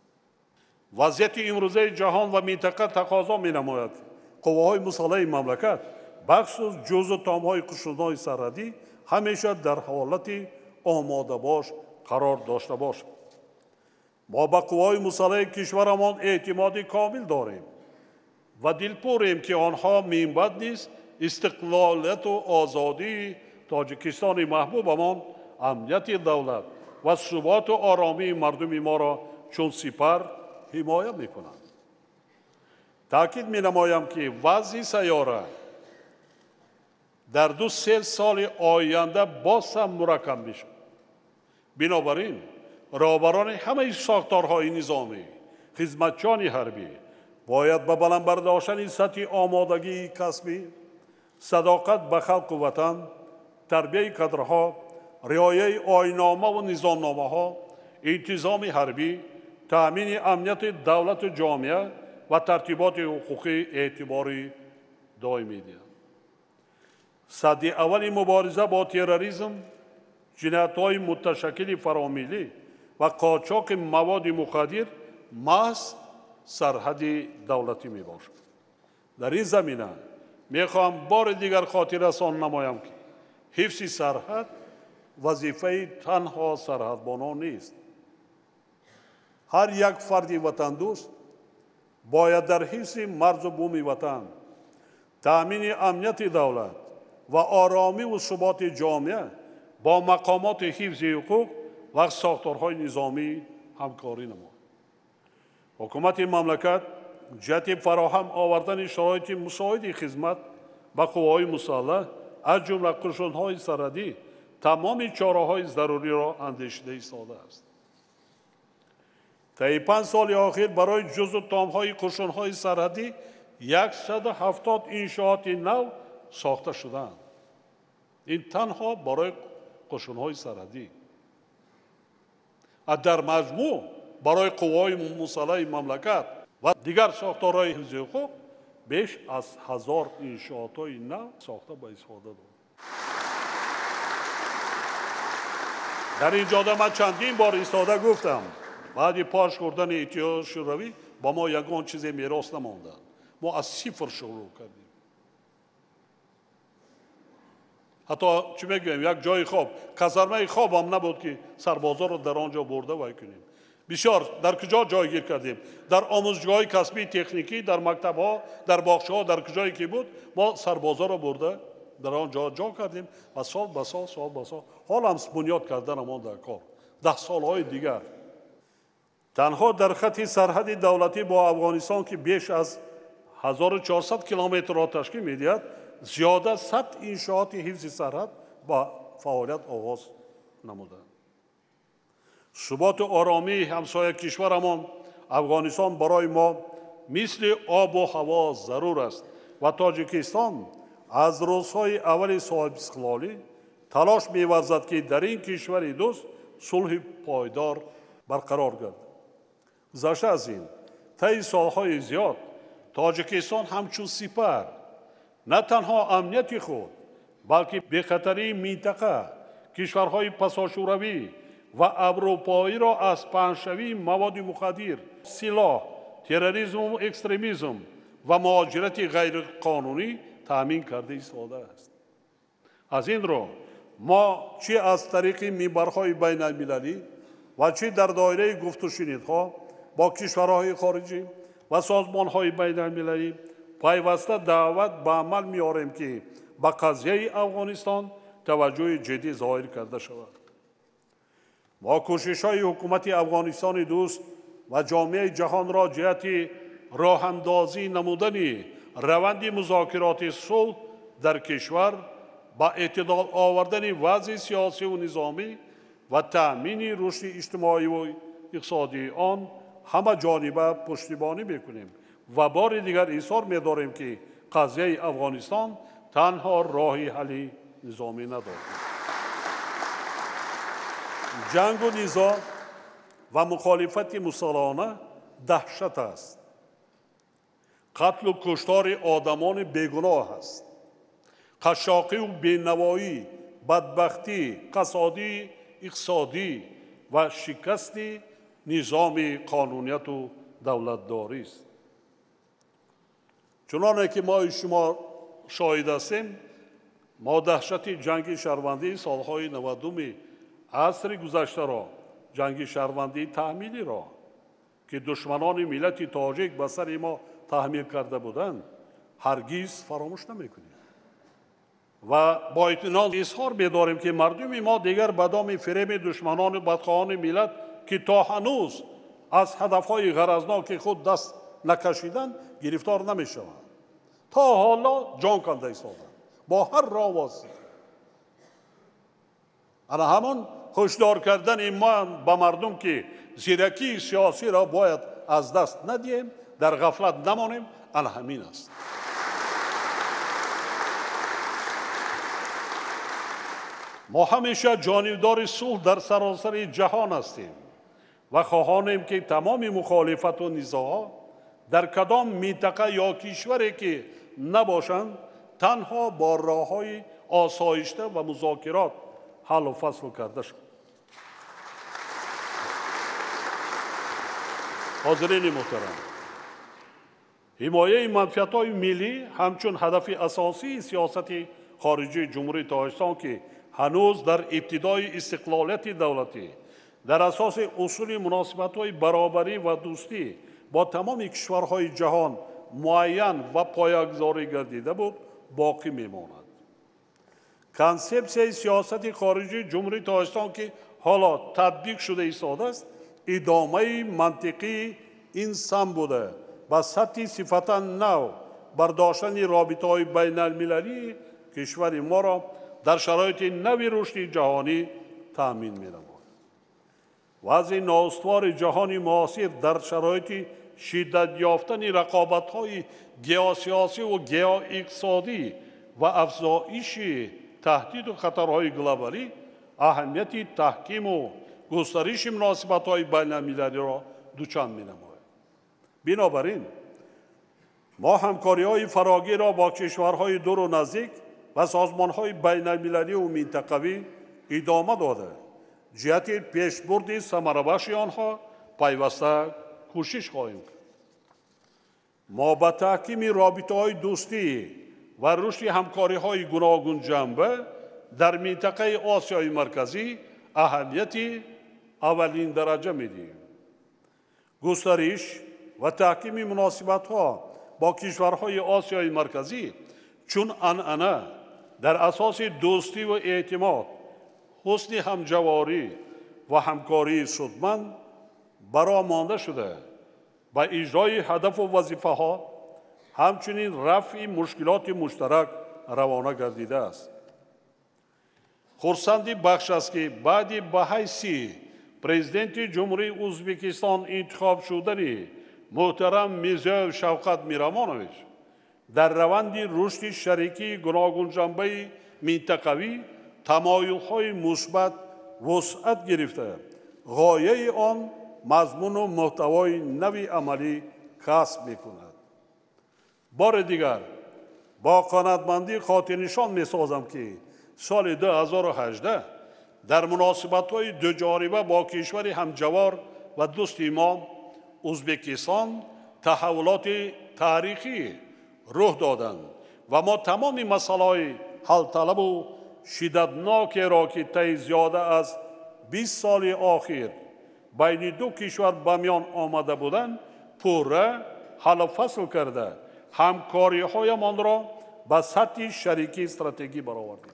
Speaker 2: вазъияти имрӯзаи ҷаҳон ва минтақа тақозо менамояд қувваҳои мусаллаҳи мамлакат бахшус ҷузу томҳои қушунҳои сарҳадӣ ҳамеша дар ҳолати омодабош қарор дошта бошад. мо ба қувваҳои мусаллаҳи кишварамон эътимоди комил дорем ва дилпурем ки онҳо минбаъд низ истиқлолияту озодии тоҷикистони маҳбубамон, амнияти давлат ва суботу оромии мардуми моро чун сипар ҳимоя мекунанд. таъкид менамоям ки вазъи сайёра дар 2-3 соли оянда боз ҳам мураккаб мешавад. бинобар ин роҳбарони ҳамаи сохторҳои низомӣ, хизматчони ҳарбӣ бояд ба баланд бардоштани сатҳи омодагии касбӣ, садоқат ба халқу ватан, тарбияи кадрҳо, риояи ойнномаву низомномаҳо, интизоми ҳарбӣ, таъмини амнияти давлату ҷомеа ва тартиботи ҳуқуқӣ эътибори доимӣ диҳанд. садди аввали мубориза бо терроризм, ҷиноятҳои муташаккили фаромилӣ ва қочоқи маводи мухаддир маҳз сарҳади давлатӣ мебошад. дар ин замина мехоҳам бори дигар хотиррасон намоям ки ҳифзи сарҳад вазифаи танҳо сарҳадбонон нест. ҳар як фарди ватандӯст бояд дар ҳифзи марзу буми ватан, таъмини амнияти давлат ва оромиву суботи ҷомеа бо мақомоти ҳифзи ҳуқуқ ва сохторҳои низомӣ ҳамкорӣ намояд. ҳукумати мамлакат ҷиҳати фароҳам овардани шароити мусоиди хизмат ба қувваҳои мусаллаҳ аз ҷумла қушунҳои сарҳадӣ тамоми чораҳои заруриро андешида истода аст. таи 5 соли охир барои ҷузу томҳои қушунҳои сарҳадӣ 170 иншооти нав сохта шудаанд. ин танҳо барои қушунҳои сарҳадӣ. дар маҷмӯъ барои қувваҳои мусаллаҳи мамлакат ва дигар сохторҳои ҳифзи ҳуқуқ беш аз 1000 иншоотҳои нав сохта ба истифода дод. дар ин ҷода ман чандин бор истода гуфтам, баъди пош хӯрдани иттиҳоди шӯравӣ ба мо ягон чизе мерос намонда. мо аз сифр шурӯъ кардем. ҳатто чӣ мегӯем, як ҷои хоб, казармаи хоб ҳам набуд ки сарбозорро дар он ҷо бурда вай кунем. бисёр дар куҷо ҷойгир кардем? дар омӯзишгоҳи касбии техникӣ, дар мактабҳо, дар бохчаҳо, дар куҷое ки буд, мо сарбозорро бурда дар он ҷо кардем ва сол ба сол ҳол ҳам бунёд карда намонда кор. 10 солҳои дигар танҳо дар хатти сарҳади давлатӣ бо афғонистон ки беш аз 1400 километрро ташкил медиҳад, зиёда 100 иншооти ҳифзи сарҳад ба фаъолият оғоз намуданд. суботу оромии ҳамсоя кишварамон афғонистон барои мо мисли обу ҳаво зарур аст ва Тоҷикистон аз рӯзҳои аввали соҳибистиқлолӣ талош меварзад ки дар ин кишвари дӯст сулҳи пойдор барқарор гардад. гузашта аз ин таи солҳои зиёд Тоҷикистон ҳамчун сипар на танҳо амнияти худ, балки бехатарии минтақа, кишварҳои пасошӯравӣ و اروپایی را از پنه‌شوی مواد مخدر، سلاح، تروریسم و اکستریمیسم و مهاجرت غیرقانونی تأمین کرده ایستاده است. از این رو ما چه از طریق منبرهای بین المللی و چه در دایره گفت و شنیدها با کشورهای خارجی و سازمانهای بین المللی پیوسته دعوت به عمل می‌آوریم که به قضیه افغانستان توجه جدی ظاهر کرده شود. ما کوشش‌های حکومت افغانستان دوست و جامعه جهان را جهت راه اندازی نمودن روند مذاکرات صلح در کشور با اعتدال آوردن وضع سیاسی و نظامی و تأمین رشد اجتماعی و اقتصادی آن همه جانبه پشتیبانی میکنیم و بار دیگر اصرار می‌داریم که قضیه افغانستان تنها راه حل نظامی ندارد. جنگ و نزاع و مخالفت مسلحانه دهشت است. قتل و کشتار آدمان بیگناه است. قشاقی و بینوایی، بدبختی، کسادی اقتصادی و شکست نظام قانونیت و دولتداری است. چنانه که ما شما شاهد هستیم، ما دهشت جنگ شهروندی سالهای 90 عصر گذشته را، جنگ شهروندی تحمیلی را که دشمنان ملت تاجیک به سر ما تحمیل کرده بودند هرگز فراموش نمی‌کنیم و با اطمینان اظهار می‌داریم که مردم ما دیگر به دام فریب دشمنان و بدخواهان ملت که تا هنوز از هدف‌های غرضناک خود دست نکشیدند گرفتار نمی‌شوند. تا حالا جان کنده ایستادند با هر راه واسطه. انا همان هشدار کردن ما به مردم که زیرکی سیاسی را باید از دست ندیم، در غفلت نمانیم، انا همین است. ما همیشه جانبدار صلح در سراسر جهان هستیم و خواهانیم که تمام مخالفت و نزاع‌ها در کدام منطقه یا کشوری که نباشند تنها با راه‌های آسایشته و مذاکرات حل و فصل کرده شد. حاضرین محترم، حمایه منفعت‌های ملی همچون هدف اساسی سیاست خارجی جمهوری تاجیکستان که هنوز در ابتدای استقلالیت دولتی در اساس اصول مناسبت‌های برابری و دوستی با تمام کشورهای جهان معین و پایه‌گذاری گردیده بود باقی می‌ماند. کنسپسیون سیاست خارجی جمهوری تاجیکستان که حالا تطبیق شده ایستاده است ادامه منطقی این سم بوده با سطح صفتا نو برداشتن رابطه‌های بین المللی کشور ما را در شرایط نوی رشد جهانی تأمین می‌نماید. وضع نااستوار جهانی معاصر در شرایط شدت یافتن رقابت‌های گیاه‌سیاسی و گیاه-اقتصادی و افزایش تهدید و خطرهای گلوبالی اهمیت تحکیم و گسترش مناسبت‌های بین المللی را دوچند می‌نماید. بنابراین ما همکاری‌های فراگیر را با کشورهای دور و نزدیک و سازمان‌های بین المللی و منطقوی ادامه داده جهت پیشبرد ثمره‌بخش آنها پیوسته کوشش خواهیم کرد. ما با تحکیم رابطه‌های دوستی و رشد همکاری‌های گوناگون جنبه در منطقه آسیای مرکزی اهمیت اولین درجه می‌دهیم. گسترش و تحکیم مناسبت‌ها با کشورهای آسیای مرکزی چون عنعنه در اساس دوستی و اعتماد، حسن همجواری و همکاری سودمند برآمده شده با اجرای هدف و وظیفه‌ها همچنین رفع مشکلات مشترک روانه گردیده است. خرسندی بخش است که بعد به حیث پرزیدنت جمهوری ازبکستان انتخاب شدن محترم میرزا شوکت میرامونویچ در روند رشد شریکی گوناگون جنبه منطقوی تمایل‌های مثبت وسعت گرفته غایه آن مضمون و محتوای نوی عملی کسب می‌کند. بار دیگر با قناعتمندی خاطر نشان می‌سازم که سال 2018 در مناسبت‌های دوجانبه با کشور همجوار و دوست ما ازبکستان تحولات تاریخی رخ دادند و ما تمام مسائل حل طلب و شدتناک را که طی زیاده از 20 سال آخر بین دو کشور به میان آمده بودند پوره حل و فصل کرده همکاری‌هایمان را به سطح شریکی استراتژی برآوردیم.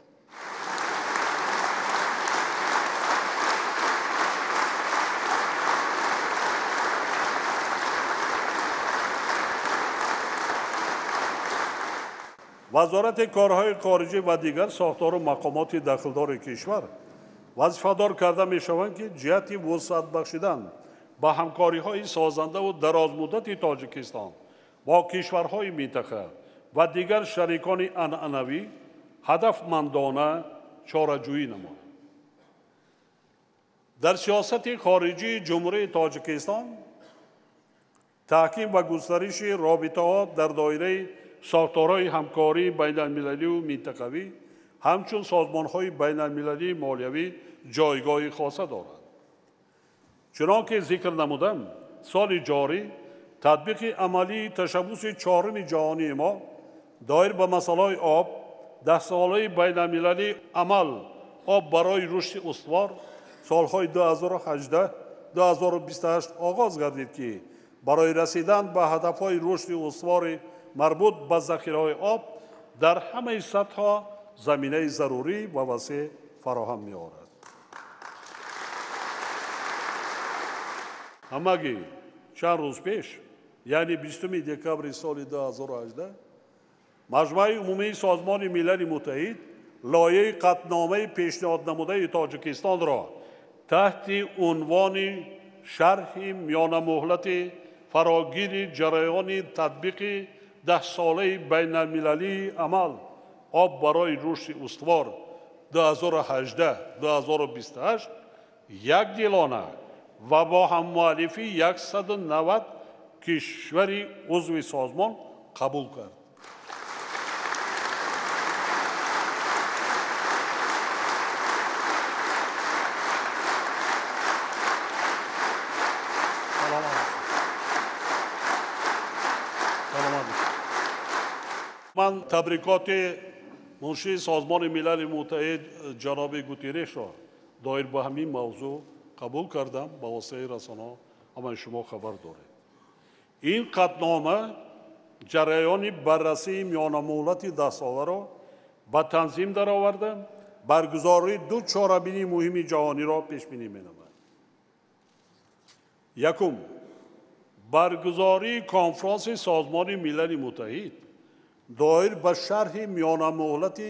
Speaker 2: وزارت کارهای خارجی و دیگر ساختار و مقامات داخلدار کشور وظیفه‌دار کرده می‌شوند که جهت وسعت بخشیدن به همکاری‌های سازنده و درازمدت تاجیکستان با کشورهای منطقه و دیگر شریکان عنعنوی هدفمندانه چاره‌جویی نمایند. در سیاست خارجی جمهوری تاجیکستان تحکیم و گسترش رابطه‌ها در دایره ساختارهای همکاری بین المللی و منطقوی همچون سازمان‌های بین المللی مالیوی جایگاه خاصه دارند. چنانکه ذکر نمودم سال جاری تطبیق عملی تشبث چهارم جهانی ما دایر به مسائل آب 10 ساله بین المللی عمل آب برای رشد استوار سالهای 2018 2028 آغاز گردید که برای رسیدن به هدفهای رشد استوار مربوط به ذخیره‌های آب در همه سطح‌ها زمینه ضروری و وسیع فراهم می‌آورد. همگی چند روز پیش یعنی 20 دکامبر سال 2018 مجمع عمومی سازمان ملل متحد لایحه قطعنامه پیشنهاد نموده تاجیکستان را تحت عنوان شرح میان مهلت فراگیر جریان تطبیق 10 ساله بین المللی عمل آب برای رشد استوار 2018 2028 یک دیلانه و با هم‌مؤلفی 190 کشور عضو سازمان قبول کرد. من تبریکات منشی سازمان ملل متحد جناب گوتیرش را دایر به همین موضوع قبول کردم. با واسطه رسانه‌ها همه شما خبر دارید. این قطعنامه جریان بررسی میان مهلت 10 ساله را به تنظیم درآورده برگزاری دو چاره‌بینی مهم جهانی را پیش بینی می‌نماید. یکم برگزاری کنفرانس سازمان ملل متحد دایر به شرح میان مهلت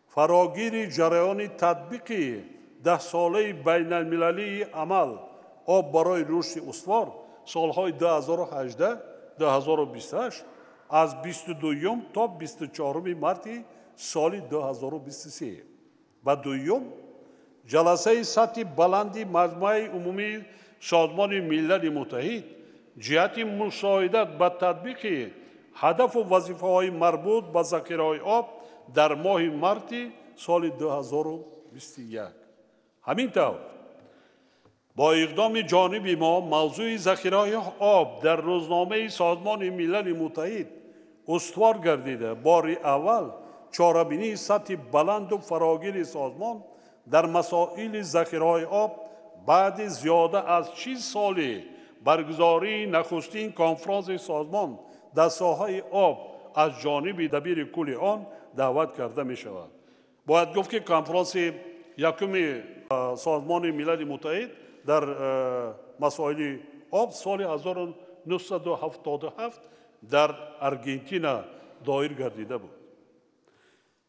Speaker 2: فراگیر جریان تطبیق 10 ساله بین المللی عمل آب برای رشد استوار سالهای 2018 2028 از 22 تا 24 مارس سال 2023 و دوم جلسه سطح بلندی مجمع عمومی سازمان ملل متحد جهت مساعدت به تطبیق هدف و وظیفه‌های مربوط به ذخیره‌های آب در ماه مارس سال 2021. همینطور با اقدام جانبی ما موضوع ذخیره‌های آب در روزنامه سازمان ملل متحد استوار گردیده بار اول چاره‌بینی سطح بلند و فراگیر سازمان در مسائل ذخیره‌های آب بعد زیاده از 6 سال برگزاری نخستین کنفرانس سازمان در ساحه آب از جانب دبیر کل آن دعوت کرده می شود. باید گفت که کنفرانس یکم سازمان ملل متحد در مسائل آب سال 1977 در آرژانتین دایر گردیده بود.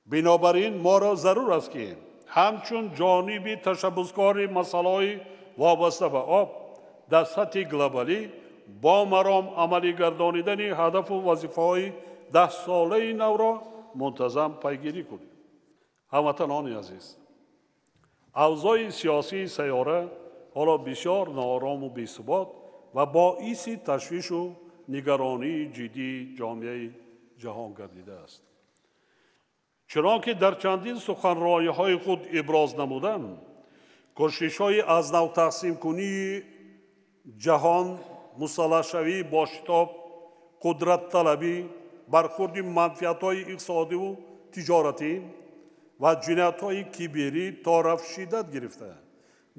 Speaker 2: بنابراین ما را ضرور است که همچون جانب تشبثکار مسائل وابسته به آب در سطح گلوبالی با مرام عملی گردانیدن هدف و وظیفه‌های 10 ساله نو را منتظم پیگیری کنیم. هموطنان عزیز، اوضاع سیاسی سیاره حالا بسیار ناآرام و بی‌ثبات و باعث تشویش و نگرانی جدی جامعه جهان گردیده است. چنانکه در چندین سخنرانی‌های خود ابراز نمودم، кӯшишҳои аз нав тақсимкунии ҷаҳон, мусаллаҳшавӣ бо шитоб, қудратталабӣ, бархурди манфиатҳои иқтисодиву тиҷоратӣ ва ҷиноятҳои киберӣ торав шиддат гирифта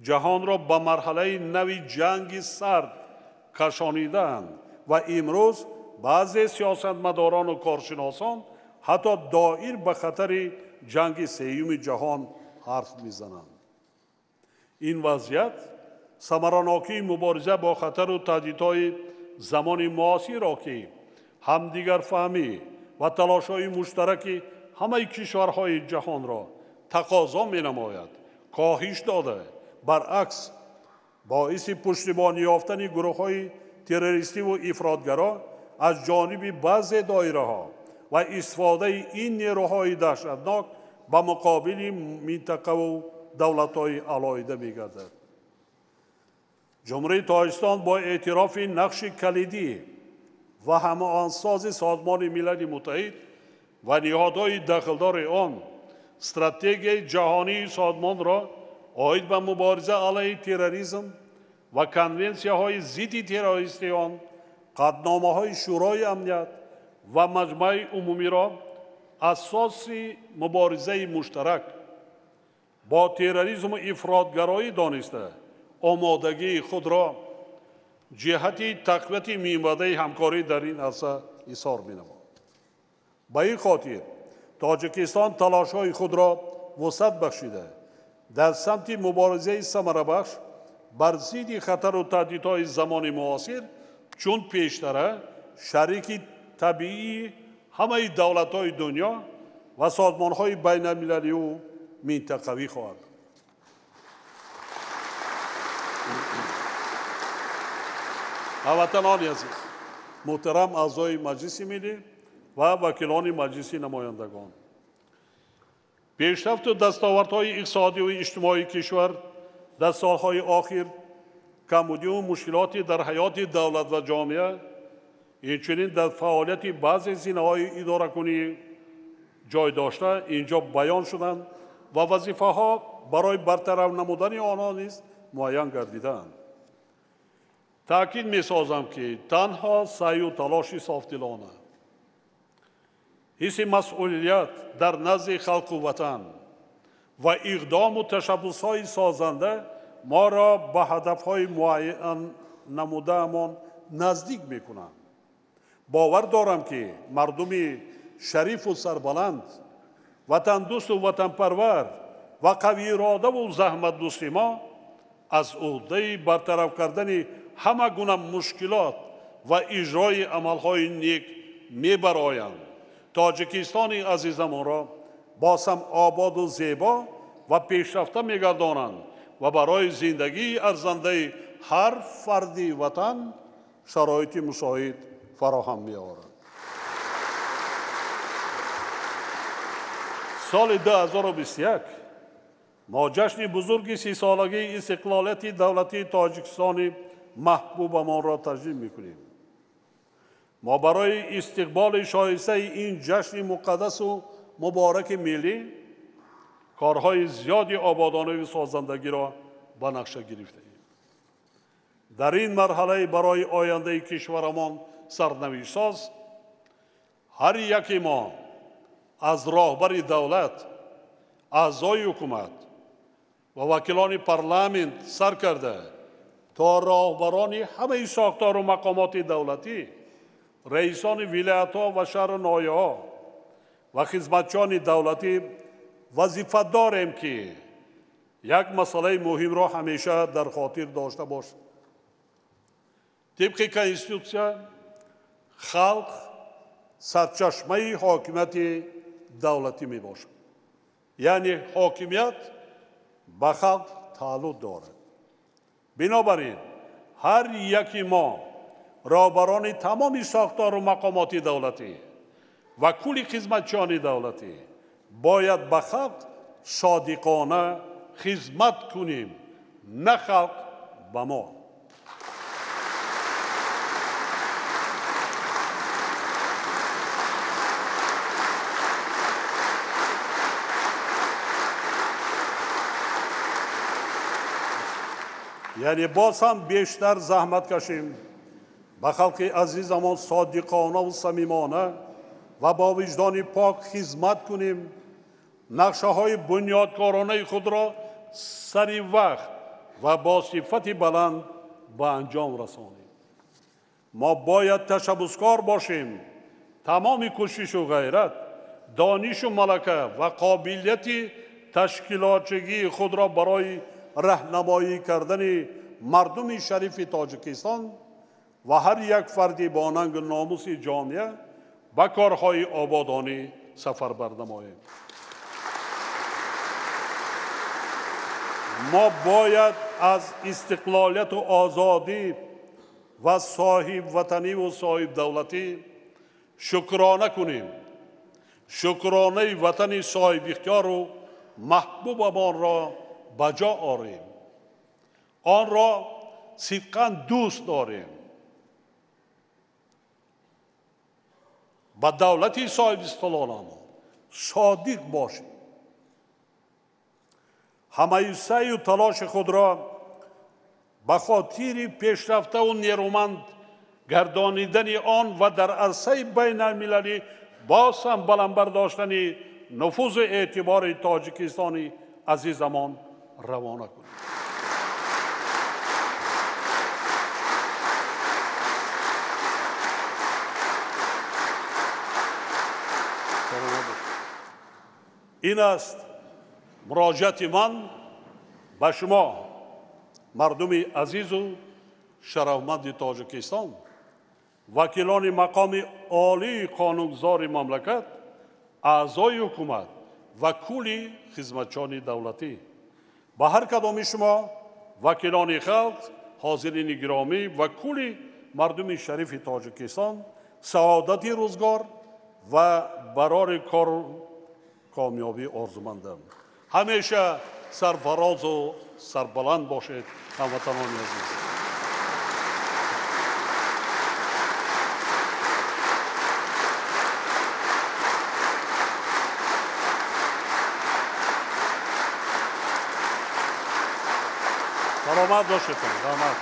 Speaker 2: ҷаҳонро ба марҳалаи нави ҷанги сард кашонидаанд ва имрӯз баъзе сиёсатмадорону коршиносон ҳатто доир ба хатари ҷанги сеюми ҷаҳон ҳарф мезананд. ин вазъият самаранокии мубориза бо хатару таҳдидҳои замони муосирро ки ҳамдигарфаҳмӣ ва талошҳои муштараки ҳамаи кишварҳои ҷаҳонро тақозо менамояд, коҳиш дода, баръакс боиси пуштибонӣ ёфтани гурӯҳҳои террористиву ифротгаро аз ҷониби баъзе доираҳо ва истифодаи ин нерӯҳои даҳшатнок ба муқобили минтақаву давлатҳои алоҳида мегардад. ҷумҳурии Тоҷикистон бо эътирофи нақши калидӣ ва ҳамоҳангсози Созмони Милали Муттаҳид ва ниҳодҳои дахлдори он стратегияи ҷаҳонии созмонро оид ба мубориза алайҳи терроризм ва конвенсияҳои зидди террористии он, қатномаҳои шӯрои амният ва маҷмӯи умумиро асоси муборизаи муштарак бо терроризму ифротгароӣ дониста омодагии худро ҷиҳати тақвияти минбаъдаи ҳамкорӣ дар ин арса изҳор менамояд. ба ин хотир Тоҷикистон талошҳои худро вусъат бахшида дар самти муборизаи самарабахш бар зидди хатару таҳдидҳои замони муосир чун пештара шарики табиии ҳамаи давлатҳои дунё ва созмонҳои байналмилалию минтақавӣ хоҳад. ҳамватанони азиз, муҳтарам аъзои Маҷлиси Миллӣ ва вакилони Маҷлиси намояндагон, пешрафту дастовардҳои иқтисодиву иҷтимоии кишвар дар солҳои охир камбудиву мушкилоти дар ҳаёти давлат ва ҷомеа, инчунин дар фаъолияти баъзе зинаҳои идоракунӣ ҷой дошта инҷо баён шуданд ва вазифаҳо барои бартараф намудани онҳо низ муайян гардидаанд. таъкид месозам ки танҳо саъю талоши софдилона, ҳисси масъулият дар назди халқу ватан ва иқдому ташаббусҳои созанда моро ба ҳадафҳои муайян намудаамон наздик мекунанд. бовар дорам ки мардуми шарифу сарбаланд, ватандӯсту ватанпарвар ва қавииродаву заҳматдӯсти мо аз уҳдаи бартараф кардани ҳама гуна мушкилот ва иҷрои амалҳои нек мебароянд. Тоҷикистони азизамонро босам ободу зебо ва пешрафта мегардонанд ва барои зиндагии арзандаи ҳар фарди ватан шароити мусоид фароҳам меорад. соли 2021 мо ҷашни бузурги 30-солагии истиқлолияти давлатии Тоҷикистони маҳбубамонро таҷлил мекунем. мо барои истиқболи шоистаи ин ҷашни муқаддасу мубораки миллӣ корҳои зиёди ободонаву созандагиро ба нақша гирифтаем. дар ин марҳалаи барои ояндаи кишварамон сарнавиштсоз ҳар яки мо аз роҳбари давлат, аъзои ҳукумат ва вакилони парламент сар карда то роҳбарони ҳамаи сохтору мақомоти давлатӣ, раисони вилоятҳо ва шаҳру ноҳияҳо ва хизматчони давлатӣ вазифа дорем ки як масъалаи муҳимро ҳамеша дар хотир дошта бошем. тибқи конститутсия халқ сарчашмаи ҳокимияти давлатӣ мебошад. яъне ҳокимият ба халқ тааллуқ дорад. бинобар ин ҳар яки мо роҳбарони тамоми сохтору мақомоти давлатӣ ва кулли хизматчони давлатӣ бояд ба халқ содиқона хизмат кунем, на халқ ба мо. یعنی باز هم بیشتر زحمت کشیم، به خلق عزیزمان صادقانه و صمیمانه و با وجدان پاک خدمت کنیم. نقشه های بنیادکارانه خود را سری وقت و با صفت بلند به انجام رسانیم. ما باید تشبثکار باشیم. تمام کوشش و غیرت، دانش و ملکه و قابلیت تشکیلاتچگی خود را برای راهنمایی کردن مردم شریف تاجیکستان و هر یک فردی با ننگ ناموس جامعه به کارهای آبادانی سفربر نماییم. ما باید از استقلالیت و آزادی و صاحب وطنی و صاحب دولتی شکرانه کنیم. شکرانه وطن صاحب اختیار و محبوبمان را بجا آوریم. آن را صدقاً دوست داریم. با دولتی صاحب استقلالمان صادق باشیم. همه سعی و تلاش خود را به خاطر پیشرفته و نیرومند گردانیدن آن و در عرصه بین المللی باز هم بلند برداشتن نفوذ اعتبار تاجیکستانی عزیزمان روانه کنیم. این است مراجعت من به شما مردم عزیز و شرفمند تاجیکستان، وکیلان مقام عالی قانونگذار مملکت، اعضای حکومت و کل خدمتچان دولتی. به هر کدام شما وکیلان خلق، حاضرین گرامی و کل مردم شریف تاجیکستان سعادت روزگار و برای کار کامیابی آرزومندم. همیشه سرفراز و سربلند باشید هموطنان عزیز. سلامت باشید. سلامت.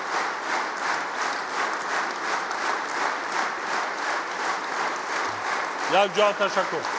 Speaker 2: یک جا تشکر.